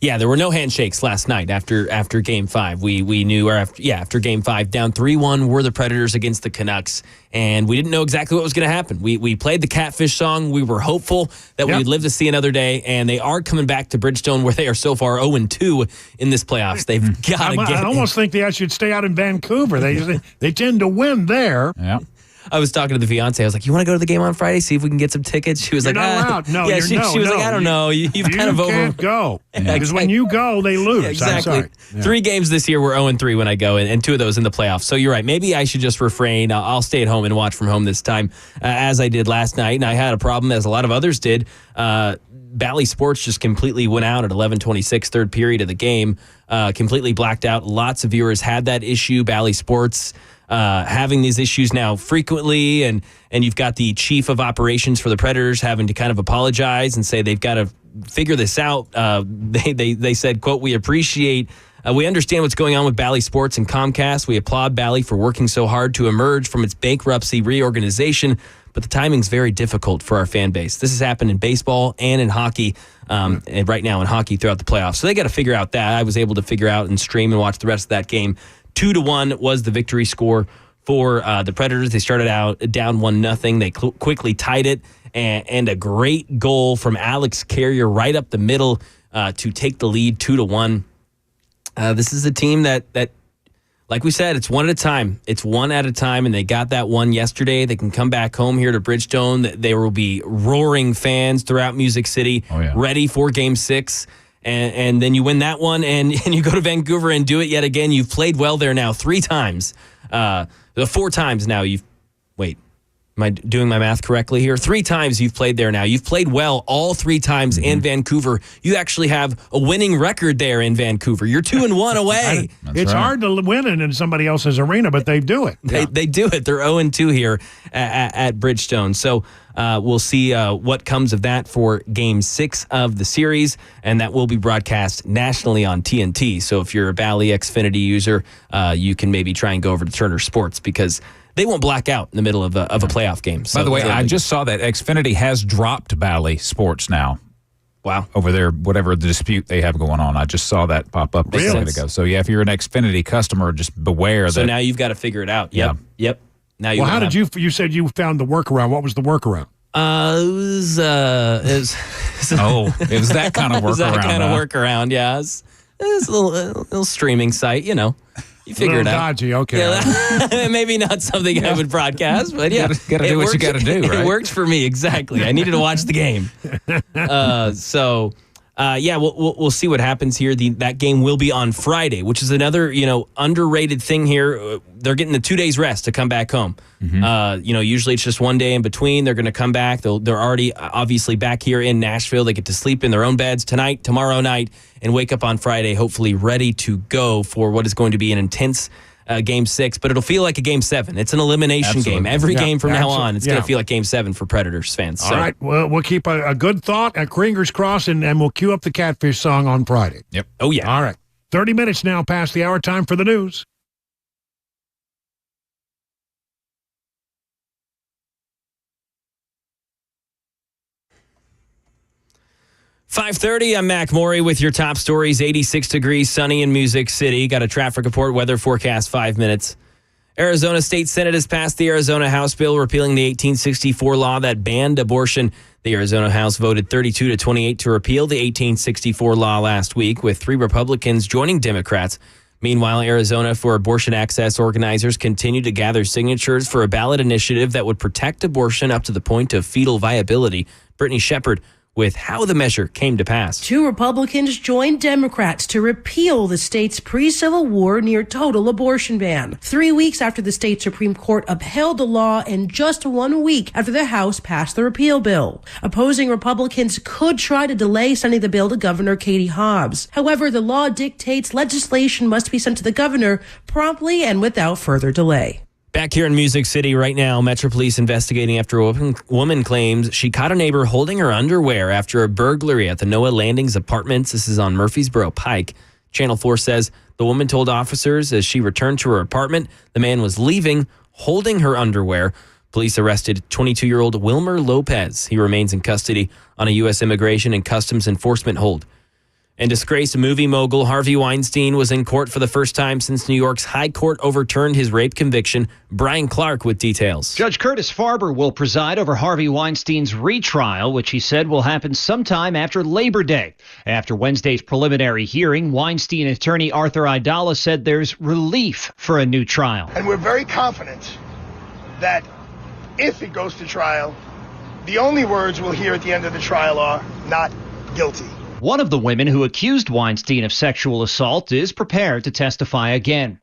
Yeah, there were no handshakes last night after Game 5. We knew, after Game 5, down 3-1 were the Predators against the Canucks, and we didn't know exactly what was going to happen. We played the Catfish song. We were hopeful that we would live to see another day, and they are coming back to Bridgestone, where they are so far 0-2 in this playoffs. They've got to get I almost think they should stay out in Vancouver. They tend to win there. Yeah. I was talking to the fiance. I was like, "You want to go to the game on Friday? See if we can get some tickets." She was You're like, not allowed. No, yeah, you're she was like, "I don't know. You've kind of over." You can't go because when you go, they lose. Yeah, exactly. I'm sorry. 3 games this year were 0-3 when I go, and 2 of those in the playoffs. So you're right. Maybe I should just refrain. I'll stay at home and watch from home this time, as I did last night. And I had a problem, as a lot of others did. Bally Sports just completely went out at 11:26, third period of the game, completely blacked out. Lots of viewers had that issue. Bally Sports having these issues now frequently, and you've got the chief of operations for the Predators having to kind of apologize and say they've got to figure this out. They said, quote, we understand what's going on with Bally Sports and Comcast. We applaud Bally for working so hard to emerge from its bankruptcy reorganization, but the timing's very difficult for our fan base. This has happened in baseball and in hockey, and right now in hockey throughout the playoffs. So they got to figure out that. I was able to figure out and stream and watch the rest of that game. 2-1 was the victory score for the Predators. They started out down 1-0. They quickly tied it, and a great goal from Alex Carrier right up the middle to take the lead 2-1. This is a team that, like we said, it's one at a time. It's one at a time, and they got that one yesterday. They can come back home here to Bridgestone. There will be roaring fans throughout Music City, ready for Game 6. And then you win that one, and you go to Vancouver and do it yet again. You've played well there now 3 times. 4 times now wait, am I doing my math correctly here? 3 times you've played there now. You've played well all 3 times in Vancouver. You actually have a winning record there in Vancouver. You're 2-1 away. It's hard to win in somebody else's arena, but they do it. They do it. They're 0-2 here at Bridgestone. So we'll see what comes of that for Game 6 of the series, and that will be broadcast nationally on TNT. So if you're a Bally Xfinity user, you can maybe try and go over to Turner Sports, because they won't black out in the middle of a playoff game. So by the way, I just saw that Xfinity has dropped Bally Sports now. Wow. Over there, whatever the dispute they have going on. I just saw that pop up a second ago. So, yeah, if you're an Xfinity customer, just beware that. So now you've got to figure it out. Yep. Now Well, how did you said you found the workaround. What was the workaround? It was it was that kind of workaround. Workaround, yeah. It's a little streaming site, you know. You figure it out. Dodgy, okay. Yeah, maybe not something I would broadcast, but yeah. Got to do what you got to do, right? It worked for me, exactly. I needed to watch the game. We'll see what happens here. That game will be on Friday, which is another, underrated thing here. They're getting the 2 days rest to come back home. Usually it's just 1 day in between. They're going to come back. They're already obviously back here in Nashville. They get to sleep in their own beds tonight, tomorrow night, and wake up on Friday, hopefully ready to go for what is going to be an intense Game 6, but it'll feel like a Game 7. It's an elimination game. Every game from now on, it's going to feel like Game 7 for Predators fans. All right. Well, we'll keep a good thought, fingers crossed, and we'll cue up the Catfish song on Friday. Yep. Oh, yeah. All right. 30 minutes now past the hour. Time for the news. .5:30, I'm Mac Morey with your top stories. 86 degrees, sunny in Music City. Got a traffic report, weather forecast, 5 minutes. Arizona State Senate has passed the Arizona House bill repealing the 1864 law that banned abortion. The Arizona House voted 32-28 to repeal the 1864 law last week, with 3 Republicans joining Democrats. Meanwhile, Arizona for Abortion Access organizers continue to gather signatures for a ballot initiative that would protect abortion up to the point of fetal viability. Brittany Shepard with how the measure came to pass. 2 Republicans joined Democrats to repeal the state's pre-Civil War near-total abortion ban. 3 weeks after the state Supreme Court upheld the law and just 1 week after the House passed the repeal bill. Opposing Republicans could try to delay sending the bill to Governor Katie Hobbs. However, the law dictates legislation must be sent to the governor promptly and without further delay. Back here in Music City right now, Metro Police investigating after a woman claims she caught a neighbor holding her underwear after a burglary at the Noah Landings Apartments. This is on Murfreesboro Pike. Channel 4 says the woman told officers as she returned to her apartment, the man was leaving, holding her underwear. Police arrested 22-year-old Wilmer Lopez. He remains in custody on a U.S. Immigration and Customs Enforcement hold. And disgraced movie mogul Harvey Weinstein was in court for the first time since New York's High Court overturned his rape conviction. Brian Clark with details. Judge Curtis Farber will preside over Harvey Weinstein's retrial, which he said will happen sometime after Labor Day. After Wednesday's preliminary hearing, Weinstein attorney Arthur Aidala said there's relief for a new trial. And we're very confident that if it goes to trial, the only words we'll hear at the end of the trial are not guilty. One of the women who accused Weinstein of sexual assault is prepared to testify again.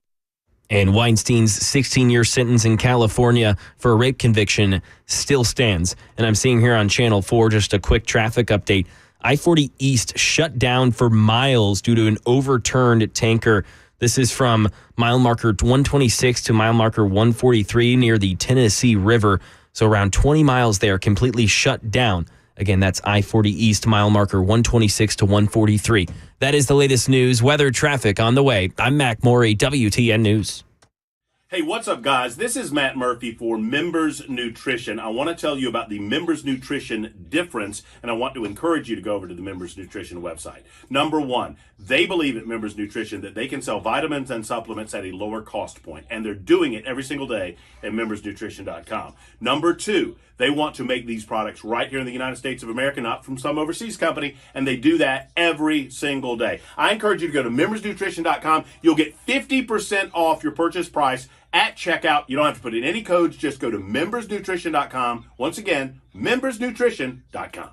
And Weinstein's 16-year sentence in California for a rape conviction still stands. And I'm seeing here on Channel 4 just a quick traffic update. I-40 East shut down for miles due to an overturned tanker. This is from mile marker 126 to mile marker 143 near the Tennessee River. So around 20 miles there completely shut down. Again, that's I-40 East, mile marker 126 to 143. That is the latest news, weather, traffic on the way. I'm Mac Morey, WTN News. Hey, what's up, guys? This is Matt Murphy for Members Nutrition. I want to tell you about the Members Nutrition difference, and I want to encourage you to go over to the Members Nutrition website. Number one, they believe at Members Nutrition that they can sell vitamins and supplements at a lower cost point, and they're doing it every single day at membersnutrition.com. Number two, they want to make these products right here in the United States of America, not from some overseas company, and they do that every single day. I encourage you to go to membersnutrition.com. You'll get 50% off your purchase price at checkout. You don't have to put in any codes. Just go to membersnutrition.com. Once again, membersnutrition.com.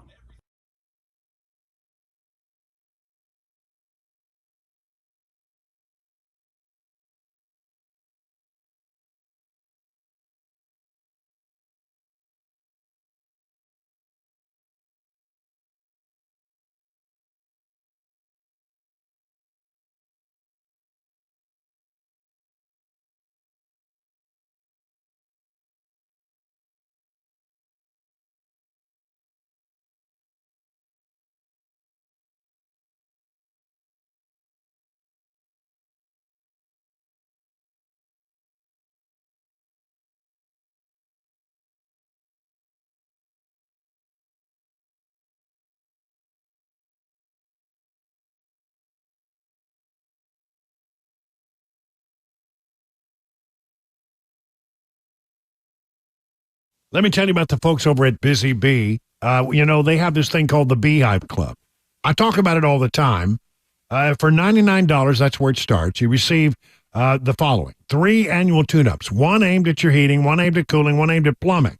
Let me tell you about the folks over at Busy Bee. They have this thing called the Beehive Club. I talk about it all the time. For $99, that's where it starts. You receive the following: 3 annual tune-ups, one aimed at your heating, one aimed at cooling, one aimed at plumbing.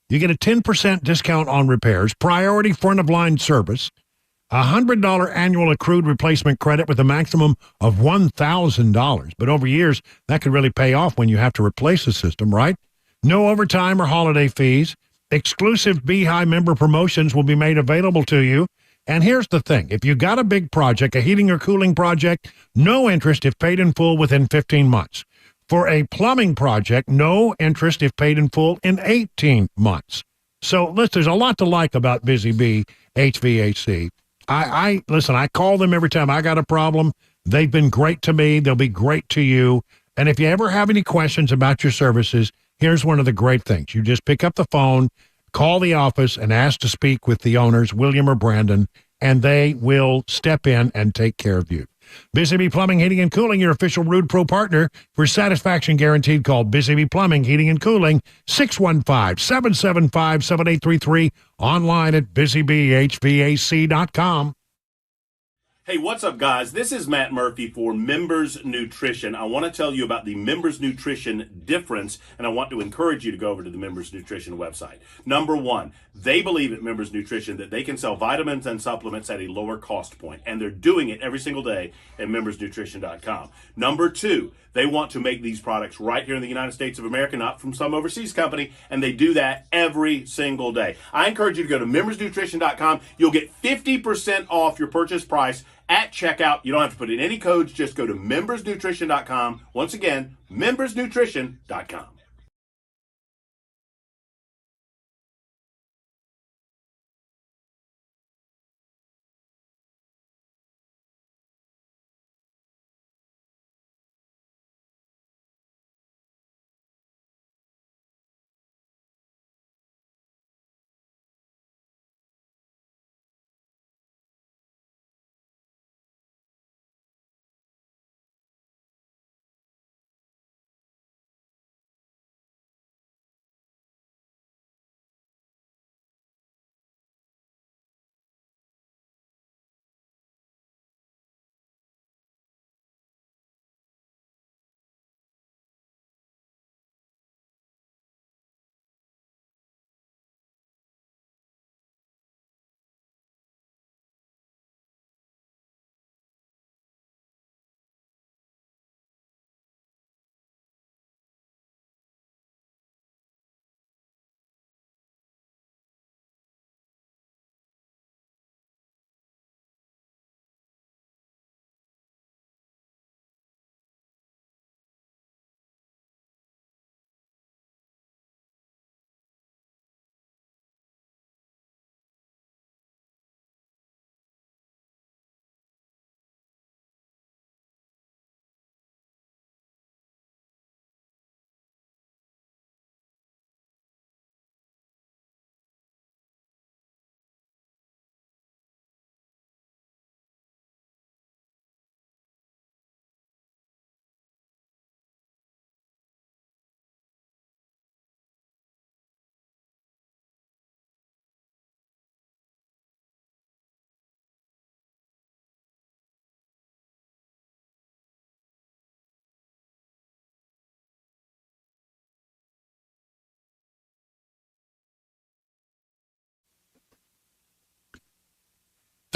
You get a 10% discount on repairs, priority front-of-line service, a $100 annual accrued replacement credit with a maximum of $1,000. But over years, that could really pay off when you have to replace the system, right? No overtime or holiday fees. Exclusive Beehive member promotions will be made available to you. And here's the thing. If you got a big project, a heating or cooling project, no interest if paid in full within 15 months. For a plumbing project, no interest if paid in full in 18 months. So, listen, there's a lot to like about Busy Bee HVAC. Listen, I call them every time I got a problem. They've been great to me. They'll be great to you. And if you ever have any questions about your services, here's one of the great things. You just pick up the phone, call the office, and ask to speak with the owners, William or Brandon, and they will step in and take care of you. Busy Bee Plumbing, Heating, and Cooling, your official Rude Pro partner. For satisfaction guaranteed, call Busy Bee Plumbing, Heating, and Cooling, 615-775-7833, online at busybehvac.com. Hey, what's up, guys? This is Matt Murphy for Members Nutrition. I want to tell you about the Members Nutrition difference, and I want to encourage you to go over to the Members Nutrition website. Number one, they believe at Members Nutrition that they can sell vitamins and supplements at a lower cost point, and they're doing it every single day at membersnutrition.com. Number two, they want to make these products right here in the United States of America, not from some overseas company, and they do that every single day. I encourage you to go to membersnutrition.com. You'll get 50% off your purchase price at checkout. You don't have to put in any codes. Just go to membersnutrition.com. Once again, membersnutrition.com.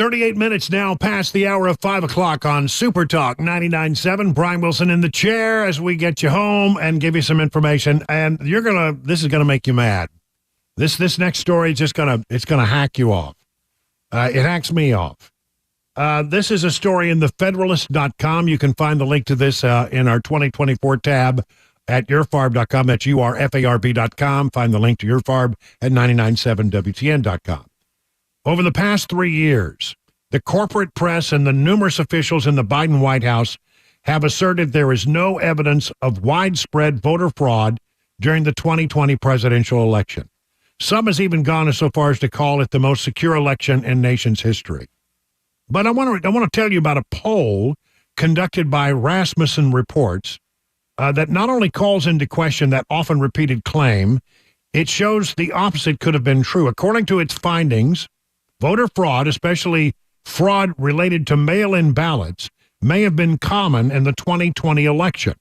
38 minutes now past the hour of 5 o'clock on Super Talk 99.7. Brian Wilson in the chair as we get you home and give you some information. And this is going to make you mad. This next story is just it's going to hack you off. It hacks me off. This is a story in thefederalist.com. You can find the link to this in our 2024 tab at URFARB.com. That's URFARB.com. Find the link to URFARB at 997WTN.com. Over the past 3 years, the corporate press and the numerous officials in the Biden White House have asserted there is no evidence of widespread voter fraud during the 2020 presidential election. Some has even gone so far as to call it the most secure election in nation's history. But I want to tell you about a poll conducted by Rasmussen Reports that not only calls into question that often repeated claim, it shows the opposite could have been true. According to its findings, voter fraud, especially fraud related to mail-in ballots, may have been common in the 2020 election.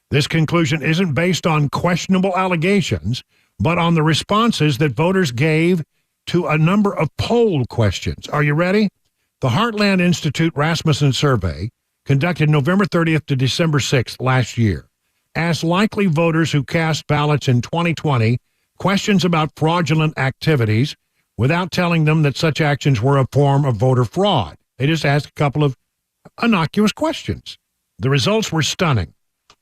This conclusion isn't based on questionable allegations, but on the responses that voters gave to a number of poll questions. Are you ready? The Heartland Institute Rasmussen survey, conducted November 30th to December 6th last year, asked likely voters who cast ballots in 2020 questions about fraudulent activities without telling them that such actions were a form of voter fraud. They just asked a couple of innocuous questions. The results were stunning.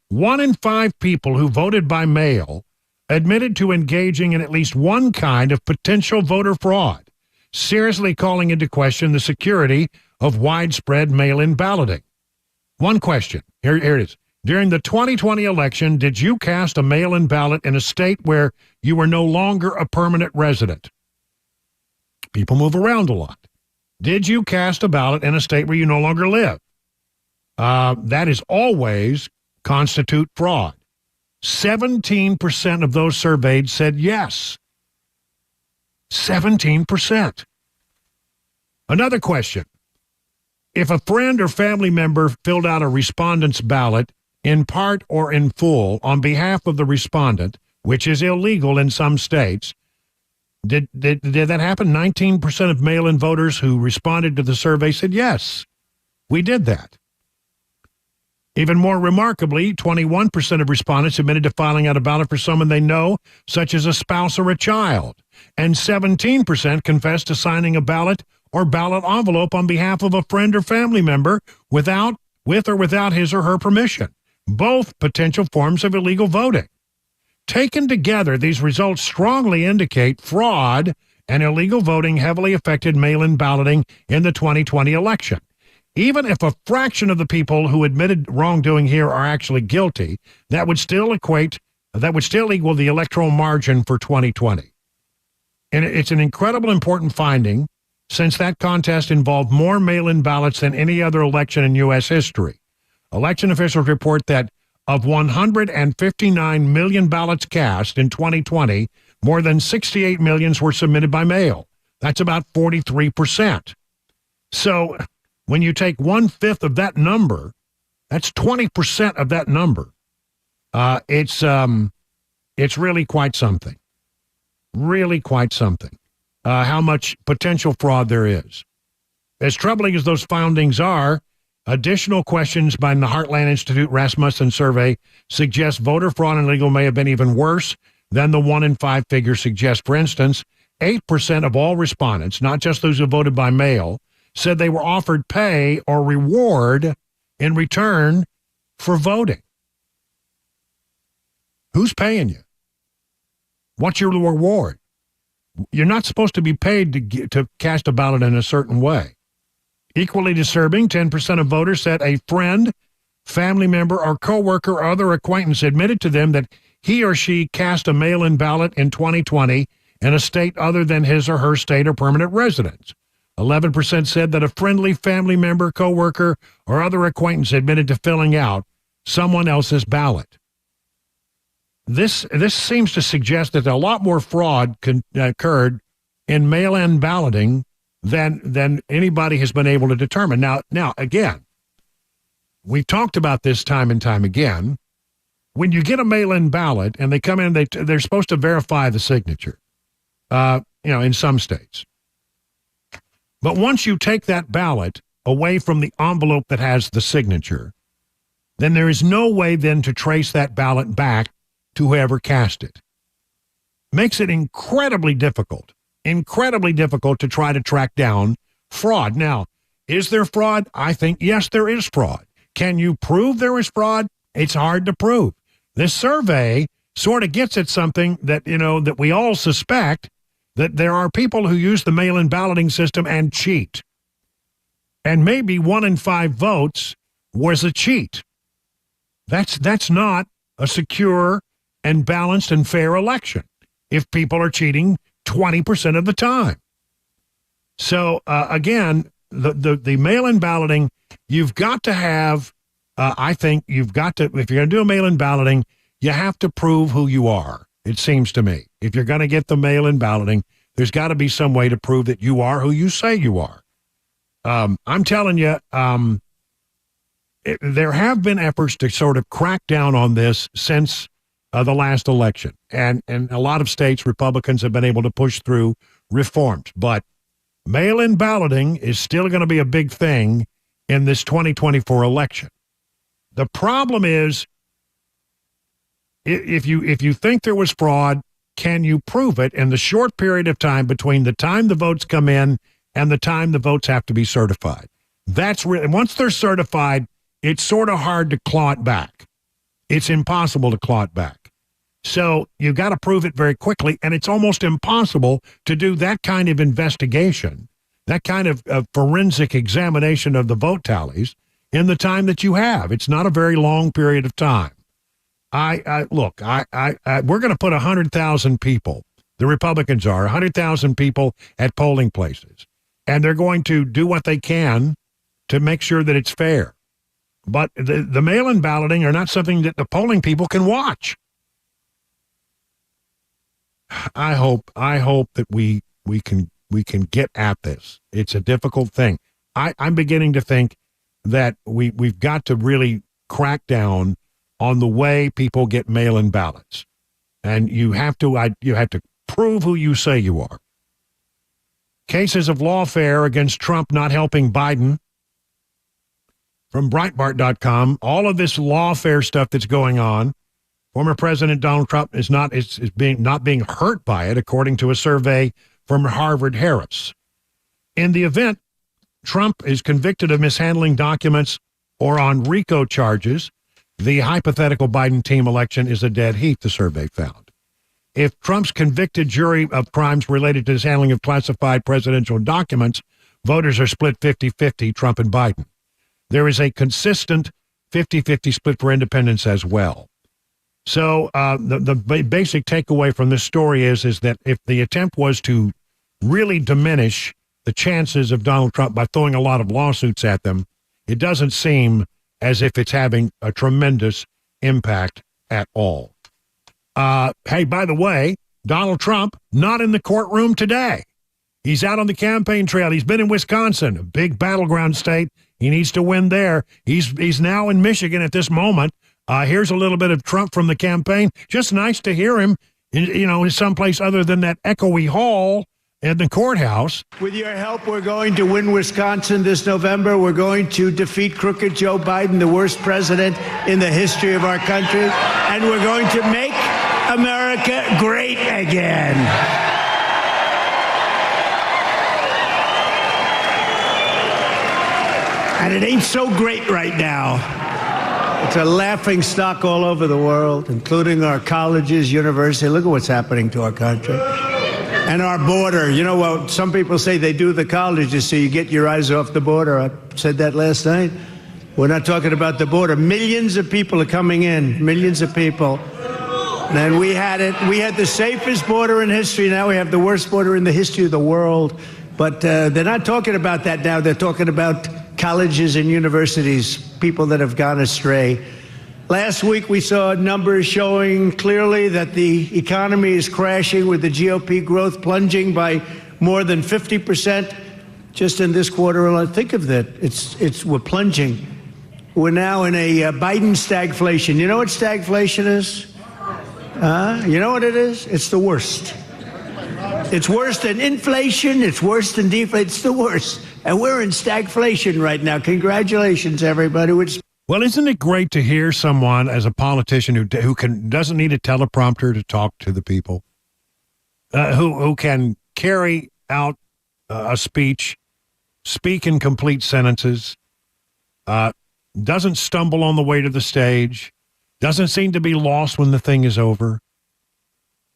1 in 5 people who voted by mail admitted to engaging in at least one kind of potential voter fraud, seriously calling into question the security of widespread mail-in balloting. One question, here it is. During the 2020 election, did you cast a mail-in ballot in a state where you were no longer a permanent resident? People move around a lot. Did you cast a ballot in a state where you no longer live? That is always constitute fraud. 17% of those surveyed said yes. 17%. Another question. If a friend or family member filled out a respondent's ballot in part or in full on behalf of the respondent, which is illegal in some states, did that happen? 19% of mail-in voters who responded to the survey said, yes, we did that. Even more remarkably, 21% of respondents admitted to filing out a ballot for someone they know, such as a spouse or a child. And 17% confessed to signing a ballot or ballot envelope on behalf of a friend or family member with or without his or her permission. Both potential forms of illegal voting. Taken together, these results strongly indicate fraud and illegal voting heavily affected mail-in balloting in the 2020 election. Even if a fraction of the people who admitted wrongdoing here are actually guilty, that would still equal the electoral margin for 2020. And it's an incredible important finding since that contest involved more mail-in ballots than any other election in U.S. history. Election officials report that of 159 million ballots cast in 2020, more than 68 million were submitted by mail. That's about 43%. So when you take 1/5 of that number, that's 20% of that number. It's really quite something. Really quite something. How much potential fraud there is. As troubling as those findings are, additional questions by the Heartland Institute Rasmussen survey suggest voter fraud and illegal may have been even worse than the 1 in 5 figure suggests. For instance, 8% of all respondents, not just those who voted by mail, said they were offered pay or reward in return for voting. Who's paying you? What's your reward? You're not supposed to be paid to cast a ballot in a certain way. Equally disturbing, 10% of voters said a friend, family member, or coworker or other acquaintance admitted to them that he or she cast a mail-in ballot in 2020 in a state other than his or her state or permanent residence. 11% said that a friendly family member, coworker, or other acquaintance admitted to filling out someone else's ballot. This seems to suggest that a lot more fraud occurred in mail-in balloting than anybody has been able to determine. Now again, we've talked about this time and time again. When you get a mail-in ballot and they come in, they're supposed to verify the signature. In some states. But once you take that ballot away from the envelope that has the signature, then there is no way then to trace that ballot back to whoever cast it. Makes it incredibly difficult to try to track down fraud. Now, is there fraud? I think, yes, there is fraud. Can you prove there is fraud? It's hard to prove. This survey sort of gets at something that, that we all suspect, that there are people who use the mail-in balloting system and cheat. And maybe 1 in 5 votes was a cheat. That's not a secure and balanced and fair election if people are cheating 20% of the time. So, again, the mail-in balloting, you've got to have, I think you've got to, if you're going to do a mail-in balloting, you have to prove who you are, it seems to me. If you're going to get the mail-in balloting, there's got to be some way to prove that you are who you say you are. I'm telling you, there have been efforts to sort of crack down on this since the last election. And a lot of states, Republicans have been able to push through reforms. But mail-in balloting is still going to be a big thing in this 2024 election. The problem is, if you think there was fraud, can you prove it in the short period of time between the time the votes come in and the time the votes have to be certified? That's really, once they're certified, it's sort of hard to claw it back. It's impossible to claw it back. So you got to prove it very quickly, and it's almost impossible to do that kind of investigation, that kind of forensic examination of the vote tallies in the time that you have. It's not a very long period of time. We're going to put 100,000 people, the Republicans are, 100,000 people at polling places, and they're going to do what they can to make sure that it's fair. But the mail-in balloting are not something that the polling people can watch. I hope that we can get at this. It's a difficult thing. I'm beginning to think that we've got to really crack down on the way people get mail-in ballots, and you have to prove who you say you are. Cases of lawfare against Trump not helping Biden. From Breitbart.com, all of this lawfare stuff that's going on, former President Donald Trump is not being hurt by it, according to a survey from Harvard-Harris. In the event Trump is convicted of mishandling documents or on RICO charges, the hypothetical Biden team election is a dead heat, the survey found. If Trump's convicted jury of crimes related to his handling of classified presidential documents, voters are split 50-50, Trump and Biden. There is a consistent 50-50 split for independents as well. So the basic takeaway from this story is that if the attempt was to really diminish the chances of Donald Trump by throwing a lot of lawsuits at them, it doesn't seem as if it's having a tremendous impact at all. Hey, by the way, Donald Trump not in the courtroom today. He's out on the campaign trail. He's been in Wisconsin, a big battleground state. He needs to win there. He's now in Michigan at this moment. Here's a little bit of Trump from the campaign. Just nice to hear him, in someplace other than that echoey hall in the courthouse. With your help, we're going to win Wisconsin this November. We're going to defeat crooked Joe Biden, the worst president in the history of our country. And we're going to make America great again. And it ain't so great right now. It's a laughing stock all over the world, including our colleges, universities. Look at what's happening to our country. And our border. You know what? Some people say they do the colleges so you get your eyes off the border. I said that last night. We're not talking about the border. Millions of people are coming in. Millions of people. And we had it. We had the safest border in history. Now we have the worst border in the history of the world. But they're not talking about that now. They're talking about colleges and universities, people that have gone astray. Last week, we saw numbers showing clearly that the economy is crashing, with the GOP growth plunging by more than 50% just in this quarter alone. Think of that. We're plunging. We're now in a Biden stagflation. You know what stagflation is? You know what it is? It's the worst. It's worse than inflation. It's worse than deflation. It's the worst. And we're in stagflation right now. Congratulations, everybody. Well, isn't it great to hear someone as a politician who doesn't need a teleprompter to talk to the people, who can carry out a speech, speak in complete sentences, doesn't stumble on the way to the stage, doesn't seem to be lost when the thing is over.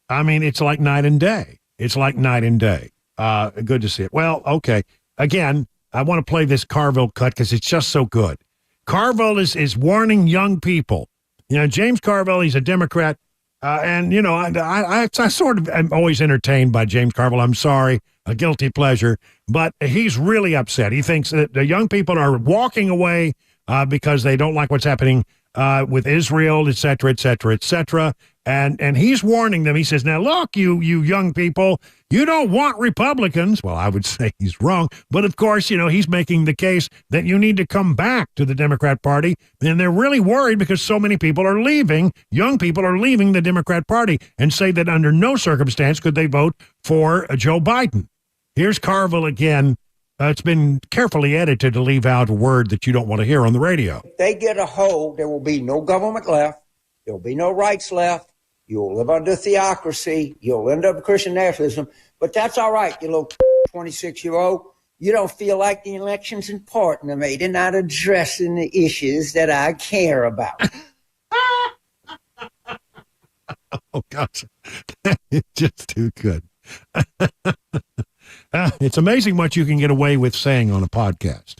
I mean, it's like night and day. It's like night and day. Good to see it. Well, okay. Again, I want to play this Carville cut because it's just so good. Carville is warning young people. You know, James Carville, he's a Democrat. And, you know, I sort of am always entertained by James Carville. I'm sorry, a guilty pleasure. But he's really upset. He thinks that the young people are walking away because they don't like what's happening with Israel, et cetera, et cetera, et cetera. And he's warning them. He says, now, look, you young people, you don't want Republicans. Well, I would say he's wrong. But, of course, you know, he's making the case that you need to come back to the Democrat Party. And they're really worried because so many people are leaving. Young people are leaving the Democrat Party and say that under no circumstance could they vote for Joe Biden. Here's Carville again. It's been carefully edited to leave out a word that you don't want to hear on the radio. If they get a hold, there will be no government left. There will be no rights left. You'll live under theocracy. You'll end up with Christian nationalism. But that's all right, you little 26-year-old. You don't feel like the election's important to me. They're not addressing the issues that I care about. Oh, gosh. It's just too good. It's amazing what you can get away with saying on a podcast.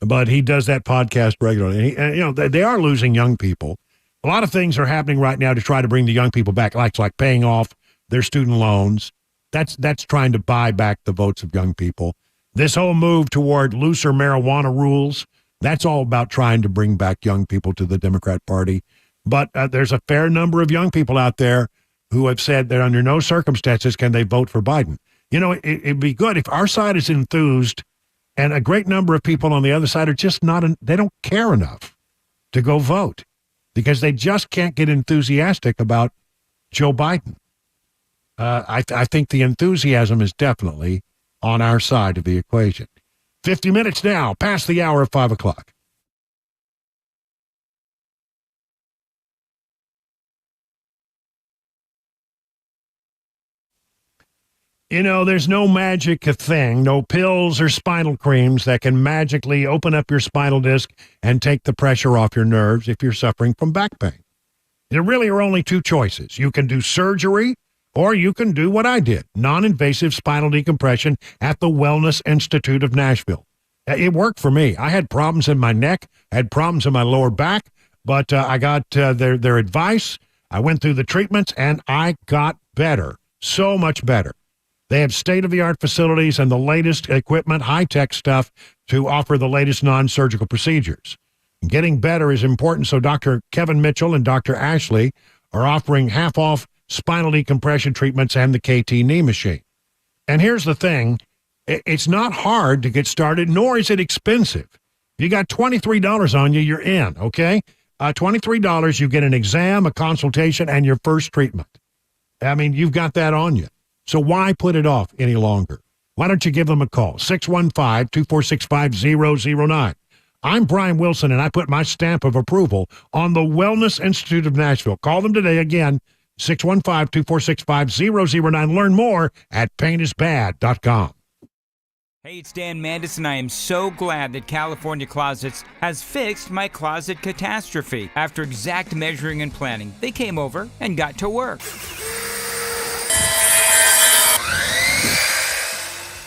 But he does that podcast regularly. And you know, they are losing young people. A lot of things are happening right now to try to bring the young people back, like paying off their student loans. That's trying to buy back the votes of young people. This whole move toward looser marijuana rules, that's all about trying to bring back young people to the Democrat Party. But there's a fair number of young people out there who have said that under no circumstances can they vote for Biden. You know, it'd be good if our side is enthused and a great number of people on the other side are just they don't care enough to go vote because they just can't get enthusiastic about Joe Biden. I think the enthusiasm is definitely on our side of the equation. 50 minutes now, past the hour of 5 o'clock. You know, there's no magic thing, no pills or spinal creams that can magically open up your spinal disc and take the pressure off your nerves if you're suffering from back pain. There really are only two choices. You can do surgery or you can do what I did, non-invasive spinal decompression at the Wellness Institute of Nashville. It worked for me. I had problems in my neck, I had problems in my lower back, but I got their advice. I went through the treatments and I got better, so much better. They have state-of-the-art facilities and the latest equipment, high-tech stuff to offer the latest non-surgical procedures. Getting better is important, so Dr. Kevin Mitchell and Dr. Ashley are offering half-off spinal decompression treatments and the KT knee machine. And here's the thing. It's not hard to get started, nor is it expensive. You got $23 on you, you're in, okay? $23, you get an exam, a consultation, and your first treatment. I mean, you've got that on you. So why put it off any longer? Why don't you give them a call? 615-246-5009. I'm Brian Wilson, and I put my stamp of approval on the Wellness Institute of Nashville. Call them today again, 615-246-5009. Learn more at painisbad.com. Hey, it's Dan Mandis, and I am so glad that California Closets has fixed my closet catastrophe. After exact measuring and planning, they came over and got to work.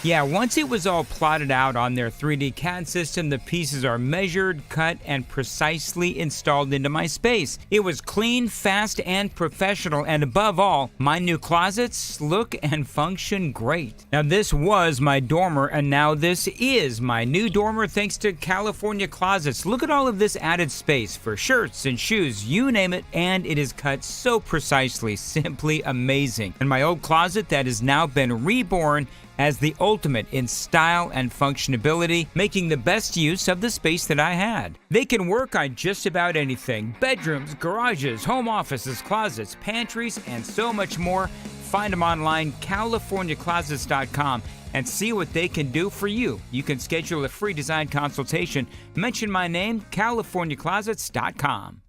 Yeah, once it was all plotted out on their 3D CAD system, the pieces are measured, cut, and precisely installed into my space. It was clean, fast, and professional, and above all, my new closets look and function great. Now, this was my dormer, and now this is my new dormer thanks to California Closets. Look at all of this added space for shirts and shoes, you name it, and it is cut so precisely, simply amazing. And my old closet that has now been reborn as the ultimate in style and functionability, making the best use of the space that I had. They can work on just about anything: bedrooms, garages, home offices, closets, pantries, and so much more. find them online, CaliforniaClosets.com, and see what they can do for you. You can schedule a free design consultation. Mention my name, CaliforniaClosets.com.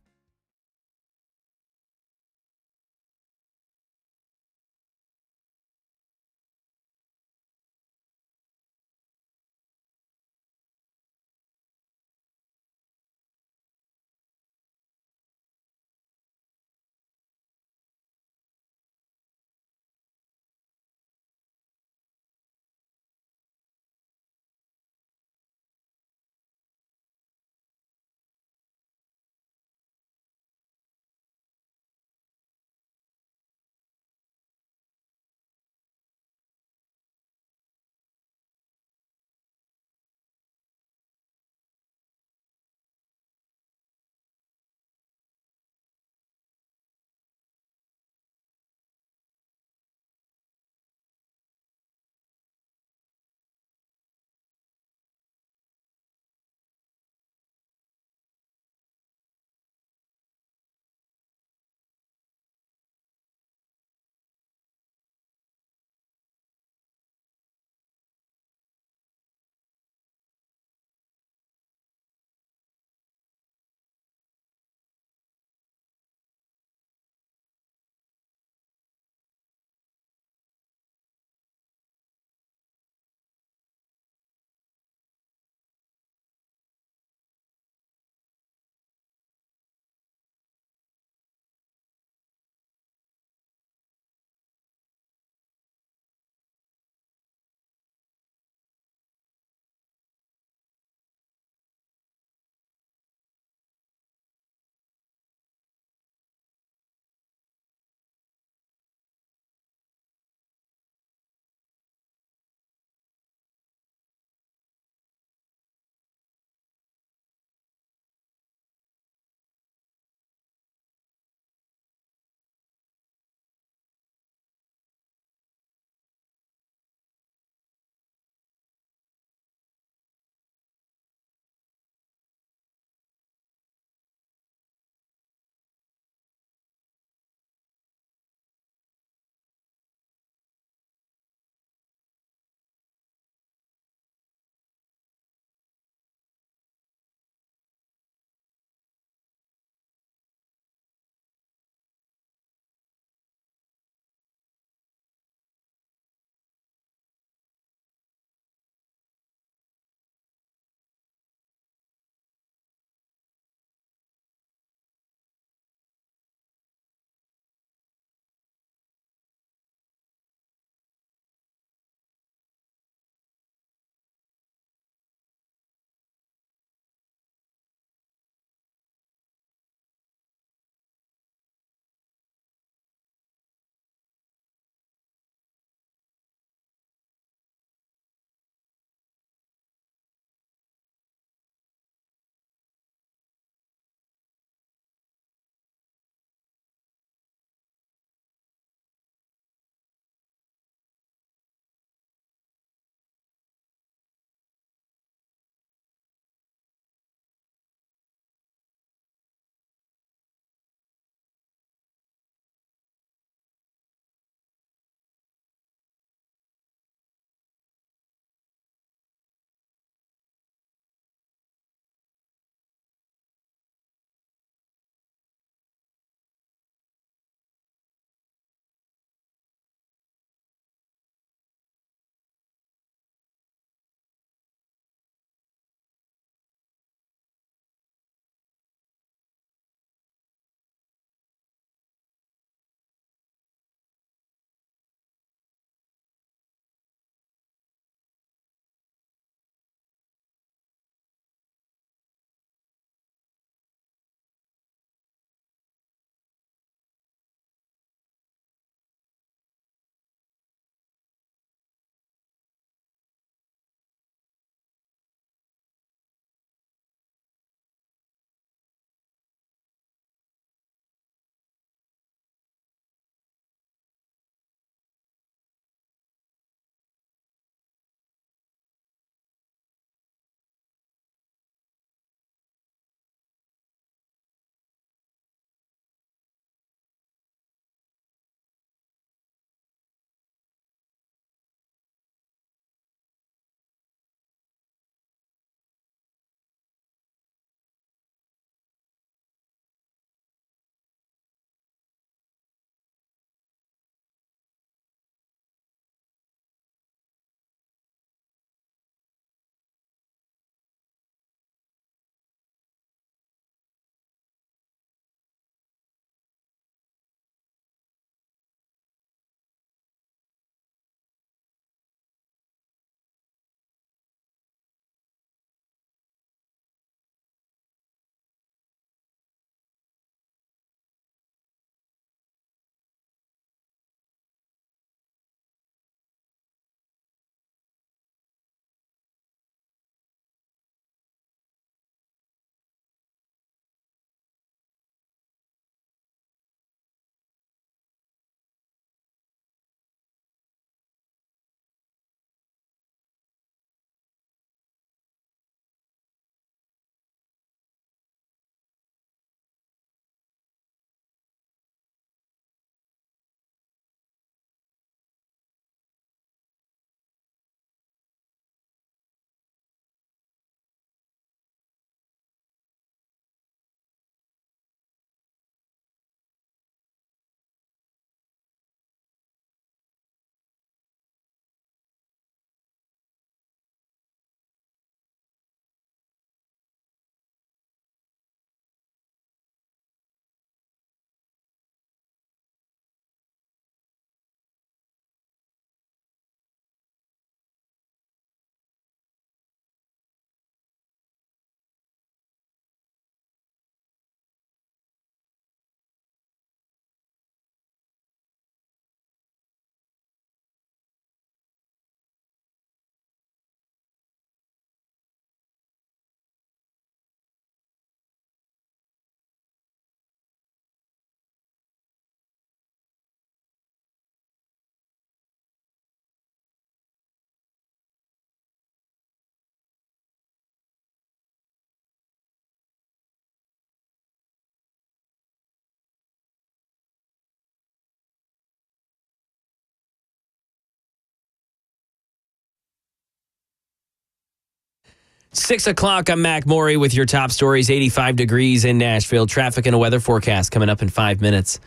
6 o'clock, I'm Mac Maury with your top stories. 85 degrees in Nashville. Traffic and a weather forecast coming up in 5 minutes.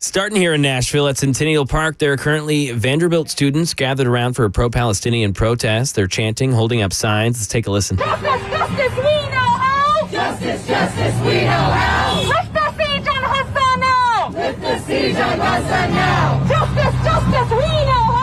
Starting here in Nashville at Centennial Park, there are currently Vanderbilt students gathered around for a pro-Palestinian protest. They're chanting, holding up signs. Let's take a listen. Justice, justice, we know how. Justice, justice, we know how. Lift the siege on Gaza now. Lift the siege on Gaza now. Justice, justice, we know how.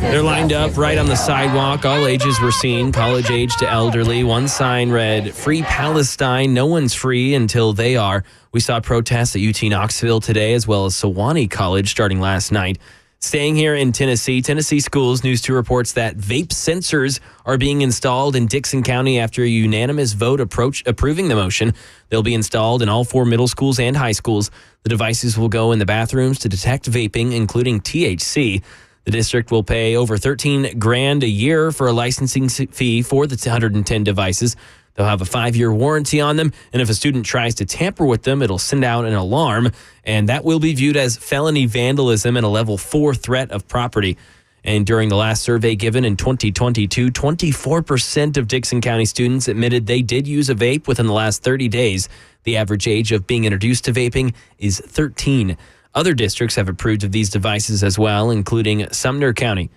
They're lined up right on the sidewalk. All ages were seen, college age to elderly. One sign read, "Free Palestine. No one's free until they are." We saw protests at UT Knoxville today, as well as Sewanee College starting last night. Staying here in Tennessee, Tennessee Schools News 2 reports that vape sensors are being installed in Dixon County after a unanimous vote approving the motion. They'll be installed in all 4 middle schools and high schools. The devices will go in the bathrooms to detect vaping, including THC. The district will pay over $13,000 a year for a licensing fee for the 110 devices. They'll have a 5-year warranty on them, and if a student tries to tamper with them, it'll send out an alarm, and that will be viewed as felony vandalism and a level 4 threat of property. And during the last survey given in 2022, 24% of Dixon County students admitted they did use a vape within the last 30 days. The average age of being introduced to vaping is 13. Other districts have approved of these devices as well, including Sumner County.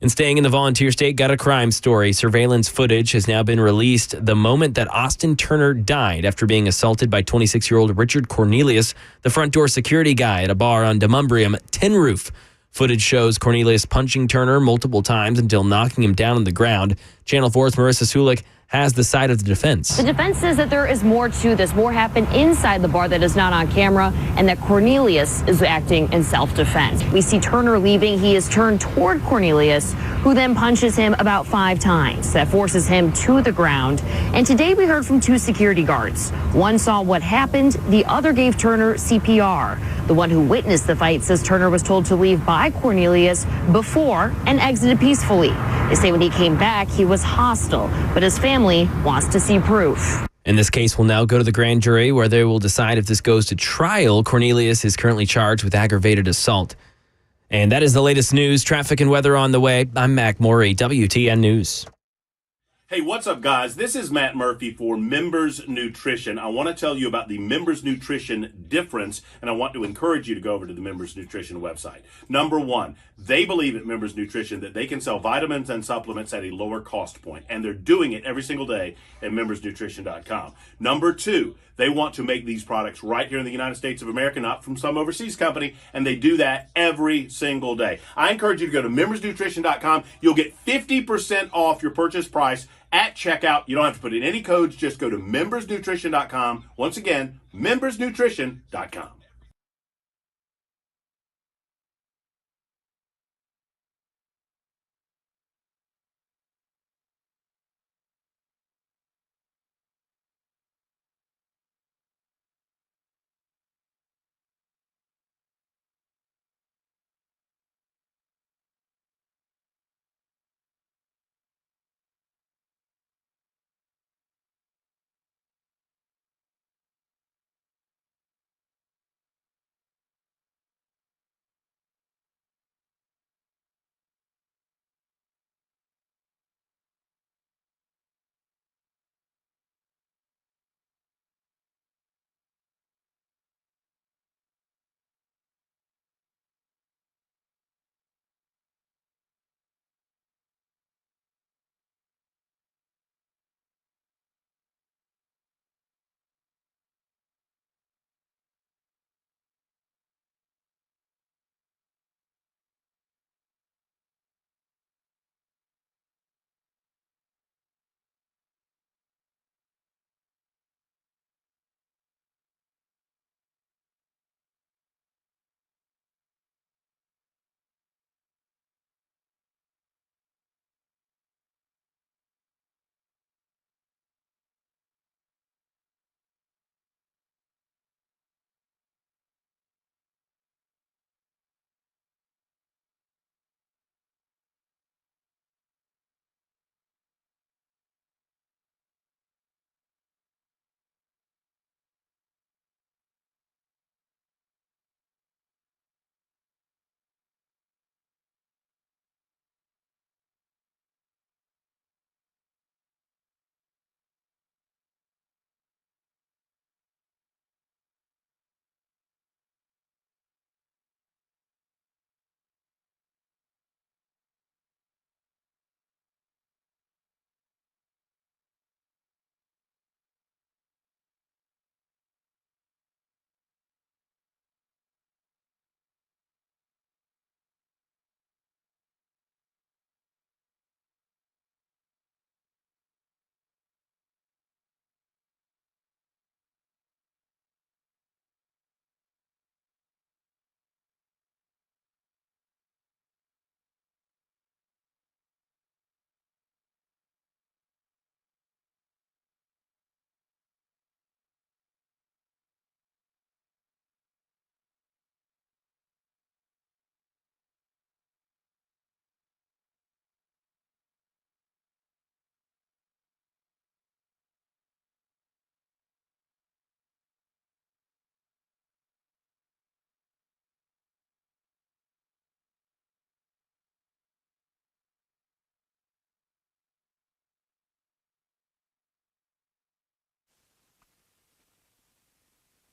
And staying in the volunteer state, got a crime story. Surveillance footage has now been released the moment that Austin Turner died after being assaulted by 26-year-old Richard Cornelius, the front door security guy at a bar on Demumbrium, Tin Roof. Footage shows Cornelius punching Turner multiple times until knocking him down on the ground. Channel 4's Marissa Sulik has the side of the defense. The defense says that there is more to this. More happened inside the bar that is not on camera, and that Cornelius is acting in self-defense. We see Turner leaving. He is turned toward Cornelius, who then punches him about 5 times. That forces him to the ground. And today we heard from 2 security guards. One saw what happened. The other gave Turner CPR. The one who witnessed the fight says Turner was told to leave by Cornelius before and exited peacefully. They say when he came back, he was hostile, but his family wants to see proof. And this case will now go to the grand jury, where they will decide if this goes to trial. Cornelius is currently charged with aggravated assault. And that is the latest news, traffic and weather on the way. I'm Mac Maury, WTN News. Hey, what's up, guys? This is Matt Murphy for Members Nutrition. I want to tell you about the Members Nutrition difference, and I want to encourage you to go over to the Members Nutrition website. Number one, they believe at Members Nutrition that they can sell vitamins and supplements at a lower cost point, and they're doing it every single day at membersnutrition.com. Number two, they want to make these products right here in the United States of America, not from some overseas company, and they do that every single day. I encourage you to go to membersnutrition.com. You'll get 50% off your purchase price at checkout. You don't have to put in any codes. Just go to membersnutrition.com. Once again, membersnutrition.com.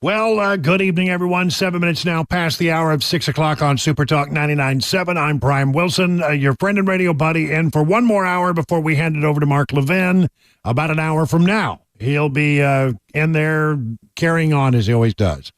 Well, good evening, everyone. 7 minutes now past the hour of 6 o'clock on Super Talk 99.7. I'm Brian Wilson, your friend and radio buddy, and for one more hour before we hand it over to Mark Levin, about an hour from now, he'll be in there carrying on as he always does.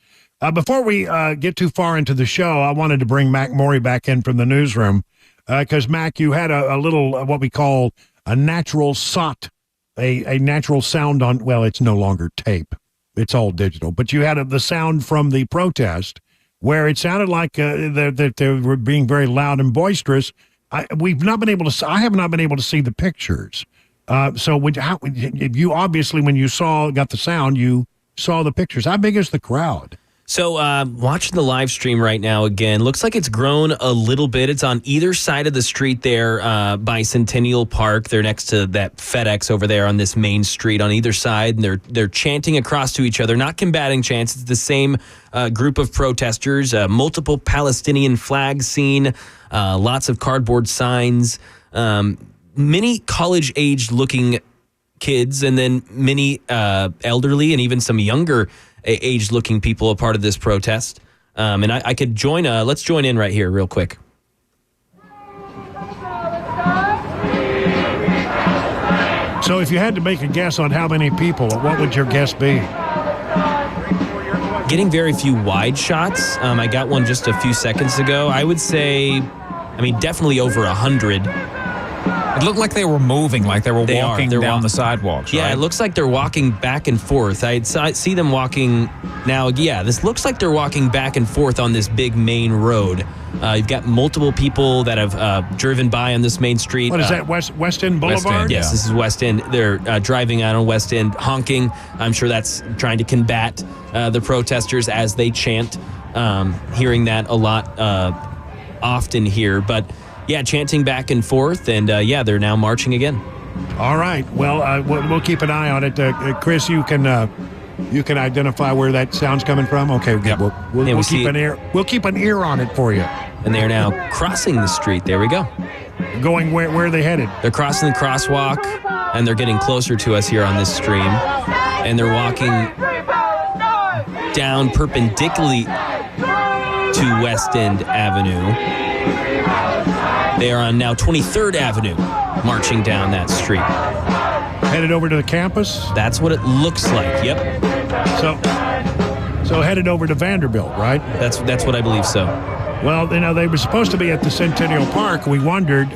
Before we get too far into the show, I wanted to bring Mac Morey back in from the newsroom because, Mac, you had a little what we call a natural SOT, a natural sound on, well, it's no longer tape. It's all digital. But you had the sound from the protest where it sounded like that they were being very loud and boisterous. I have not been able to see the pictures. So you obviously, when you got the sound, you saw the pictures. How big is the crowd? So watching the live stream right now again, looks like it's grown a little bit. It's on either side of the street there by Centennial Park. They're next to that FedEx over there on this main street on either side, and they're chanting across to each other, not combating chants. It's the same group of protesters, multiple Palestinian flags seen, lots of cardboard signs, many college-aged looking kids, and then many elderly and even some younger age-looking people a part of this protest. And I could join, let's join in right here real quick. So if you had to make a guess on how many people, what would your guess be? Getting very few wide shots. I got one just a few seconds ago. I would say, definitely over 100. It looked like they were moving, like they were walking down the sidewalks, right? Yeah, it looks like they're walking back and forth. I see them walking now. Yeah, this looks like they're walking back and forth on this big main road. You've got multiple people that have driven by on this main street. What is that, West End Boulevard? West End, yes, This is West End. They're driving out on West End, honking. I'm sure that's trying to combat the protesters as they chant. Hearing that a lot often here, but yeah, chanting back and forth, and they're now marching again. All right. Well, we'll keep an eye on it. Chris, you can identify where that sound's coming from. Okay, yep. We'll keep an ear. We'll keep an ear on it for you. And they are now crossing the street. There we go. Going where are they headed? They're crossing the crosswalk, and they're getting closer to us here on this stream, and they're walking down perpendicularly to West End Avenue. They are on now 23rd Avenue, marching down that street. Headed over to the campus? That's what it looks like, yep. So headed over to Vanderbilt, right? That's what I believe so. Well, they were supposed to be at the Centennial Park. We wondered,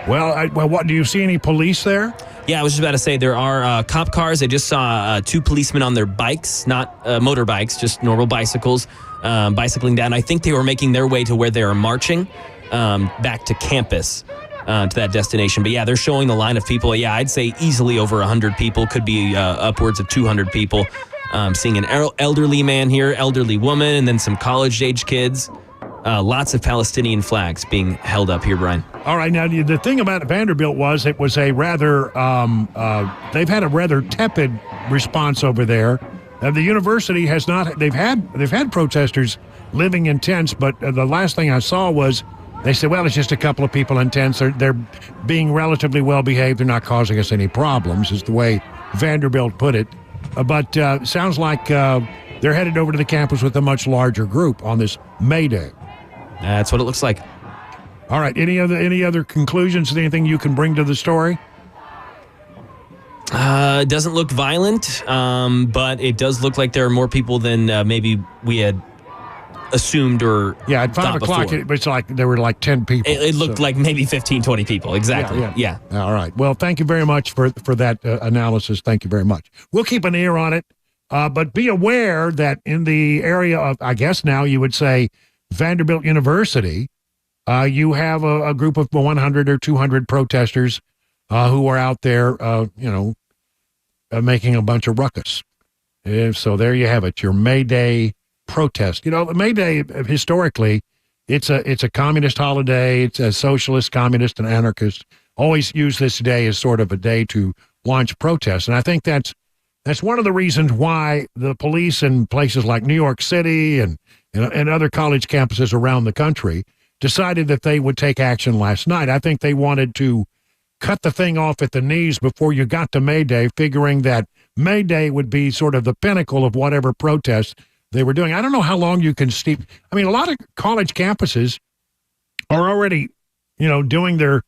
what, do you see any police there? Yeah, I was just about to say there are cop cars. I just saw two policemen on their bikes, not motorbikes, just normal bicycles, bicycling down. I think they were making their way to where they were marching back to campus, to that destination. But yeah, they're showing the line of people. Yeah, I'd say easily over 100 people, could be upwards of 200 people. Seeing an elderly man here, elderly woman, and then some college-age kids. Lots of Palestinian flags being held up here, Brian. All right. Now, the thing about Vanderbilt was it was a rather, they've had a rather tepid response over there. The university has not, they've had protesters living in tents, but the last thing I saw was they said, well, it's just a couple of people in tents. They're being relatively well behaved. They're not causing us any problems, is the way Vanderbilt put it. But sounds like they're headed over to the campus with a much larger group on this May Day. That's what it looks like. All right. Any other conclusions? Anything you can bring to the story? It doesn't look violent, but it does look like there are more people than maybe we had assumed or at 5 o'clock before. it was like there were like 10 people. It looked like maybe 15, 20 people. Exactly. Yeah. All right. Well, thank you very much for that analysis. Thank you very much. We'll keep an ear on it, but be aware that in the area of, I guess now you would say, Vanderbilt University, you have a group of 100 or 200 protesters who are out there, making a bunch of ruckus. So there you have it, your May Day protest. May Day, historically, it's a communist holiday. It's a socialist, communist, and anarchist. Always use this day as sort of a day to launch protests. And I think that's one of the reasons why the police in places like New York City and other college campuses around the country decided that they would take action last night. I think they wanted to cut the thing off at the knees before you got to May Day, figuring that May Day would be sort of the pinnacle of whatever protest they were doing. I don't know how long you can steep. I mean, a lot of college campuses are already, doing their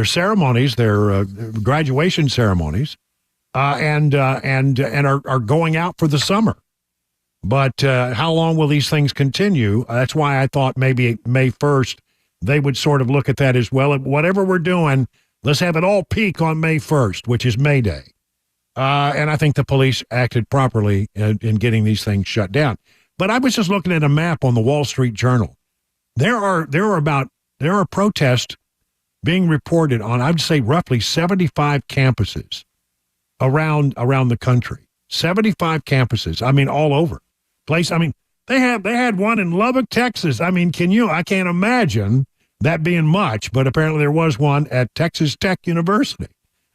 ceremonies, their graduation ceremonies, and are going out for the summer. But how long will these things continue? That's why I thought maybe May 1st they would sort of look at that as well. Whatever we're doing, let's have it all peak on May 1st, which is May Day. And I think the police acted properly in getting these things shut down. But I was just looking at a map on the Wall Street Journal. There are protests being reported on, I'd say, roughly 75 campuses around the country. 75 campuses. I mean, all over place. I mean, they had one in Lubbock, Texas. I mean, I can't imagine that being much, but apparently there was one at Texas Tech University.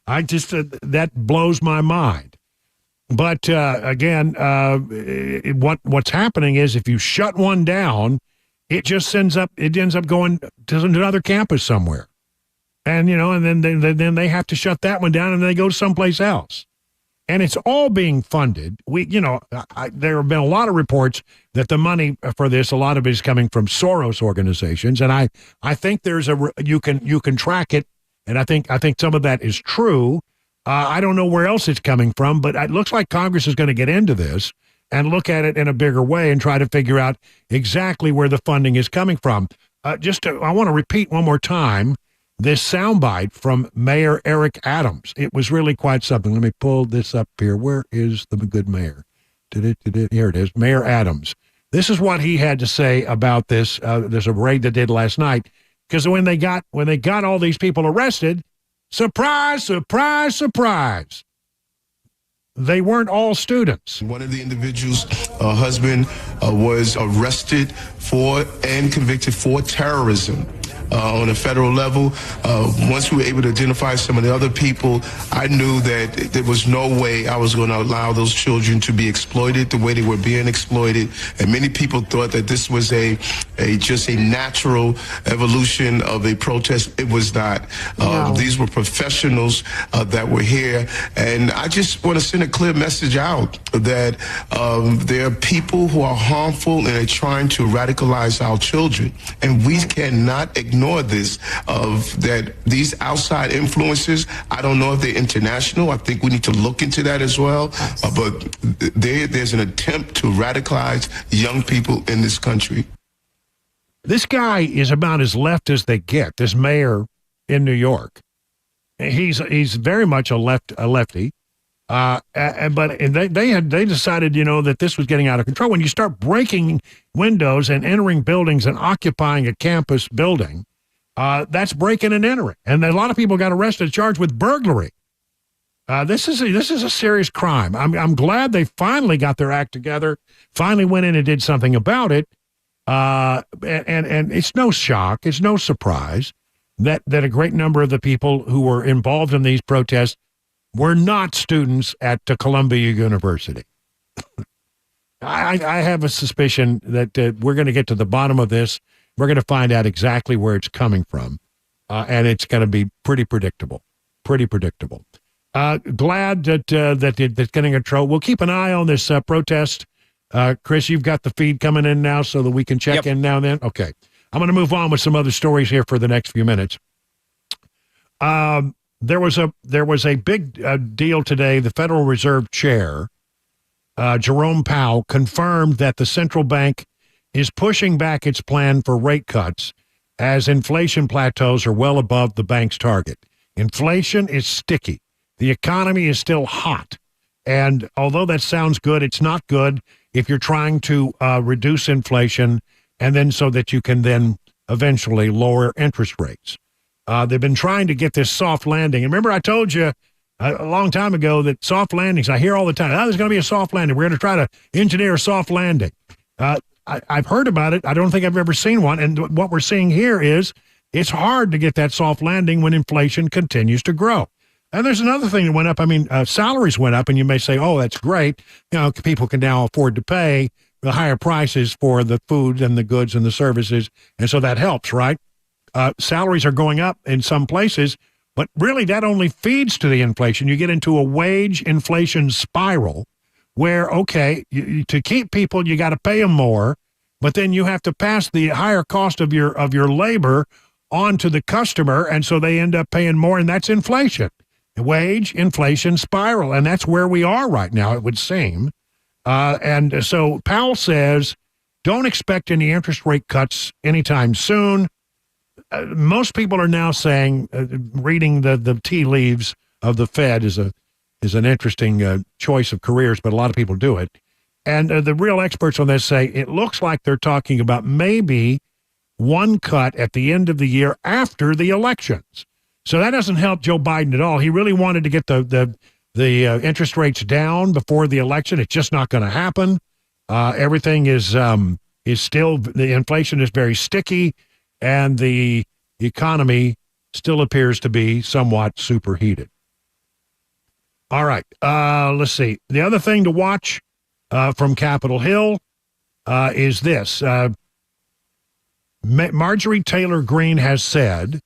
That blows my mind. But again, what's happening is if you shut one down, it ends up going to another campus somewhere. And, and then they have to shut that one down and they go someplace else. And it's all being funded. There have been a lot of reports that the money for this, a lot of it is coming from Soros organizations. And I think you can track it. And I think some of that is true. I don't know where else it's coming from, but it looks like Congress is going to get into this and look at it in a bigger way and try to figure out exactly where the funding is coming from. I want to repeat one more time this soundbite from Mayor Eric Adams. It was really quite something. Let me pull this up here. Where is the good mayor? Here it is, Mayor Adams. This is what he had to say about this. There's a raid they did last night because when they got all these people arrested, surprise, surprise, surprise, they weren't all students. One of the individuals' husband was arrested for and convicted for terrorism. On a federal level, once we were able to identify some of the other people, I knew that there was no way I was going to allow those children to be exploited the way they were being exploited. And many people thought that this was just a natural evolution of a protest. It was not. No. These were professionals that were here. And I just want to send a clear message out that there are people who are harmful and are trying to radicalize our children. And we cannot ignore this, that these outside influences, I don't know if they're international. I think we need to look into that as well. But there's an attempt to radicalize young people in this country. This guy is about as left as they get, this mayor in New York. He's very much a lefty. But they decided, that this was getting out of control. When you start breaking windows and entering buildings and occupying a campus building, that's breaking and entering. And a lot of people got arrested, charged with burglary. This is a serious crime. I'm glad they finally got their act together, finally went in and did something about it. And it's no shock, it's no surprise that a great number of the people who were involved in these protests were not students at Columbia University. I have a suspicion that we're going to get to the bottom of this. We're going to find out exactly where it's coming from, and it's going to be pretty predictable. Pretty predictable. Glad that that's getting control. We'll keep an eye on this protest. Chris, you've got the feed coming in now so that we can check in now and then? Okay. I'm going to move on with some other stories here for the next few minutes. There was a big deal today. The Federal Reserve Chair, Jerome Powell, confirmed that the central bank is pushing back its plan for rate cuts as inflation plateaus are well above the bank's target. Inflation is sticky. The economy is still hot. And although that sounds good, it's not good if you're trying to reduce inflation and then so that you can then eventually lower interest rates. They've been trying to get this soft landing. And remember, I told you a long time ago that soft landings, I hear all the time, there's going to be a soft landing. We're going to try to engineer a soft landing. I've heard about it. I don't think I've ever seen one. And what we're seeing here is it's hard to get that soft landing when inflation continues to grow. And there's another thing that went up. I mean, salaries went up, and you may say, oh, that's great. People can now afford to pay the higher prices for the food and the goods and the services. And so that helps, right? Salaries are going up in some places, But really, that only feeds to the inflation. You get into a wage inflation spiral where, okay, to keep people, you got to pay them more, but then you have to pass the higher cost of your labor on to the customer, and so they end up paying more, and that's inflation. Wage inflation spiral, and that's where we are right now, it would seem. And so Powell says, don't expect any interest rate cuts anytime soon. Most people are now saying, reading the tea leaves of the Fed is an interesting choice of careers, but a lot of people do it. And the real experts on this say it looks like they're talking about maybe one cut at the end of the year after the elections. So that doesn't help Joe Biden at all. He really wanted to get the interest rates down before the election. It's just not going to happen. Everything is still, the inflation is very sticky, and the economy still appears to be somewhat superheated. All right, let's see. The other thing to watch from Capitol Hill is this. Marjorie Taylor Greene has said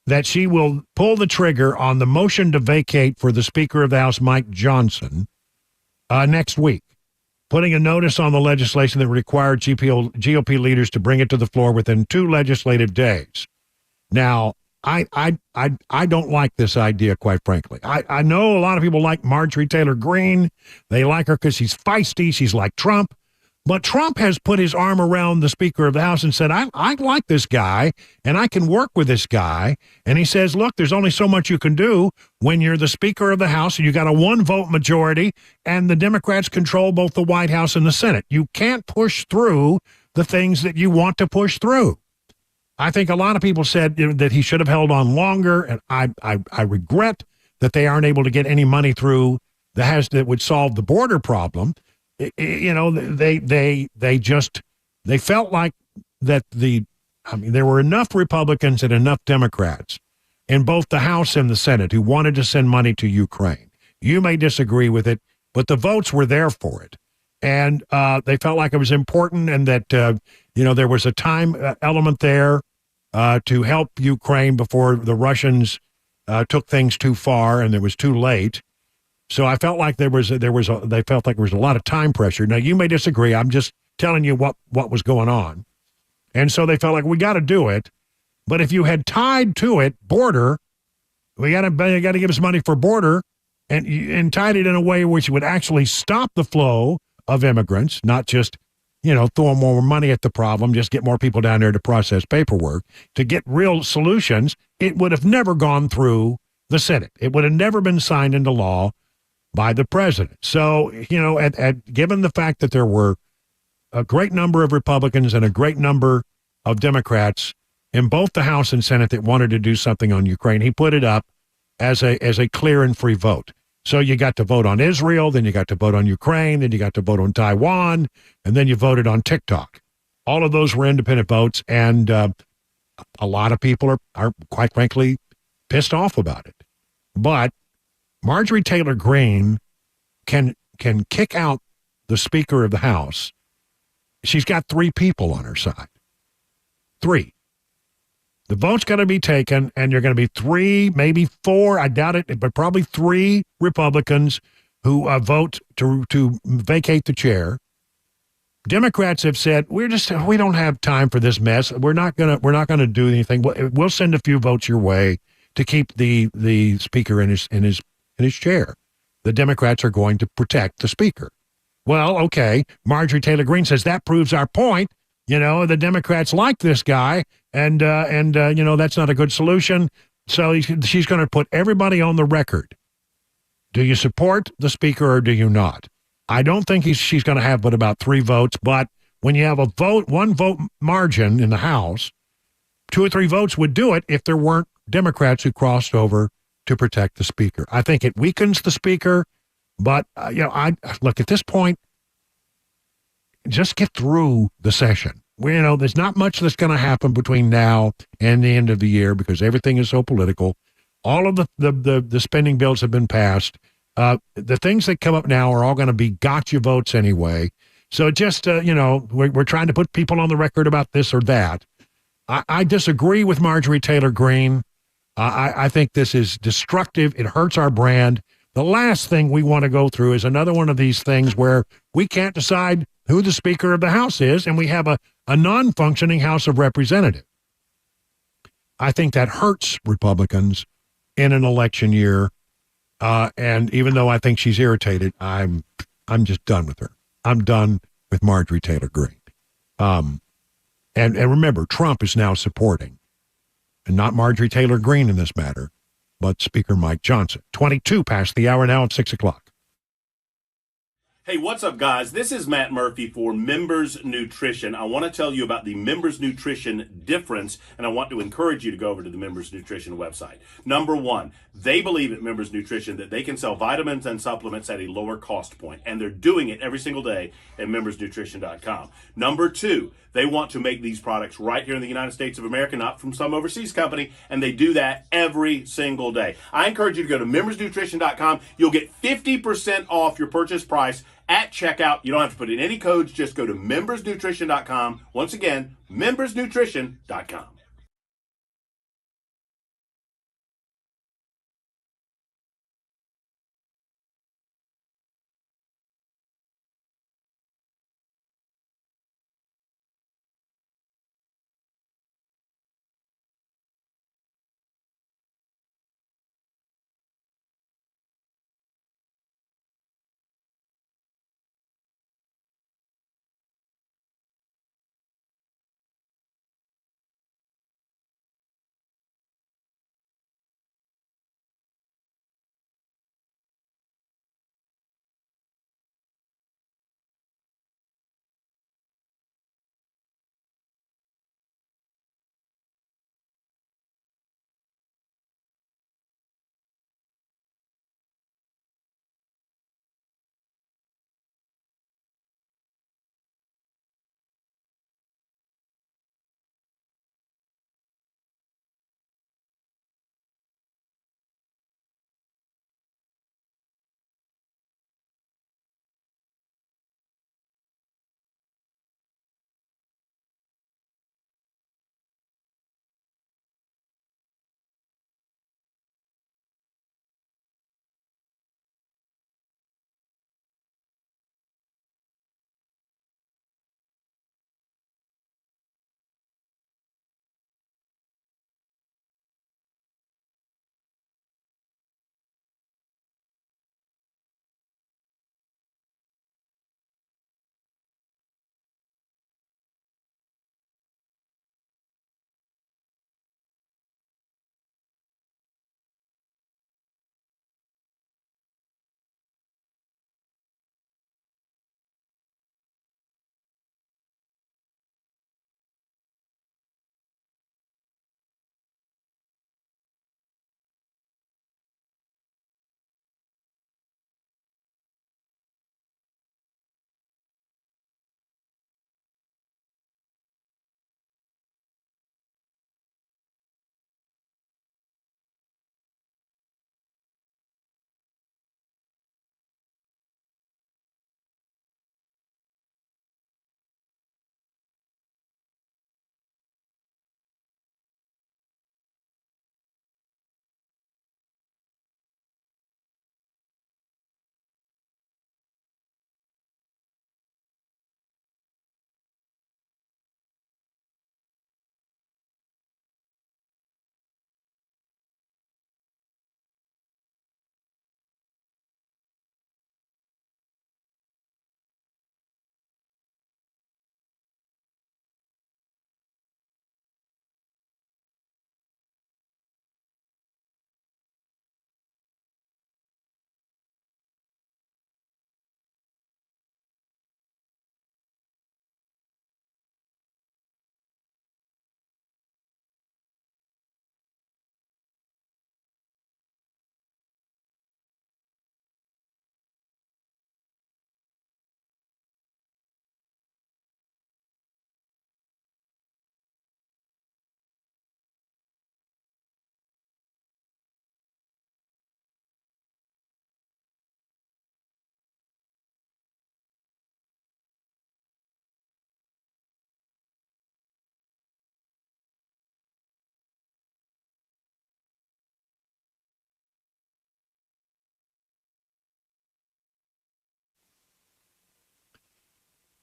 that she will pull the trigger on the motion to vacate for the Speaker of the House, Mike Johnson, next week, putting a notice on the legislation that required GOP leaders to bring it to the floor within 2 legislative days. Now, I don't like this idea, quite frankly. I know a lot of people like Marjorie Taylor Greene. They like her because she's feisty. She's like Trump. But Trump has put his arm around the Speaker of the House and said, I like this guy, and I can work with this guy. And he says, look, there's only so much you can do when you're the Speaker of the House and you got a 1-vote majority, and the Democrats control both the White House and the Senate. You can't push through the things that you want to push through. I think a lot of people said that he should have held on longer, and I regret that they aren't able to get any money through that would solve the border problem. You know, they felt like that there were enough Republicans and enough Democrats in both the House and the Senate who wanted to send money to Ukraine. You may disagree with it, but the votes were there for it. And they felt like it was important, and that, there was a time element there to help Ukraine before the Russians took things too far and it was too late. So I felt like they felt like there was a lot of time pressure. Now, you may disagree. I'm just telling you what was going on. And so they felt like we got to do it. But if you had tied to it border, you got to give us money for border, and tied it in a way which would actually stop the flow of immigrants, not just, throw more money at the problem, just get more people down there to process paperwork, to get real solutions. It would have never gone through the Senate. It would have never been signed into law by the president. So, given the fact that there were a great number of Republicans and a great number of Democrats in both the House and Senate that wanted to do something on Ukraine, he put it up as a clear and free vote. So you got to vote on Israel, then you got to vote on Ukraine, then you got to vote on Taiwan, and then you voted on TikTok. All of those were independent votes, and a lot of people are quite frankly pissed off about it. But Marjorie Taylor Greene can kick out the Speaker of the House. She's got 3 people on her side. 3. The vote's going to be taken, and you're going to be 3, maybe 4, I doubt it, but probably 3 Republicans who vote to vacate the chair. Democrats have said, we don't have time for this mess. We're not going to do anything. We'll send a few votes your way to keep the Speaker in his chair. The Democrats are going to protect the Speaker. Well, okay, Marjorie Taylor Greene says that proves our point. The Democrats like this guy, and that's not a good solution. So she's going to put everybody on the record. Do you support the Speaker or do you not? I don't think she's going to have but about 3 votes, but when you have a 1-vote margin in the House, 2 or 3 votes would do it if there weren't Democrats who crossed over to protect the Speaker. I think it weakens the Speaker, but I look at this point, just get through the session. There's not much that's going to happen between now and the end of the year because everything is so political. All of the spending bills have been passed. The things that come up now are all going to be gotcha votes anyway. So just, we're trying to put people on the record about this or that. I disagree with Marjorie Taylor Greene. I think this is destructive. It hurts our brand. The last thing we want to go through is another one of these things where we can't decide who the Speaker of the House is, and we have a non-functioning House of Representatives. I think that hurts Republicans in an election year. And even though I think she's irritated, I'm just done with her. I'm done with Marjorie Taylor Greene. And remember, Trump is now supporting, and not Marjorie Taylor Greene in this matter, but Speaker Mike Johnson. 22 past the hour now at 6 o'clock. Hey, what's up, guys? This is Matt Murphy for Members Nutrition. I want to tell you about the Members Nutrition difference, and I want to encourage you to go over to the Members Nutrition website. Number one, they believe at Members Nutrition that they can sell vitamins and supplements at a lower cost point, and they're doing it every single day at membersnutrition.com. Number two, they want to make these products right here in the United States of America, not from some overseas company, and they do that every single day. I encourage you to go to membersnutrition.com. You'll get 50% off your purchase price at checkout. You don't have to put in any codes. Just go to membersnutrition.com. Once again, membersnutrition.com.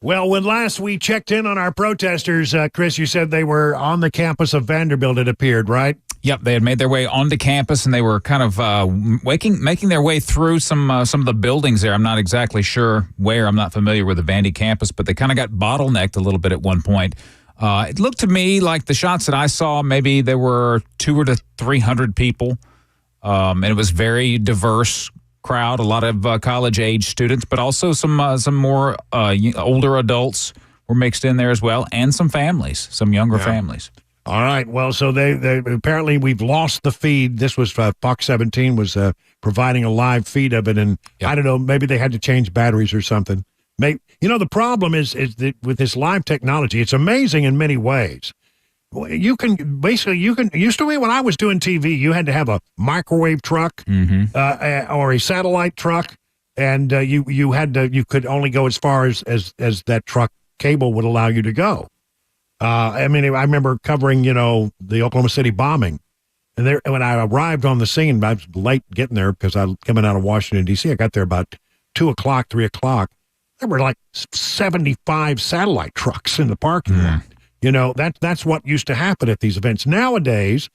Well, when last we checked in on our protesters, Chris, you said they were on the campus of Vanderbilt, it appeared, right? Yep, they had made their way onto campus, and they were kind of making their way through some of the buildings there. I'm not exactly sure where. I'm not familiar with the Vandy campus, but they kind of got bottlenecked a little bit at one point. It looked to me like the shots that I saw, maybe there were 200 to 300 people, and it was very diverse crowd, a lot of college-age students, but also some more older adults were mixed in there as well, and some families, some younger families. All right. Well, so they apparently we've lost the feed. This was Fox 17 was providing a live feed of it, and I don't know, maybe they had to change batteries or something. Maybe, the problem is that with this live technology, it's amazing in many ways. You can used to be when I was doing TV, you had to have a microwave truck or a satellite truck, and you could only go as far as that truck cable would allow you to go. I remember covering the Oklahoma City bombing, and when I arrived on the scene, I was late getting there because I was coming out of Washington D.C. I got there about 2:00, 3:00. There were like 75 satellite trucks in the parking lot. That's what used to happen at these events. Nowadays,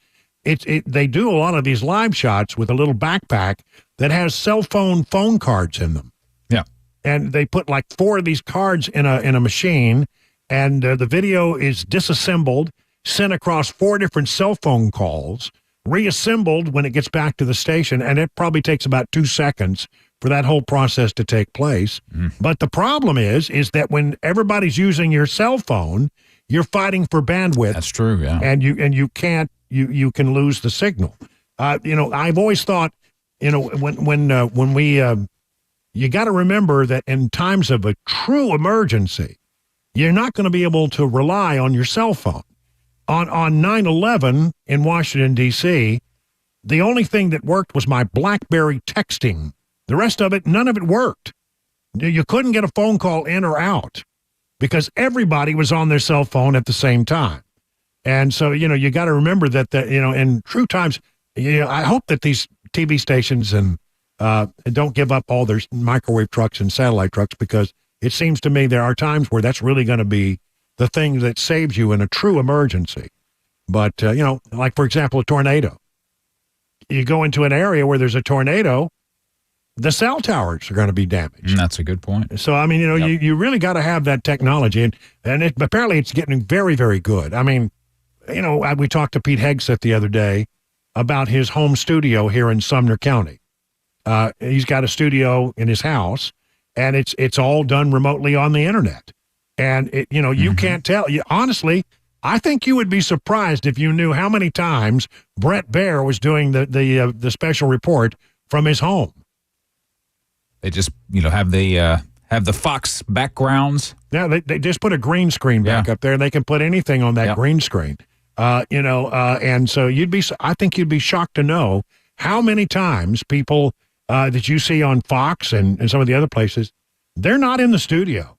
they do a lot of these live shots with a little backpack that has cell phone cards in them. Yeah, and they put like 4 of these cards in a machine, and the video is disassembled, sent across 4 different cell phone calls, reassembled when it gets back to the station, and it probably takes about 2 seconds for that whole process to take place. But the problem is that when everybody's using your cell phone, you're fighting for bandwidth. That's true, yeah. And you can't you can lose the signal. I've always thought, when we you got to remember that in times of a true emergency, you're not going to be able to rely on your cell phone. On 9/11 in Washington D.C., the only thing that worked was my BlackBerry texting. The rest of it, none of it worked. You couldn't get a phone call in or out because everybody was on their cell phone at the same time. And so, you got to remember that, in true times, I hope that these TV stations and don't give up all their microwave trucks and satellite trucks, because it seems to me there are times where that's really going to be the thing that saves you in a true emergency. But, like, for example, a tornado. You go into an area where there's a tornado, the cell towers are going to be damaged. That's a good point. So, you really got to have that technology. And apparently it's getting very, very good. We talked to Pete Hegseth the other day about his home studio here in Sumner County. He's got a studio in his house, and it's all done remotely on the internet. And, you can't tell. Honestly, I think you would be surprised if you knew how many times Brett Baer was doing the special report from his home. They just, have the Fox backgrounds. Yeah, they just put a green screen back up there, and they can put anything on that green screen. And so I think you'd be shocked to know how many times people that you see on Fox and some of the other places, they're not in the studio.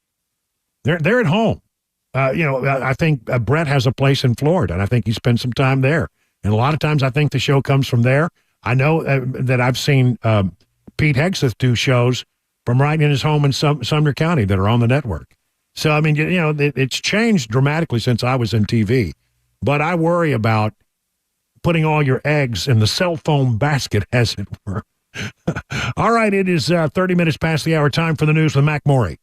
They're at home. I think Brett has a place in Florida, and I think he spends some time there. And a lot of times I think the show comes from there. I know that I've seen Pete Hegseth do shows from right in his home in Sumner County that are on the network. So, it's changed dramatically since I was in TV. But I worry about putting all your eggs in the cell phone basket, as it were. All right, it is 30 minutes past the hour. Time for the news with Mac Morey.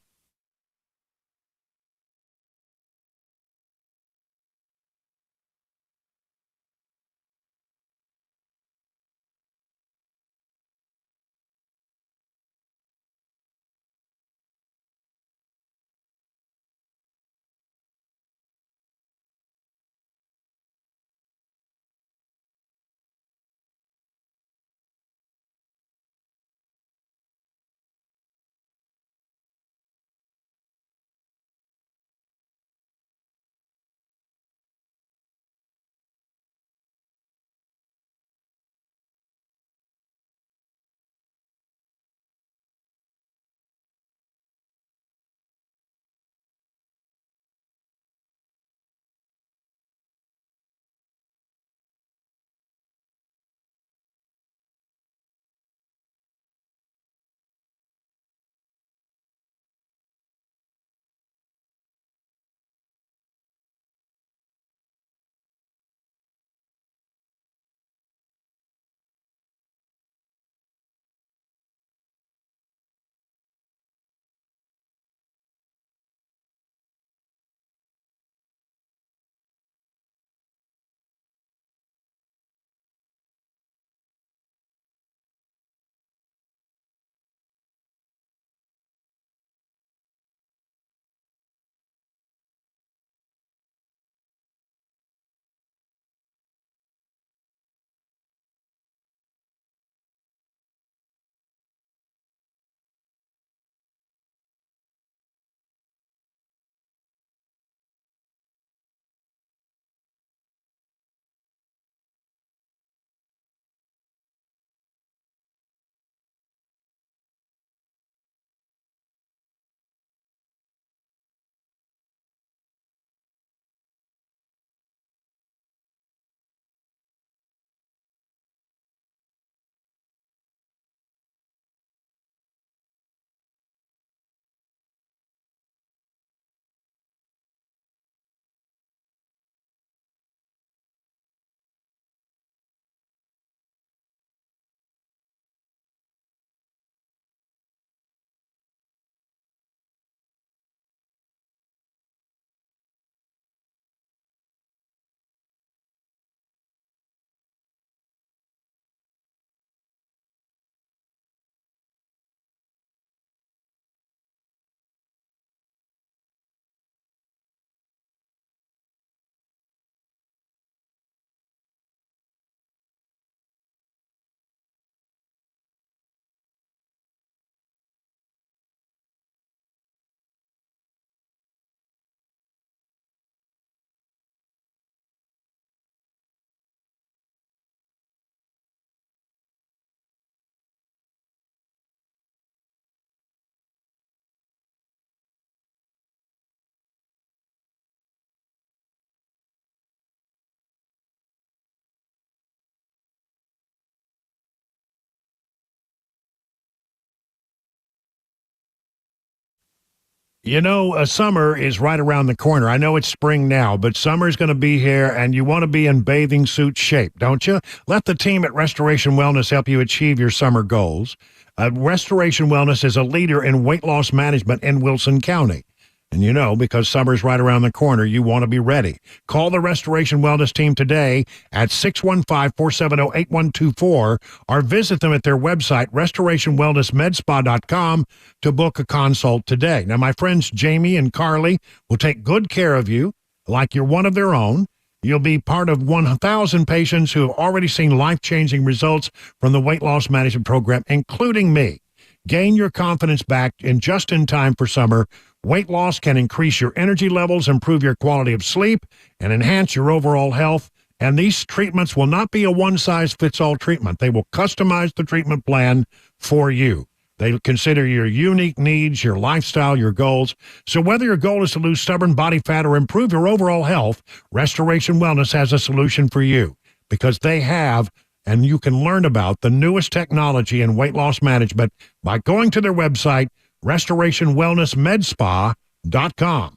You know, summer is right around the corner. I know it's spring now, but summer's going to be here, and you want to be in bathing suit shape, don't you? Let the team at Restoration Wellness help you achieve your summer goals. Restoration Wellness is a leader in weight loss management in Wilson County. And you know, because summer's right around the corner, you want to be ready. Call the Restoration Wellness team today at 615-470-8124 or visit them at their website, restorationwellnessmedspa.com, to book a consult today. Now, my friends Jamie and Carly will take good care of you like you're one of their own. You'll be part of 1,000 patients who have already seen life-changing results from the weight loss management program, including me. Gain your confidence back in time for summer. Weight loss can increase your energy levels, improve your quality of sleep, and enhance your overall health. And these treatments will not be a one-size-fits-all treatment. They will customize the treatment plan for you. They consider your unique needs, your lifestyle, your goals. So whether your goal is to lose stubborn body fat or improve your overall health, Restoration Wellness has a solution for you, because they have, and you can learn about the newest technology in weight loss management by going to their website, restorationwellnessmedspa.com.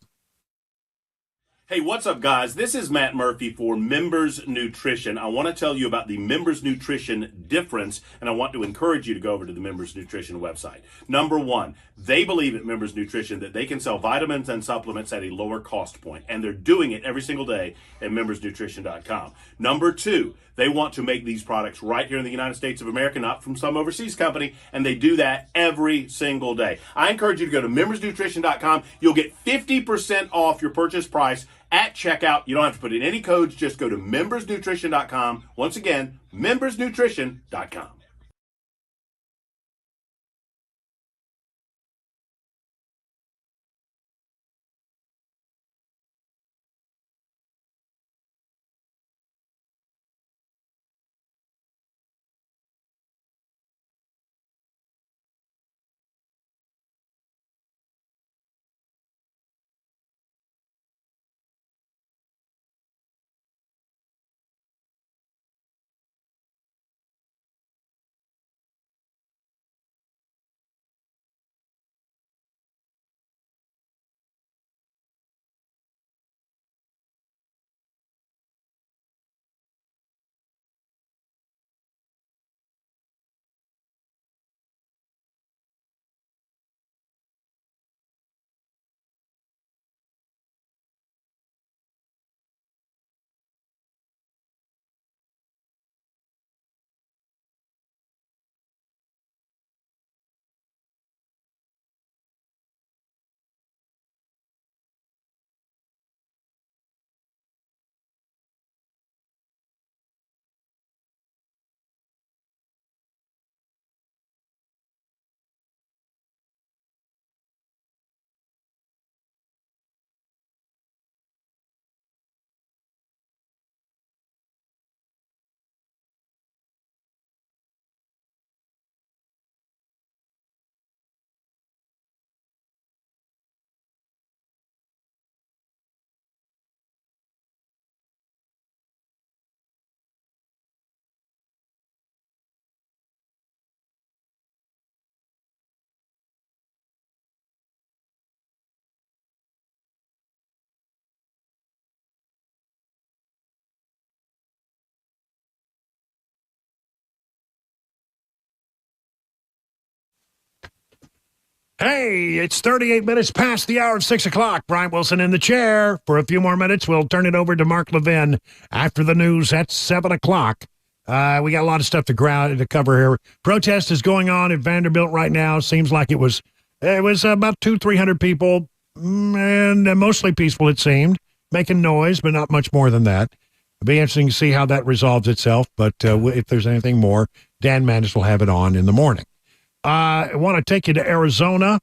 Hey, what's up, guys? This is Matt Murphy for Members Nutrition. I want to tell you about the Members Nutrition difference, and I want to encourage you to go over to the Members Nutrition website. Number one, they believe at Members Nutrition that they can sell vitamins and supplements at a lower cost point, and they're doing it every single day at membersnutrition.com. Number two, they want to make these products right here in the United States of America, not from some overseas company, and they do that every single day. I encourage you to go to membersnutrition.com. You'll get 50% off your purchase price at checkout. You don't have to put in any codes. Just go to membersnutrition.com. Once again, membersnutrition.com. Hey, it's 38 minutes past the hour of 6 o'clock. Brian Wilson in the chair. For a few more minutes, we'll turn it over to Mark Levin after the news at 7 o'clock. We got a lot of stuff to cover here. Protest is going on at Vanderbilt right now. Seems like it was about 200-300 people, and mostly peaceful, it seemed, making noise, but not much more than that. It'll be interesting to see how that resolves itself, but if there's anything more, Dan Mandis will have it on in the morning. I want to take you to Arizona.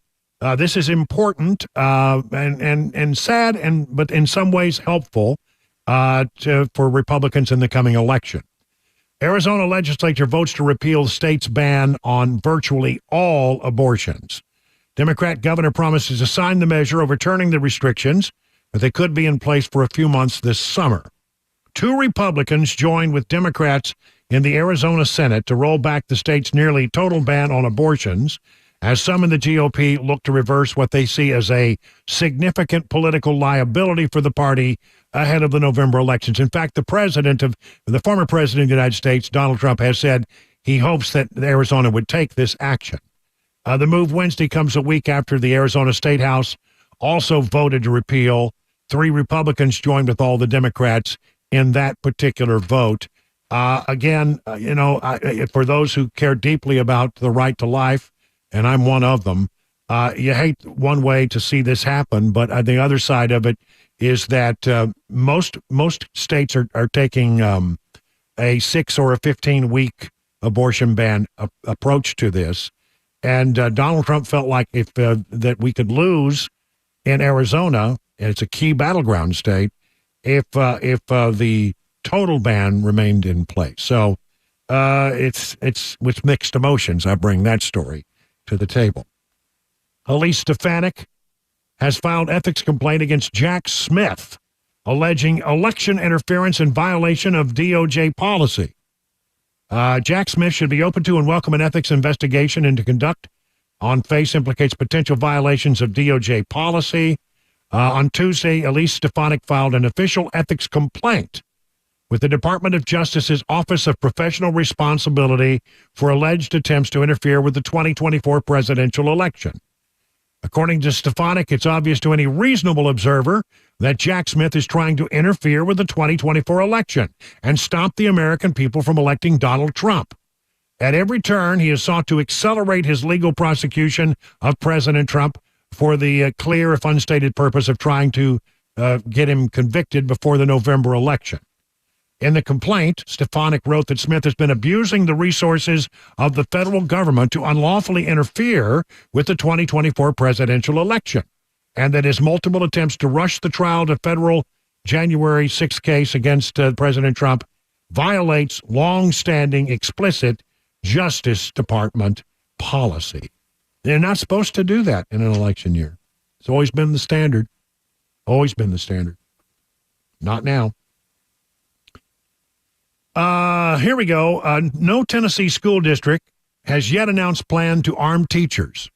This is important and sad, but in some ways helpful for Republicans in the coming election. Arizona legislature votes to repeal the state's ban on virtually all abortions. Democrat governor promises to sign the measure overturning the restrictions, but they could be in place for a few months this summer. 2 Republicans joined with Democrats in the Arizona Senate to roll back the state's nearly total ban on abortions as some in the GOP look to reverse what they see as a significant political liability for the party ahead of the November elections. In fact, the former president of the United States, Donald Trump, has said he hopes that Arizona would take this action. The move Wednesday comes a week after the Arizona State House also voted to repeal. 3 Republicans joined with all the Democrats in that particular vote. Again, for those who care deeply about the right to life, and I'm one of them, you hate one way to see this happen, but the other side of it is that most states are taking a 6 or a 15-week abortion ban approach to this. And Donald Trump felt like if that we could lose in Arizona, and it's a key battleground state, if the total ban remained in place. So it's with mixed emotions. I bring that story to the table. Elise Stefanik has filed ethics complaint against Jack Smith, alleging election interference in violation of DOJ policy. Jack Smith should be open to and welcome an ethics investigation into conduct on face implicates potential violations of DOJ policy. On Tuesday, Elise Stefanik filed an official ethics complaint with the Department of Justice's Office of Professional Responsibility for alleged attempts to interfere with the 2024 presidential election. According to Stefanik, it's obvious to any reasonable observer that Jack Smith is trying to interfere with the 2024 election and stop the American people from electing Donald Trump. At every turn, he has sought to accelerate his legal prosecution of President Trump for the clear, if unstated, purpose of trying to get him convicted before the November election. In the complaint, Stefanik wrote that Smith has been abusing the resources of the federal government to unlawfully interfere with the 2024 presidential election, and that his multiple attempts to rush the trial to federal January 6th case against President Trump violates long-standing explicit Justice Department policy. They're not supposed to do that in an election year. It's always been the standard. Always been the standard. Not now. Here we go. No Tennessee school district has yet announced plan to arm teachers.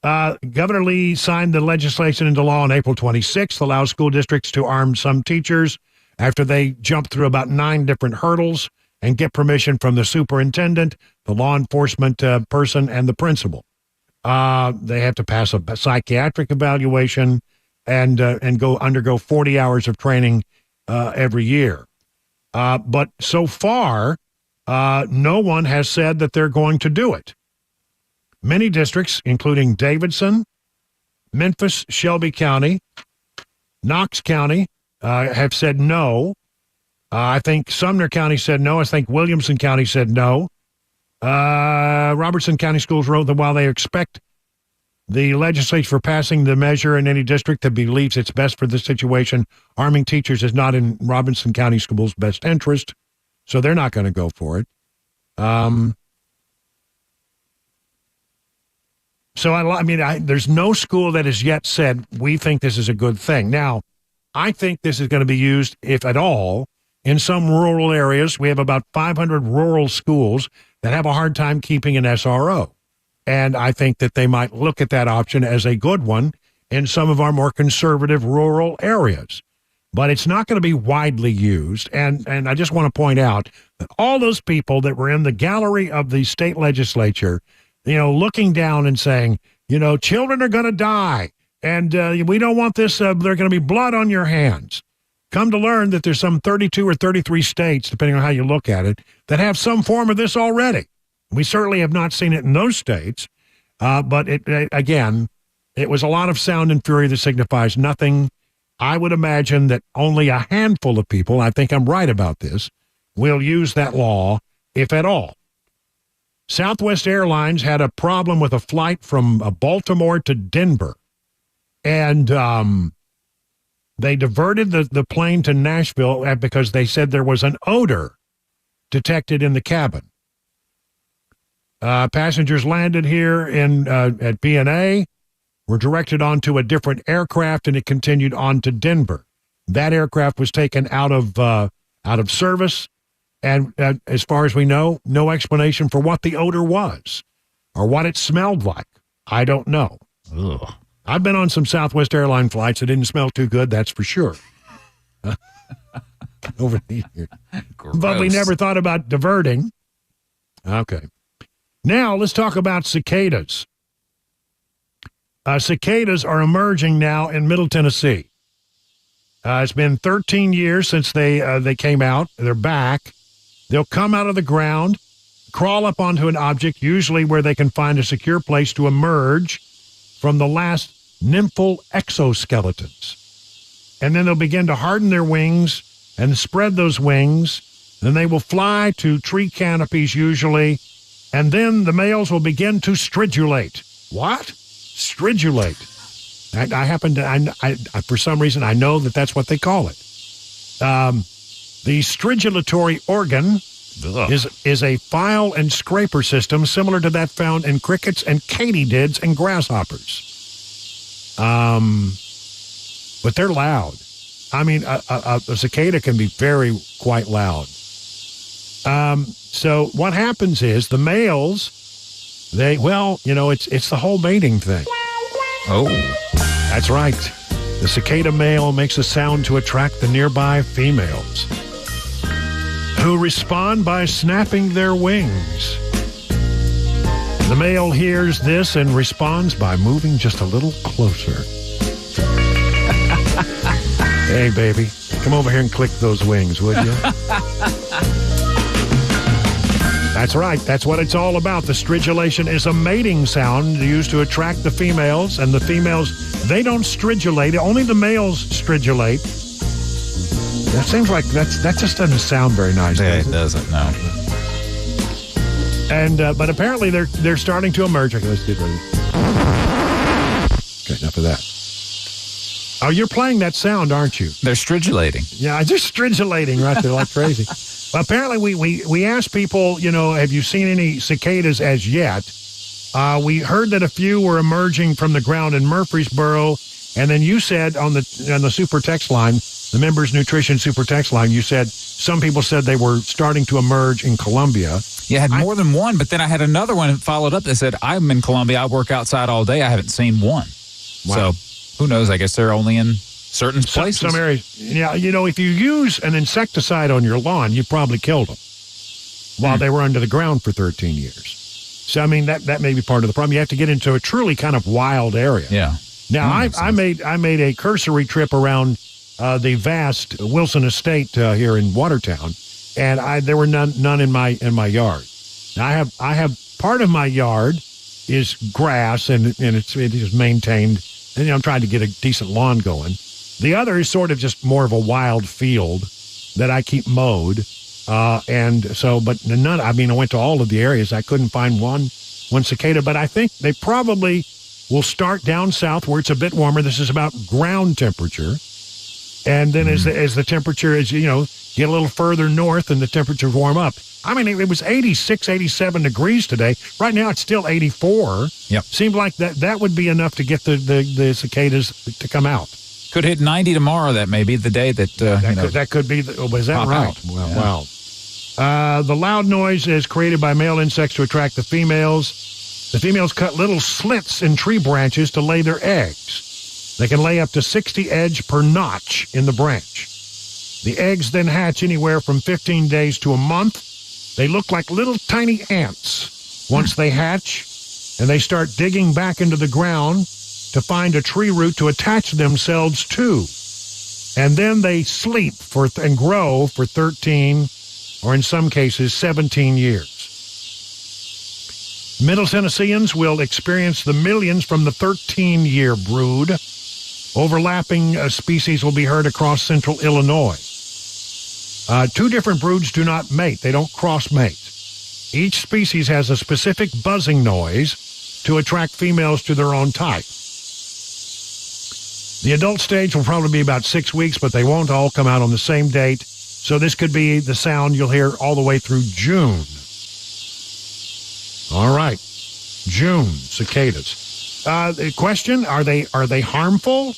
Governor Lee signed the legislation into law on April 26th, allows school districts to arm some teachers after they jump through about 9 different hurdles and get permission from the superintendent, the law enforcement person, and the principal. They have to pass a psychiatric evaluation and go undergo 40 hours of training every year. But so far, no one has said that they're going to do it. Many districts, including Davidson, Memphis, Shelby County, Knox County, have said no. I think Sumner County said no. I think Williamson County said no. Robertson County Schools wrote that while they expect the legislature for passing the measure in any district that believes it's best for this situation, arming teachers is not in Robertson County Schools' best interest, so they're not going to go for it. There's no school that has yet said, we think this is a good thing. Now, I think this is going to be used, if at all, in some rural areas. We have about 500 rural schools that have a hard time keeping an SRO. And I think that they might look at that option as a good one in some of our more conservative rural areas. But it's not going to be widely used. And I just want to point out that all those people that were in the gallery of the state legislature, looking down and saying, children are going to die, and we don't want this, there are going to be blood on your hands. Come to learn that there's some 32 or 33 states, depending on how you look at it, that have some form of this already. We certainly have not seen it in those states, but again, it was a lot of sound and fury that signifies nothing. I would imagine that only a handful of people, I think I'm right about this, will use that law, if at all. Southwest Airlines had a problem with a flight from Baltimore to Denver, and they diverted the plane to Nashville because they said there was an odor detected in the cabin. Passengers landed here at BNA, were directed onto a different aircraft, and it continued on to Denver. That aircraft was taken out of service, and as far as we know, no explanation for what the odor was. or what it smelled like. I don't know. Ugh. I've been on some Southwest airline flights. It didn't smell too good, that's for sure. Over the years. But we never thought about diverting. Okay. Now, let's talk about cicadas. Cicadas are emerging now in Middle Tennessee. It's been 13 years since they came out. They're back. They'll come out of the ground, crawl up onto an object, usually where they can find a secure place to emerge from the last nymphal exoskeletons. And then they'll begin to harden their wings and spread those wings. Then they will fly to tree canopies usually. And then the males will begin to stridulate. What? Stridulate. I happen to, I for some reason, I know that that's what they call it. The stridulatory organ is a file and scraper system similar to that found in crickets and katydids and grasshoppers. But they're loud. I mean, a cicada can be quite loud. So what happens is the males, it's the whole mating thing. Oh. That's right. The cicada male makes a sound to attract the nearby females, who respond by snapping their wings. The male hears this and responds by moving just a little closer. Hey, baby, come over here and click those wings, would you? That's right. That's what it's all about. The stridulation is a mating sound used to attract the females, and the females, they don't stridulate. Only the males stridulate. That seems like that just doesn't sound very nice. Yeah, it doesn't. No. And but apparently they're starting to emerge. Okay, let's get ready. Okay, enough of that. Oh, you're playing that sound, aren't you? They're stridulating. Yeah, they're stridulating right there like crazy. Well, apparently, we asked people, have you seen any cicadas as yet? We heard that a few were emerging from the ground in Murfreesboro, and then you said on the super text line, the Members Nutrition super text line, you said some people said they were starting to emerge in Columbia. Yeah, I had more than one, but then I had another one that followed up that said, I'm in Columbia, I work outside all day, I haven't seen one. Wow. So, who knows? I guess they're only in certain places. Some areas. Yeah, if you use an insecticide on your lawn, you probably killed them while they were under the ground for 13 years. So, I mean, that may be part of the problem. You have to get into a truly kind of wild area. Yeah. Now, I made a cursory trip around the vast Wilson Estate here in Watertown, and there were none in my yard. Now, I have part of my yard is grass, and it is maintained. And I'm trying to get a decent lawn going. The other is sort of just more of a wild field that I keep mowed. But none, I went to all of the areas. I couldn't find one cicada, but I think they probably will start down south where it's a bit warmer. This is about ground temperature. And then as the temperature, get a little further north and the temperatures warm up. It was 86, 87 degrees today. Right now it's still 84. Yep. Seemed like that would be enough to get the cicadas to come out. Could hit 90 tomorrow. That may be the day that that could be. Was that right? Out. Well, wow. The loud noise is created by male insects to attract the females. The females cut little slits in tree branches to lay their eggs. They can lay up to 60 eggs per notch in the branch. The eggs then hatch anywhere from 15 days to a month. They look like little tiny ants once they hatch, and they start digging back into the ground to find a tree root to attach themselves to. And then they sleep and grow for 13, or in some cases, 17 years. Middle Tennesseans will experience the millions from the 13-year brood. Overlapping species will be heard across central Illinois. Two different broods do not mate. They don't cross-mate. Each species has a specific buzzing noise to attract females to their own type. The adult stage will probably be about 6 weeks, but they won't all come out on the same date. So this could be the sound you'll hear all the way through June. All right. June, cicadas. The question, are they harmful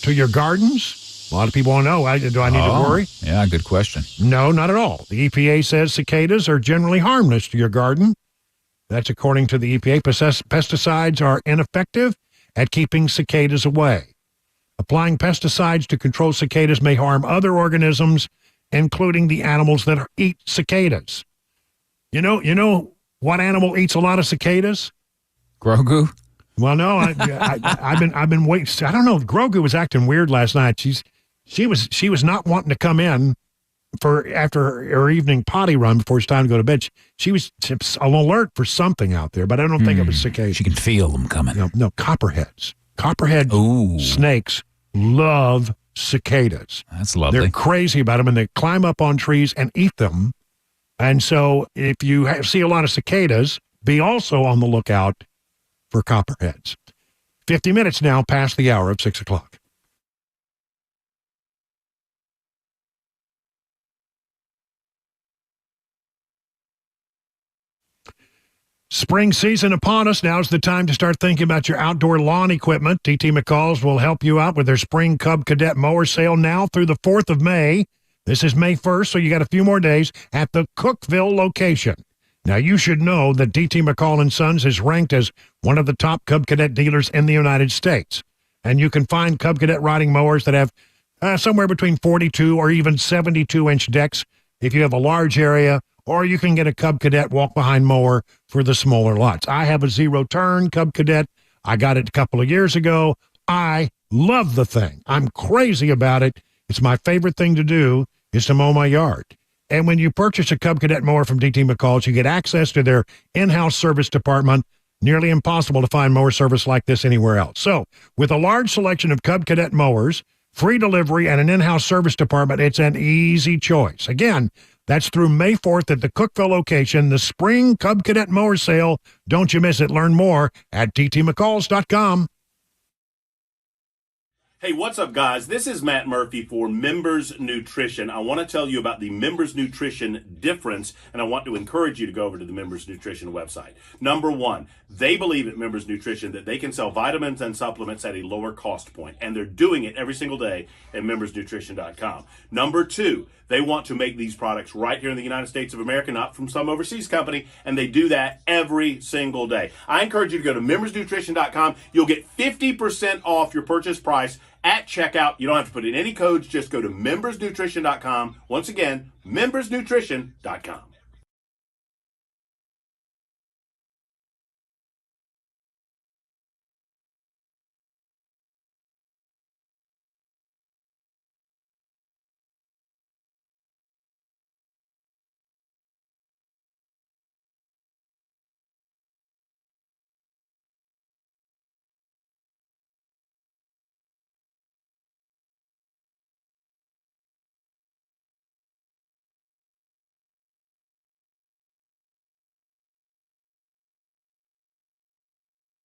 to your gardens? A lot of people want to know. Do I need to worry? Yeah, good question. No, not at all. The EPA says cicadas are generally harmless to your garden. That's according to the EPA. Pesticides are ineffective at keeping cicadas away. Applying pesticides to control cicadas may harm other organisms, including the animals that eat cicadas. You know what animal eats a lot of cicadas? Grogu? Well, no, I've been waiting. I don't know. Grogu was acting weird last night. She was not wanting to come in for after her evening potty run before it's time to go to bed. She was on alert for something out there, but I don't think it was cicadas. She can feel them coming. No, copperheads. Copperhead snakes love cicadas. That's lovely. They're crazy about them, and they climb up on trees and eat them. And so if you see a lot of cicadas, be also on the lookout for copperheads. 50 minutes now past the hour of 6 o'clock. Spring season upon us. Now's the time to start thinking about your outdoor lawn equipment. TT McCall's will help you out with their Spring Cub Cadet Mower Sale now through the 4th of May. This is May 1st, so you got a few more days at the Cookeville location. Now, you should know that DT McCall & Sons is ranked as one of the top Cub Cadet dealers in the United States. And you can find Cub Cadet riding mowers that have somewhere between 42 or even 72-inch decks if you have a large area, or you can get a Cub Cadet walk-behind mower for the smaller lots. I have a zero-turn Cub Cadet. I got it a couple of years ago. I love the thing. I'm crazy about it. It's my favorite thing to do is to mow my yard. And when you purchase a Cub Cadet mower from DT McCall's, you get access to their in-house service department. Nearly impossible to find mower service like this anywhere else. So, with a large selection of Cub Cadet mowers, free delivery, and an in-house service department, it's an easy choice. Again, that's through May 4th at the Cookeville location, the Spring Cub Cadet Mower Sale. Don't you miss it. Learn more at ttmccalls.com. Hey, what's up, guys? This is Matt Murphy for Members Nutrition. I want to tell you about the Members Nutrition difference, and I want to encourage you to go over to the Members Nutrition website. Number one, they believe at Members Nutrition that they can sell vitamins and supplements at a lower cost point, and they're doing it every single day at membersnutrition.com. Number two, they want to make these products right here in the United States of America, not from some overseas company, and they do that every single day. I encourage you to go to membersnutrition.com. You'll get 50% off your purchase price at checkout. You don't have to put in any codes. Just go to membersnutrition.com. Once again, membersnutrition.com.